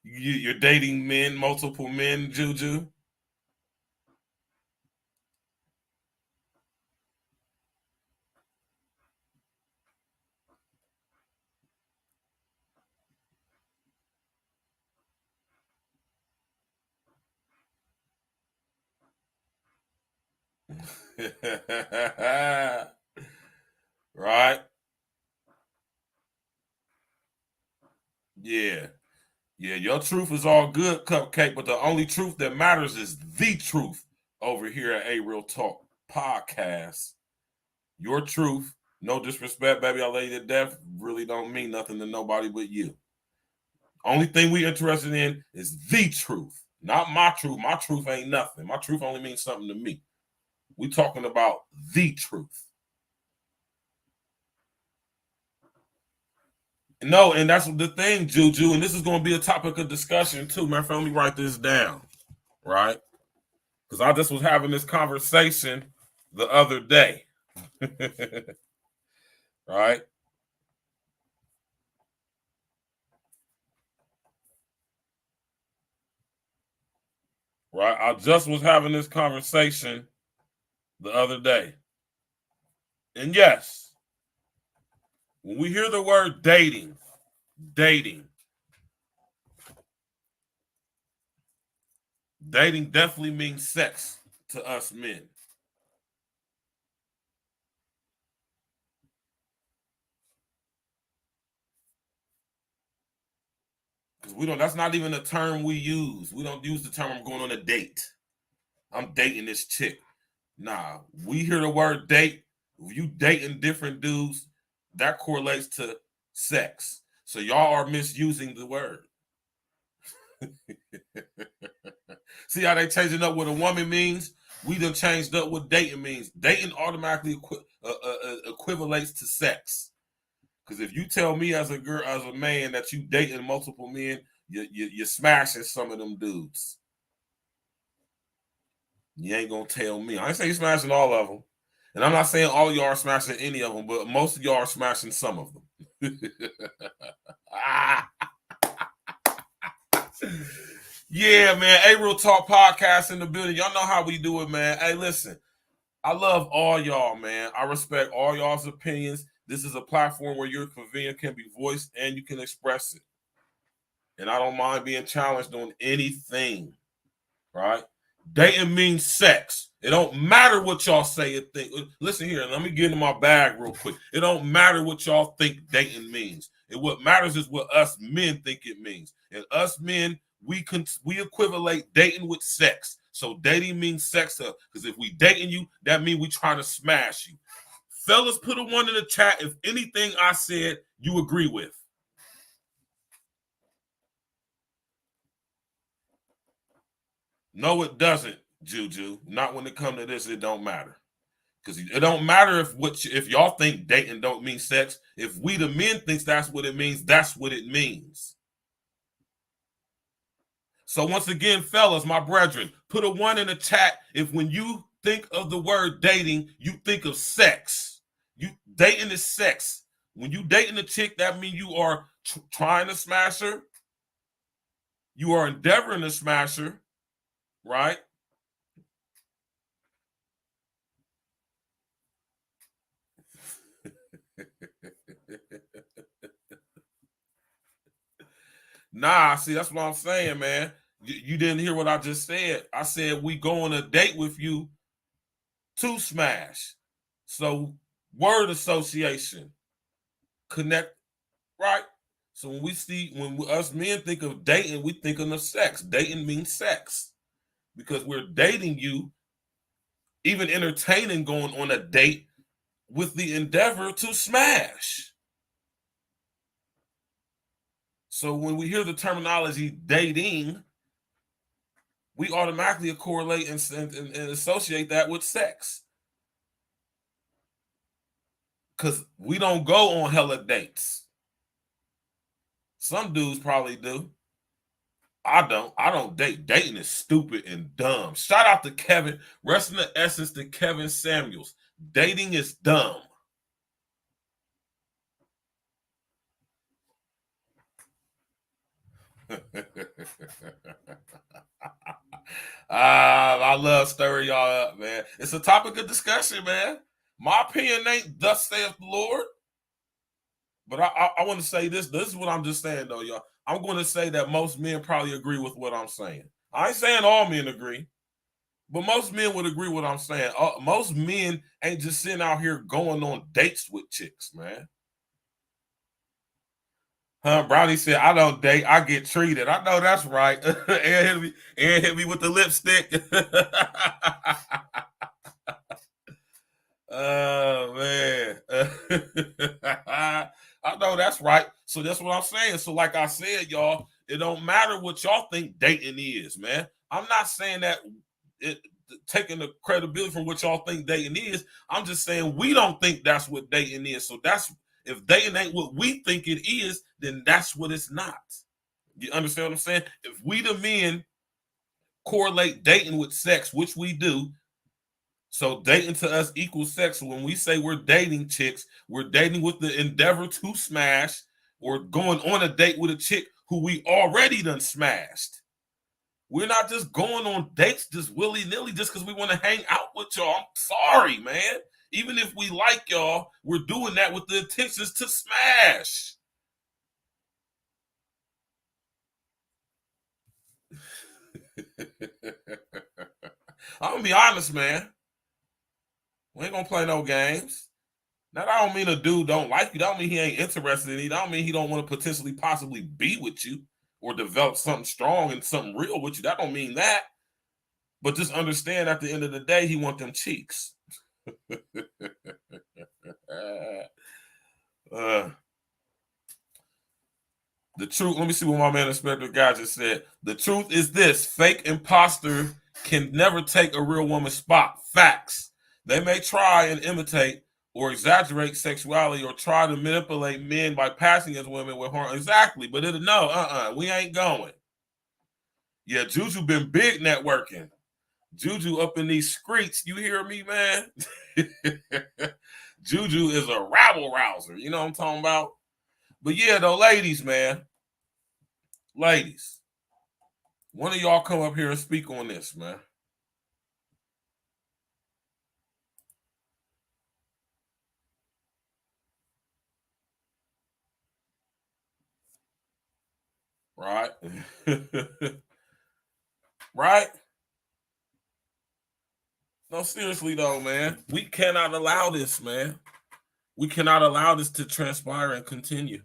You're dating men, multiple men, Juju? Right? Yeah. Yeah, your truth is all good, Cupcake, but the only truth that matters is the truth over here at A Real Talk Podcast. Your truth, no disrespect, baby, I lay you to death, really don't mean nothing to nobody but you. Only thing we interested in is the truth, not my truth. My truth ain't nothing. My truth only means something to me. We talking about the truth. No, and that's the thing, Juju, and this is going to be a topic of discussion too. Man, let me write this down, right? Because I just was having this conversation the other day, right? Right? I just was having this conversation the other day. And yes, when we hear the word dating, dating definitely means sex to us men. Because we don't, that's not even a term we use. We don't use the term I'm going on a date. I'm dating this chick. Nah, we hear the word date. If you dating different dudes, that correlates to sex. So y'all are misusing the word. See how they changing up what a woman means? We done changed up what dating means. Dating automatically equivalates to sex. Because if you tell me as a girl, as a man, that you dating multiple men, you're smashing some of them dudes. You ain't gonna tell me. I ain't saying you're smashing all of them. And I'm not saying all of y'all are smashing any of them, but most of y'all are smashing some of them. Yeah, man. A Real Talk Podcast in the building. Y'all know how we do it, man. Hey, listen. I love all y'all, man. I respect all y'all's opinions. This is a platform where your opinion can be voiced and you can express it. And I don't mind being challenged on anything, right? Dating means sex. It don't matter what y'all say and think. Listen here, let me get into my bag real quick. It don't matter what y'all think dating means. And what matters is what us men think it means. And us men, we equivalate dating with sex. So dating means sex, because if we dating you, that means we trying to smash you. Fellas, put a 1 in the chat if anything I said you agree with. No, it doesn't, Juju. Not when it comes to this, it don't matter. Because it don't matter if y'all think dating don't mean sex. If we the men thinks that's what it means, that's what it means. So once again, fellas, my brethren, put a 1 in the chat if when you think of the word dating, you think of sex. You dating is sex. When you dating a chick, that means you are trying to smash her. You are endeavoring to smash her, right? Nah, see, that's what I'm saying, man. You didn't hear what I just said. I said we go on a date with you to smash. So word association, connect, right? So when us men think of dating, we think of sex. Dating means sex because we're dating you, even entertaining going on a date with the endeavor to smash. So when we hear the terminology dating, we automatically correlate and associate that with sex. Because we don't go on hella dates. Some dudes probably do. I don't date. Dating is stupid and dumb. Shout out to Kevin. Rest in the essence to Kevin Samuels. Dating is dumb. I love stirring y'all up, man. It's a topic of discussion, man. My opinion ain't thus saith the Lord. But I want to say this. This is what I'm just saying, though, y'all. I'm going to say that most men probably agree with what I'm saying. I ain't saying all men agree, But most men would agree with what I'm saying. Most men ain't just sitting out here going on dates with chicks, man. Brownie said, I don't date, I get treated. I know that's right. And hit me with the lipstick. Oh, man. I know that's right. So that's what I'm saying. So like I said, y'all, it don't matter what y'all think dating is, man. I'm not saying that taking the credibility from what y'all think dating is. I'm just saying we don't think that's what dating is. So that's, if dating ain't what we think it is, then that's what it's not. You understand what I'm saying? If we the men correlate dating with sex, which we do, so dating to us equals sex. So when we say we're dating chicks, we're dating with the endeavor to smash, or going on a date with a chick who we already done smashed. We're not just going on dates just willy-nilly just because we want to hang out with y'all. I'm sorry, man. Even if we like y'all, we're doing that with the intentions to smash. I'm gonna be honest, man. We ain't gonna play no games. Now, that don't mean a dude don't like you. That don't mean he ain't interested in you. That don't mean he don't want to potentially possibly be with you or develop something strong and something real with you. That don't mean that. But just understand, at the end of the day, he want them cheeks. The truth, let me see what my man Inspector Guy just said. The truth is this: fake imposter can never take a real woman's spot. Facts. They may try and imitate or exaggerate sexuality or try to manipulate men by passing as women with hormones. Exactly, but we ain't going. Yeah, Juju been big networking. Juju up in these streets, you hear me, man? Juju is a rabble rouser, you know what I'm talking about? But yeah, though, ladies, man. Ladies, one of y'all come up here and speak on this, man. Right? Right? No, seriously though, man. We cannot allow this, man. We cannot allow this to transpire and continue.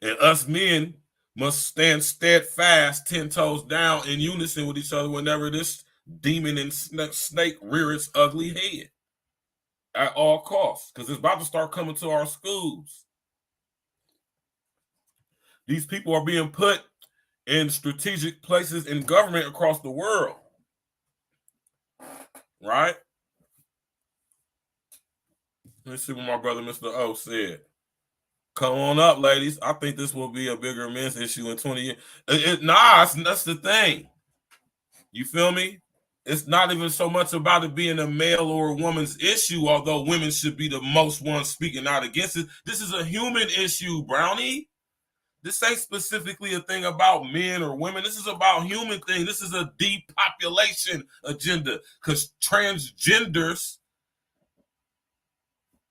And us men must stand steadfast, 10 toes down, in unison with each other whenever this demon and snake rear its ugly head. At all costs. Because it's about to start coming to our schools. These people are being put in strategic places in government across the world. Right? Let's see what my brother Mr. O said. Come on up, ladies. I think this will be a bigger men's issue in 20 years. That's the thing. You feel me? It's not even so much about it being a male or a woman's issue, although women should be the most ones speaking out against it. This is a human issue, Brownie. This ain't specifically a thing about men or women. This is about human thing. This is a depopulation agenda, because transgenders.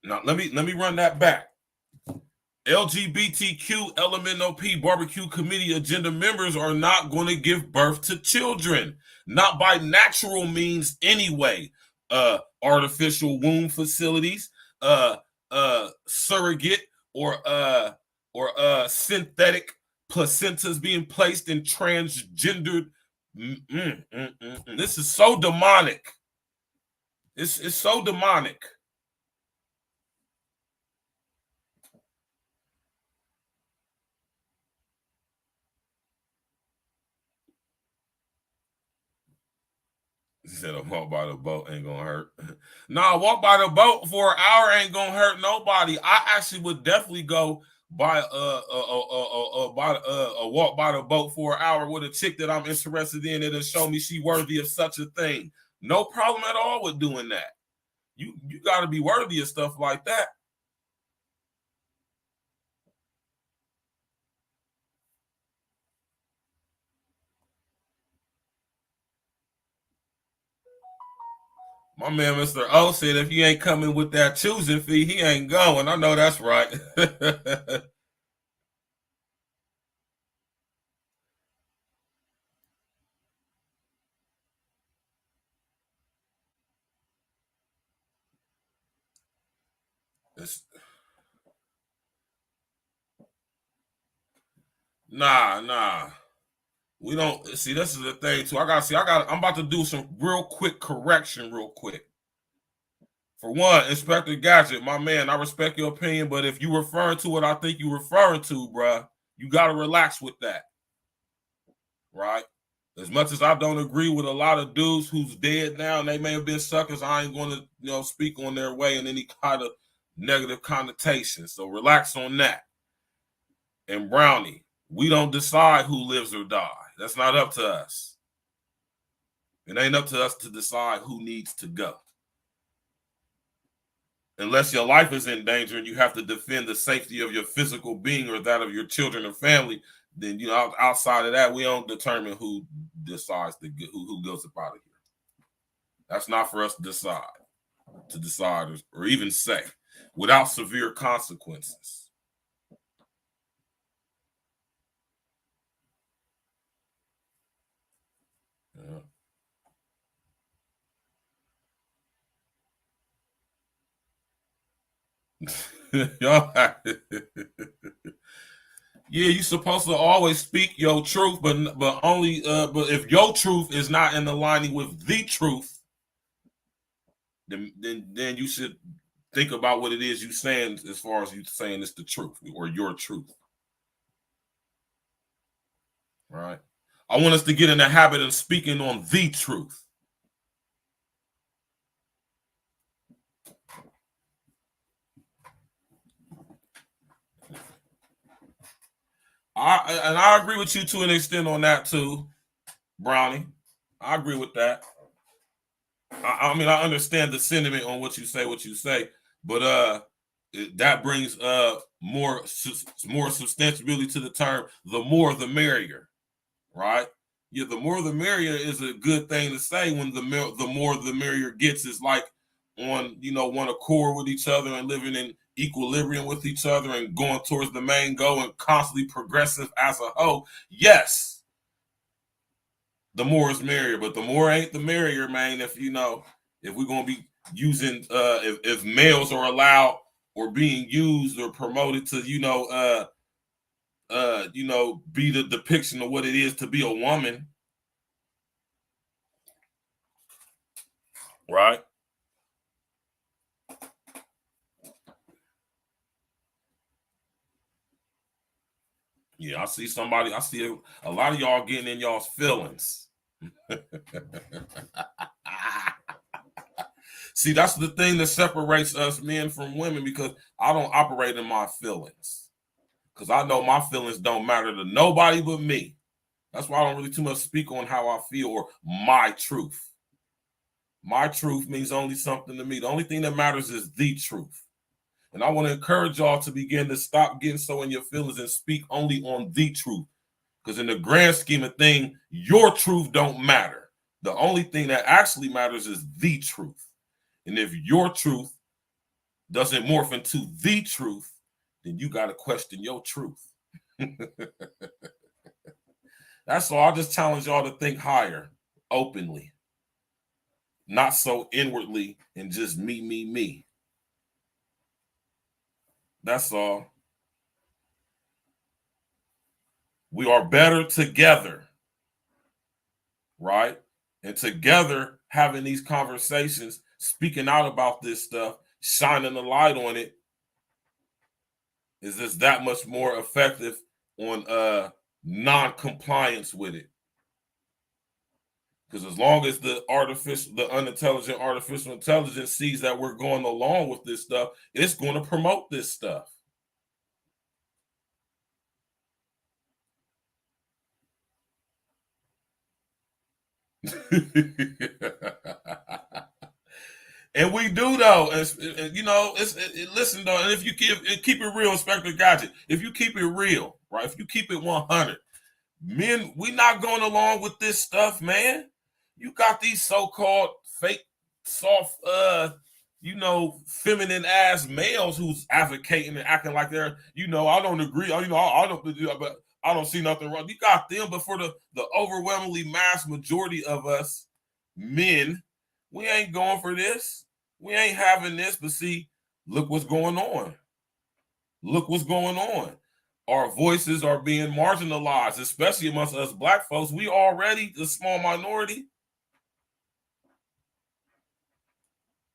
Now, let me run that back. LGBTQ LMNOP barbecue committee agenda members are not going to give birth to children, not by natural means anyway. Artificial womb facilities, surrogate or synthetic placentas being placed in transgendered. This is so demonic. It's so demonic. He said, a walk by the boat ain't gonna hurt. Nah, walk by the boat for an hour ain't gonna hurt nobody. I actually would definitely go by a walk by the boat for an hour with a chick that I'm interested in that'll show me she worthy of such a thing. No problem at all with doing that. You got to be worthy of stuff like that. My man, Mr. O, said if he ain't coming with that choosing fee, he ain't going. I know that's right. Nah. We don't see. This is the thing too. I'm about to do some real quick correction, real quick. For one, Inspector Gadget, my man, I respect your opinion, but if you referring to what I think you referring to, bruh, you gotta relax with that, right? As much as I don't agree with a lot of dudes who's dead now and they may have been suckers, I ain't going to, speak on their way in any kind of negative connotation. So relax on that. And Brownie, we don't decide who lives or dies. That's not up to us. It ain't up to us to decide who needs to go. Unless your life is in danger and you have to defend the safety of your physical being or that of your children and family, then outside of that, we don't determine who decides who goes up out of here. That's not for us to decide or even say without severe consequences. Yeah, you're supposed to always speak your truth, but only but if your truth is not in aligning with the truth, then you should think about what it is you saying as far as you saying it's the truth or your truth. Right? I want us to get in the habit of speaking on the truth. I agree with you to an extent on that too, Brownie. I agree with that. I mean, I understand the sentiment on what you say, but that brings more substantiability to the term. The more, the merrier, right? Yeah, the more the merrier is a good thing to say. When the more the merrier gets is like on one accord with each other and living in equilibrium with each other and going towards the main goal and constantly progressive as a whole. Yes, the more is merrier, but the more ain't the merrier, man. If we're gonna be using if males are allowed or being used or promoted to be the depiction of what it is to be a woman, right? Yeah, I see a lot of y'all getting in y'all's feelings. See, that's the thing that separates us men from women, because I don't operate in my feelings. Because I know my feelings don't matter to nobody but me. That's why I don't really too much speak on how I feel or my truth. My truth means only something to me. The only thing that matters is the truth. And I want to encourage y'all to begin to stop getting so in your feelings and speak only on the truth. Because in the grand scheme of things, your truth don't matter. The only thing that actually matters is the truth. And if your truth doesn't morph into the truth, then you got to question your truth. That's all. I just challenge y'all to think higher, openly. Not so inwardly and just me. That's all. We are better together, right? And together, having these conversations, speaking out about this stuff, shining the light on it, is just that much more effective on non-compliance with it. Because as long as the unintelligent artificial intelligence sees that we're going along with this stuff, it's going to promote this stuff. And we do though, listen though, and if you keep it real, Inspector Gadget, if you keep it real, right? If you keep it 100, men, we not going along with this stuff, man. You got these so-called fake, soft, feminine ass males who's advocating and acting like they're, I don't agree, I don't, but I don't see nothing wrong. You got them, but for the overwhelmingly mass majority of us men, we ain't going for this. We ain't having this. But see, Look what's going on. Look what's going on. Our voices are being marginalized, especially amongst us black folks. We already a small minority.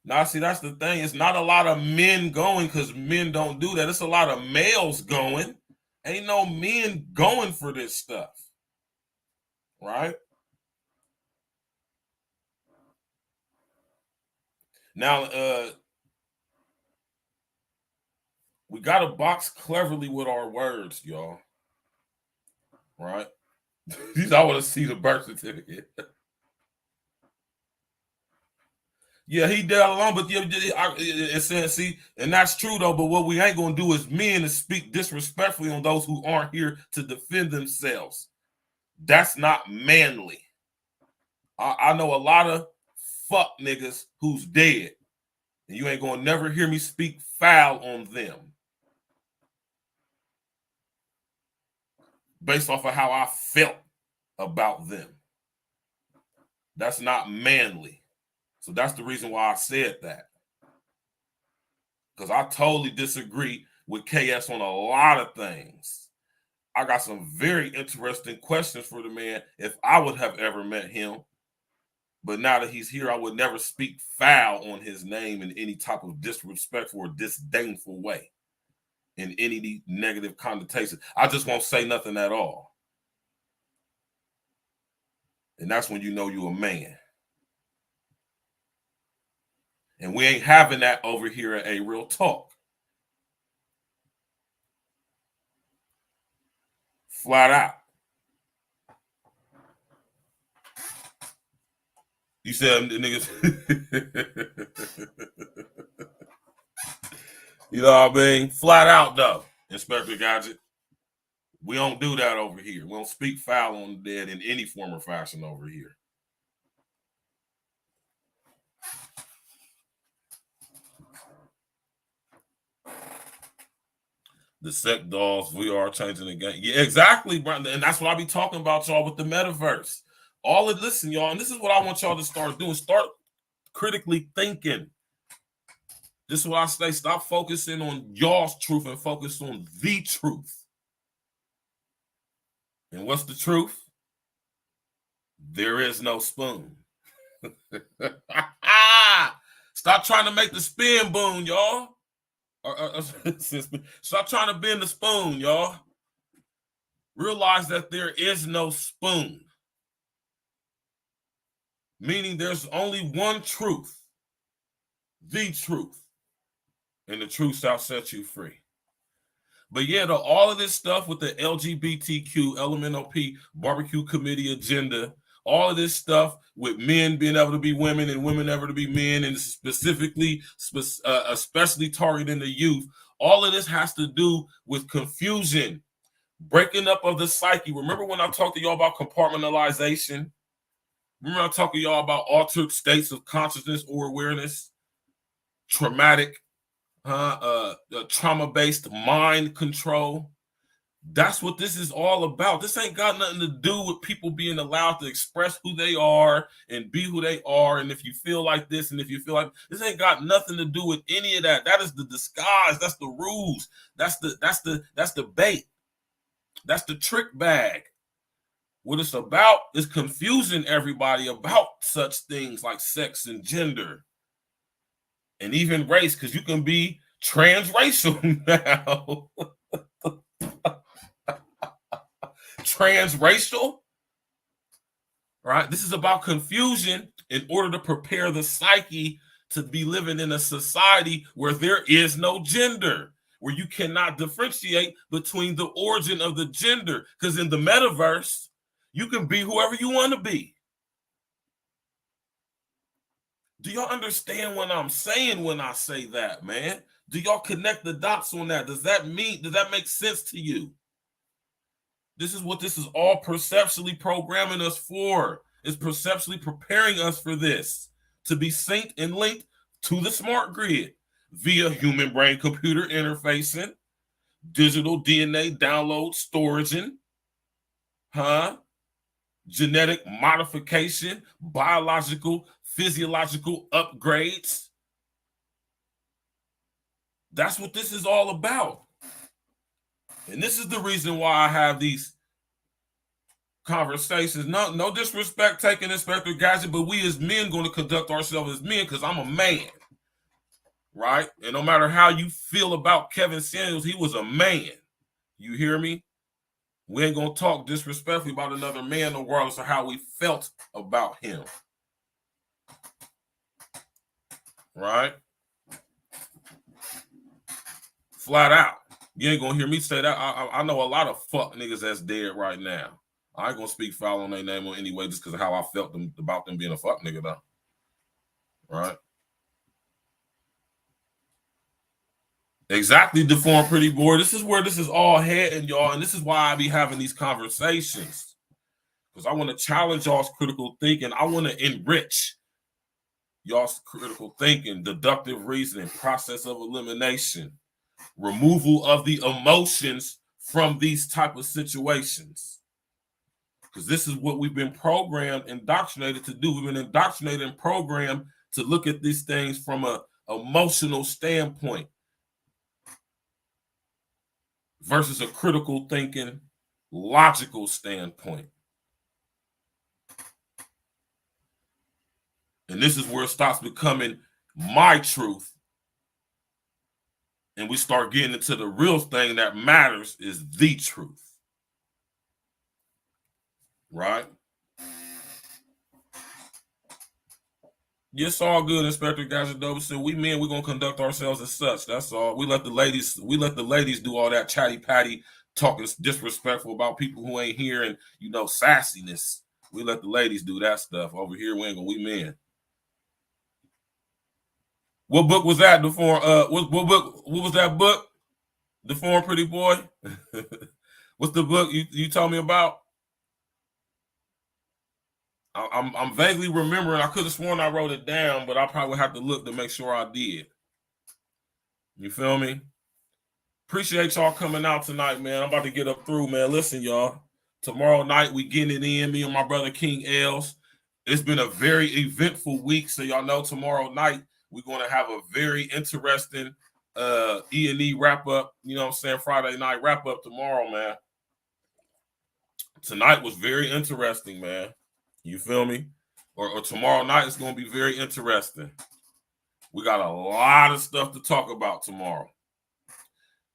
Now, see, that's the thing. It's not a lot of men going because men don't do that. It's a lot of males going. Ain't no men going for this stuff. Right? Now, we got to box cleverly with our words, y'all. Right? I want to see the birth certificate. Yeah, he did alone, but it's saying, see, and that's true though. But what we ain't gonna do is men to speak disrespectfully on those who aren't here to defend themselves. That's not manly. I know a lot of fuck niggas who's dead, and you ain't gonna never hear me speak foul on them based off of how I felt about them. That's not manly. So that's the reason why I said that. Because I totally disagree with KS on a lot of things. I got some very interesting questions for the man if I would have ever met him. But now that he's here, I would never speak foul on his name in any type of disrespectful or disdainful way, in any negative connotation. I just won't say nothing at all. And that's when you know you're a man. And we ain't having that over here at A Real Talk. Flat out. You said niggas. You know what I mean? Flat out though, Inspector Gadget. We don't do that over here. We don't speak foul on the dead in any form or fashion over here. The sect dolls, we are changing the game. Yeah, exactly, Brandon. And that's what I be talking about, y'all, with the metaverse. All of listen, y'all, and this is what I want y'all to start doing. Start critically thinking. This is what I say. Stop focusing on y'all's truth and focus on the truth. And what's the truth? There is no spoon. Stop trying to make the spin boom, y'all. Stop trying to bend the spoon, y'all. Realize that there is no spoon. Meaning there's only one truth. The truth. And the truth shall set you free. But yeah, all of this stuff with the LGBTQ, LMNOP, barbecue committee agenda, all of this stuff with men being able to be women and women able to be men, and specifically, especially targeting the youth, all of this has to do with confusion, breaking up of the psyche. Remember when I talked to y'all about compartmentalization? Remember I talked to y'all about altered states of consciousness or awareness, traumatic, trauma-based mind control? That's what this is all about. This ain't got nothing to do with people being allowed to express who they are and be who they are. And if you feel like this and if you feel like this, ain't got nothing to do with any of that. That is the disguise. That's the ruse. That's the bait. That's the trick bag. What it's about is confusing everybody about such things like sex and gender and even race, because you can be transracial now. Transracial, right? This is about confusion in order to prepare the psyche to be living in a society where there is no gender, where you cannot differentiate between the origin of the gender. Because in the metaverse, you can be whoever you want to be. Do y'all understand what I'm saying when I say that, man? Do y'all connect the dots on that? Does that make sense to you? This is what this is all perceptually programming us for. It's perceptually preparing us for this, to be synced and linked to the smart grid via human brain computer interfacing, digital DNA download, storaging, genetic modification, biological, physiological upgrades. That's what this is all about. And this is the reason why I have these conversations. No disrespect taking Inspector Gadget, but we as men going to conduct ourselves as men because I'm a man. Right? And no matter how you feel about Kevin Samuels, he was a man. You hear me? We ain't going to talk disrespectfully about another man regardless of how we felt about him. Right? Flat out. You ain't going to hear me say that. I know a lot of fuck niggas that's dead right now. I ain't going to speak foul on their name or anyway just because of how I felt about them being a fuck nigga though. Right? Exactly, deformed pretty boy. This is where this is all heading, y'all, and this is why I be having these conversations. Because I want to challenge y'all's critical thinking. I want to enrich y'all's critical thinking, deductive reasoning, process of elimination, removal of the emotions from these type of situations. Because this is what we've been programmed, indoctrinated to do. We've been indoctrinated and programmed to look at these things from an emotional standpoint versus a critical thinking, logical standpoint. And this is where it starts becoming my truth. And we start getting into the real thing that matters is the truth. Right? It's all good, Inspector Gadget Dobson. We men, we're gonna conduct ourselves as such. That's all. We let the ladies do all that chatty patty talking disrespectful about people who ain't here and sassiness. We let the ladies do that stuff. Over here, we men. What book was that? What book? What was that book? Deformed Pretty Boy. What's the book you told me about? I'm vaguely remembering. I could have sworn I wrote it down, but I probably have to look to make sure I did. You feel me? Appreciate y'all coming out tonight, man. I'm about to get up through, man. Listen, y'all. Tomorrow night we getting it in. Me and my brother King Els. It's been a very eventful week, so y'all know tomorrow night we're going to have a very interesting E&E wrap up. You know what I'm saying? Friday night wrap up tomorrow, man. Tonight was very interesting, man. You feel me? Or tomorrow night is going to be very interesting. We got a lot of stuff to talk about tomorrow.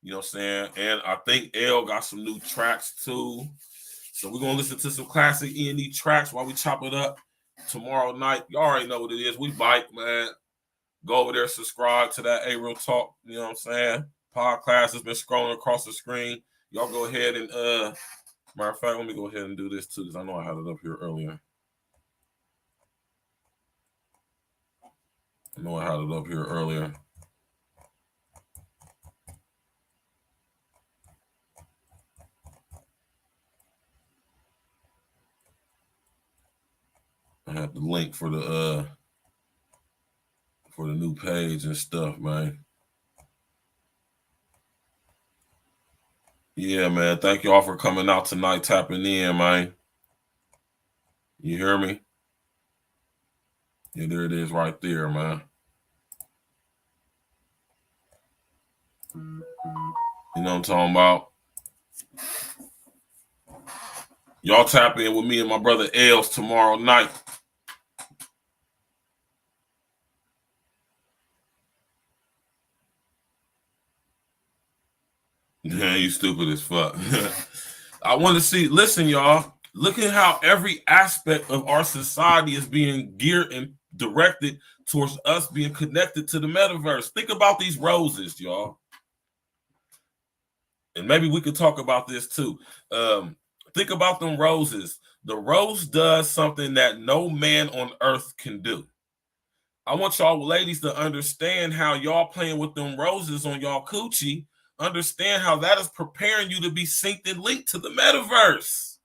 You know what I'm saying? And I think L got some new tracks too. So we're going to listen to some classic E&E tracks while we chop it up tomorrow night. You already know what it is. We bike, man. Go over there, subscribe to that A-Real Talk. You know what I'm saying? Podcast has been scrolling across the screen. Y'all go ahead and, matter of fact, let me go ahead and do this too because I know I had it up here earlier. You know what I'm I have the link for the new page and stuff, man. Yeah, man. Thank y'all for coming out tonight, tapping in, man. You hear me? Yeah, there it is right there, man. You know what I'm talking about? Y'all tap in with me and my brother Els tomorrow night. Yeah, you stupid as fuck. I want to see, listen, y'all. Look at how every aspect of our society is being geared and directed towards us being connected to the metaverse. Think about these roses, y'all. And maybe we could talk about this too. Think about them roses. The rose does something that no man on earth can do. I want y'all ladies to understand how y'all playing with them roses on y'all coochie. Understand how that is preparing you to be synced and linked to the metaverse.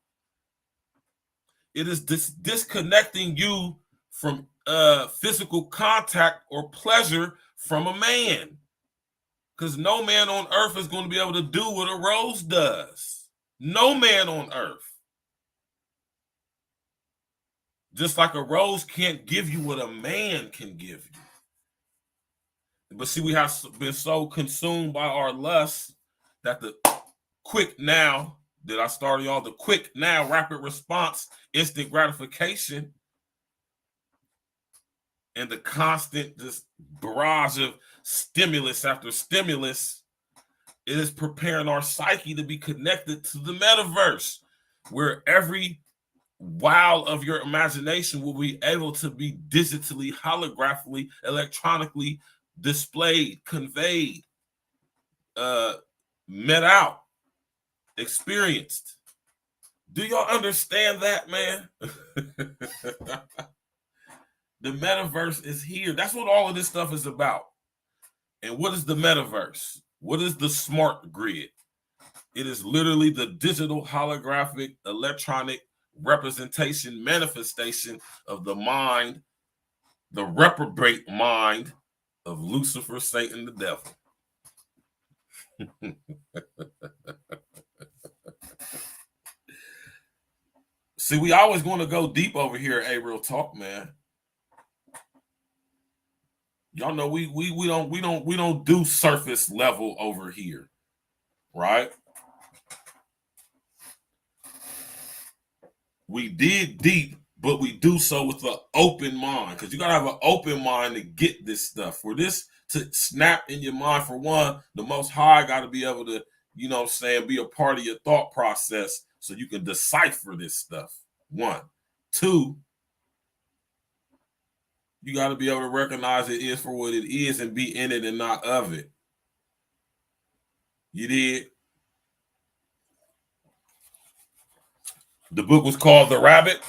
It is disconnecting you from physical contact or pleasure from a man. Because no man on earth is going to be able to do what a rose does. No man on earth. Just like a rose can't give you what a man can give you. But see, we have been so consumed by our lust that the quick now that I started on, the quick now, rapid response, instant gratification, and the constant just barrage of stimulus after stimulus, it is preparing our psyche to be connected to the metaverse, where every wow of your imagination will be able to be digitally, holographically, electronically displayed, conveyed, met out, experienced. Do y'all understand that, man? The metaverse is here. That's what all of this stuff is about. And what is the metaverse? What is the smart grid? It is literally the digital, holographic, electronic representation, manifestation of the mind, the reprobate mind of Lucifer, Satan, the devil. See, we always want to go deep over here at A-Real Talk, man. Y'all know we don't do surface level over here, right? We dig deep, but we do so with an open mind, because you gotta have an open mind to get this stuff. For this to snap in your mind, for one, the Most High got to be able to, you know what I'm saying, be a part of your thought process so you can decipher this stuff. One. Two, you got to be able to recognize it is for what it is and be in it and not of it. You did? The book was called The Rabbit.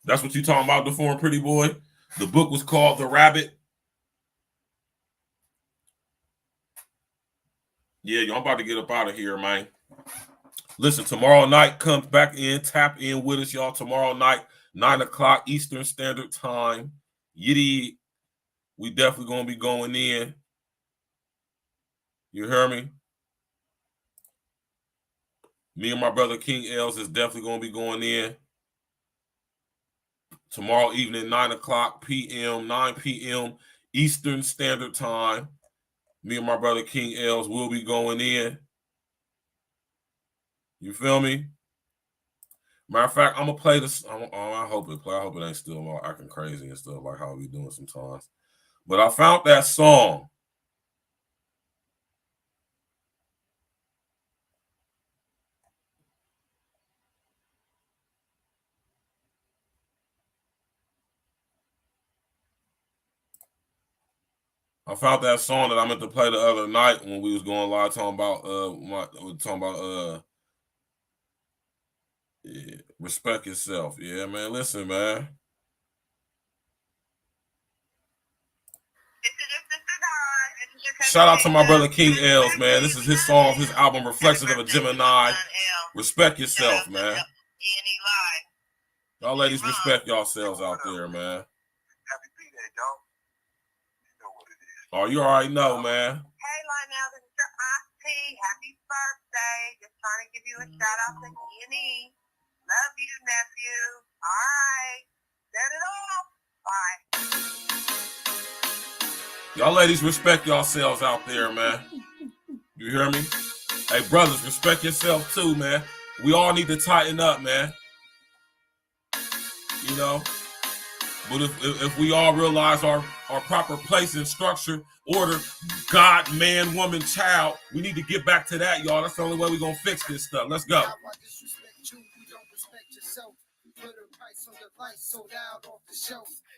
That's what you talking about, the foreign pretty boy? The book was called The Rabbit. Yeah, y'all about to get up out of here, man. Listen, tomorrow night, come back in, tap in with us, y'all. Tomorrow night, 9 o'clock Eastern Standard Time. Yiddy, we definitely going to be going in. You hear me? Me and my brother King Els is definitely going to be going in. Tomorrow evening, 9 o'clock p.m., 9 p.m. Eastern Standard Time. Me and my brother King Els will be going in. You feel me? Matter of fact, I'm gonna play this. I hope it play. I hope it ain't still more acting crazy and stuff like how we doing sometimes. But I found that song. I found that song that I meant to play the other night when we was going live talking about yeah, respect yourself. Yeah, man. Listen, man. Shout out to my brother King Els, man. This is his song, his album, Reflection of a Gemini. Respect yourself, man. Y'all ladies, respect yourselves out there, man. Oh, you already know, man. Hey, Lionel, this is your auntie. Happy birthday. Just trying to give you a shout out to E&E. Love you, nephew. All right. Set it off. Bye. Y'all ladies, respect yourselves out there, man. You hear me? Hey, brothers, respect yourself too, man. We all need to tighten up, man. You know? But if we all realize our proper place and structure, order, God, man, woman, child, we need to get back to that, y'all. That's the only way we're going to fix this stuff. Let's go.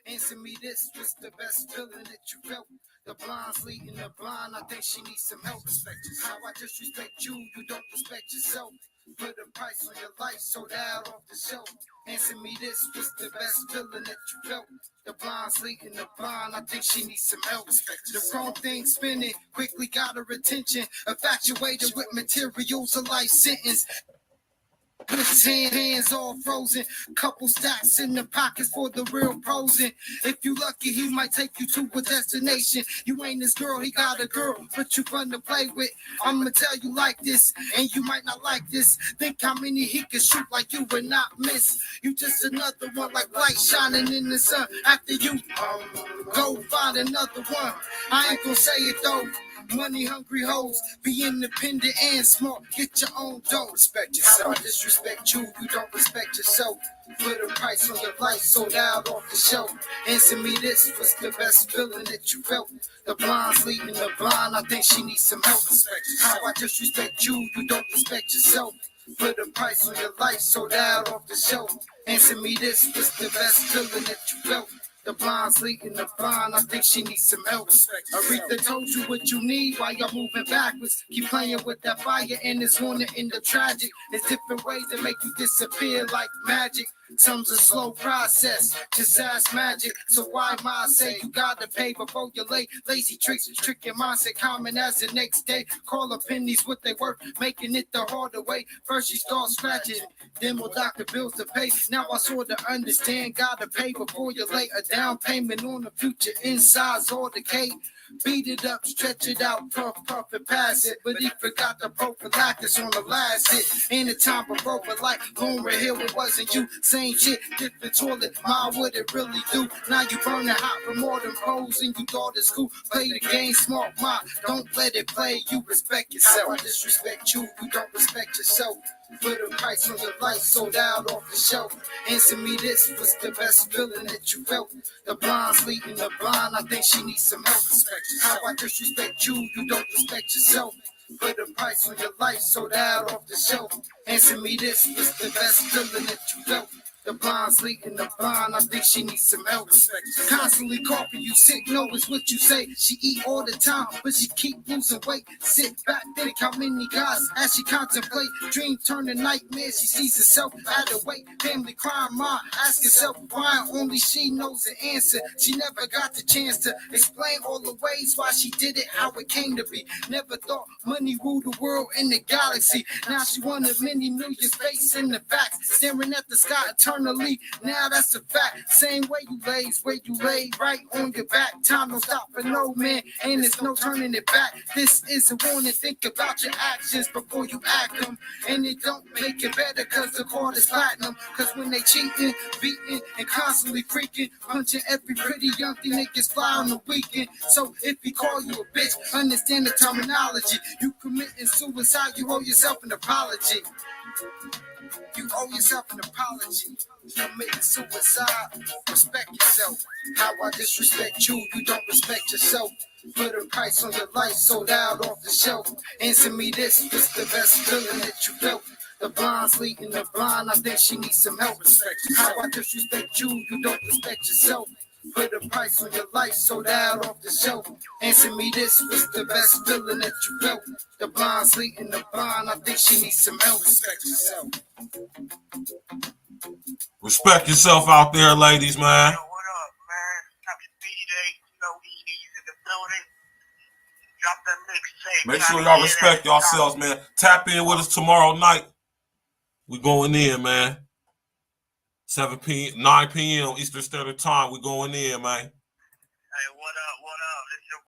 Answer me this, what's the best feeling that you felt? The blonde's leading the blind, I think she needs some help. Respect yourself, I just respect you, you don't respect yourself. Put a price on your life, sold out off the shelf. Answer me this, what's the best feeling that you felt? The blonde's leading the blind, I think she needs some help. The wrong thing spinning, quickly got her attention. Infatuated with materials, a life sentence. His hands all frozen, couple stacks in the pockets for the real posing. If you lucky, he might take you to a destination. You ain't his girl, he got a girl, but you fun to play with. I'ma tell you like this, and you might not like this. Think how many he can shoot like you would not miss. You just another one like light shining in the sun. After you go find another one. I ain't gonna say it though. Money hungry hoes, be independent and smart. Get your own dough. Respect yourself. I disrespect you, you don't respect yourself. Put a price on your life, sold out off the shelf. Answer me this, what's the best feeling that you felt? The blonde's leading the blind, I think she needs some help. Respect yourself. How I disrespect you, you don't respect yourself. Put a price on your life, sold out off the shelf. Answer me this, what's the best feeling that you felt? The blonde's leading the blind, I think she needs some help. Aretha told you what you need while you're moving backwards. Keep playing with that fire and it's gonna end up tragic. There's different ways to make you disappear like magic. Some's a slow process, just ask magic. So why am I say you gotta pay before you're late? Lazy tricks, trick your mindset common as the next day. Call up pennies what they worth, making it the harder way. First you start scratching, then we'll dock the bills to pay. Now I sort of understand, gotta pay before you're late. A down payment on the future, inside's all decay. Beat it up, stretch it out, puff, and pass it. But he forgot the prophylactics on the last hit. Ain't a time for broke like Homer Hill, it wasn't you. Same shit, different toilet, my what it really do. Now you burning hot from more than pros and you thought it's cool. Play the game smart, ma, don't let it play. You respect yourself. I disrespect you, you don't respect yourself. Put a price on your life, sold out off the shelf. Answer me this, what's the best feeling that you felt? The blonde's leading the blind, I think she needs some help. How I disrespect you, you don't respect yourself. Put a price on your life, sold out off the shelf. Answer me this, what's the best feeling that you felt? The blonde's leading the blind, I think she needs some help. Constantly coughing, you sick, know it's what you say. She eat all the time, but she keep losing weight. Sit back, think how many guys as she contemplate. Dream turn to nightmare, she sees herself out of weight. Family crime, ma, ask herself why only she knows the answer. She never got the chance to explain all the ways why she did it, how it came to be. Never thought money ruled the world and the galaxy. Now she one of many millions facing the facts. Staring at the sky eternally, now that's a fact. Same way you lays, where you lay, right on your back. Time don't stop for no man, and there's no turning it back. This is a warning, think about your actions before you act them. And it don't make it better cause the card is platinum. Cause when they cheating, beating, and constantly freaking, punching every pretty young thing that gets fly on the weekend. So if he call you a bitch, understand the terminology. You committing suicide, you owe yourself an apology. You owe yourself an apology. Committing suicide, respect yourself. How I disrespect you, you don't respect yourself. Put a price on your life, sold out off the shelf. Answer me this, what's the best feeling that you felt? The blonde's leading the blind, I think she needs some help. How I disrespect you, you don't respect yourself. Put a price on your life, sold out off the shelf. Answer me this, what's the best feeling that you felt? The blonde's leading the blind, I think she needs some help. Respect yourself. Respect yourself out there, ladies, man. Yo, what up, man? Happy B-Day. You know, ED's in the building. Drop that mixtape. Make sure y'all respect yourselves, man. Tap in with us tomorrow night. We going in, man. 9 p.m. Eastern Standard Time. We going in, man. Hey, what up?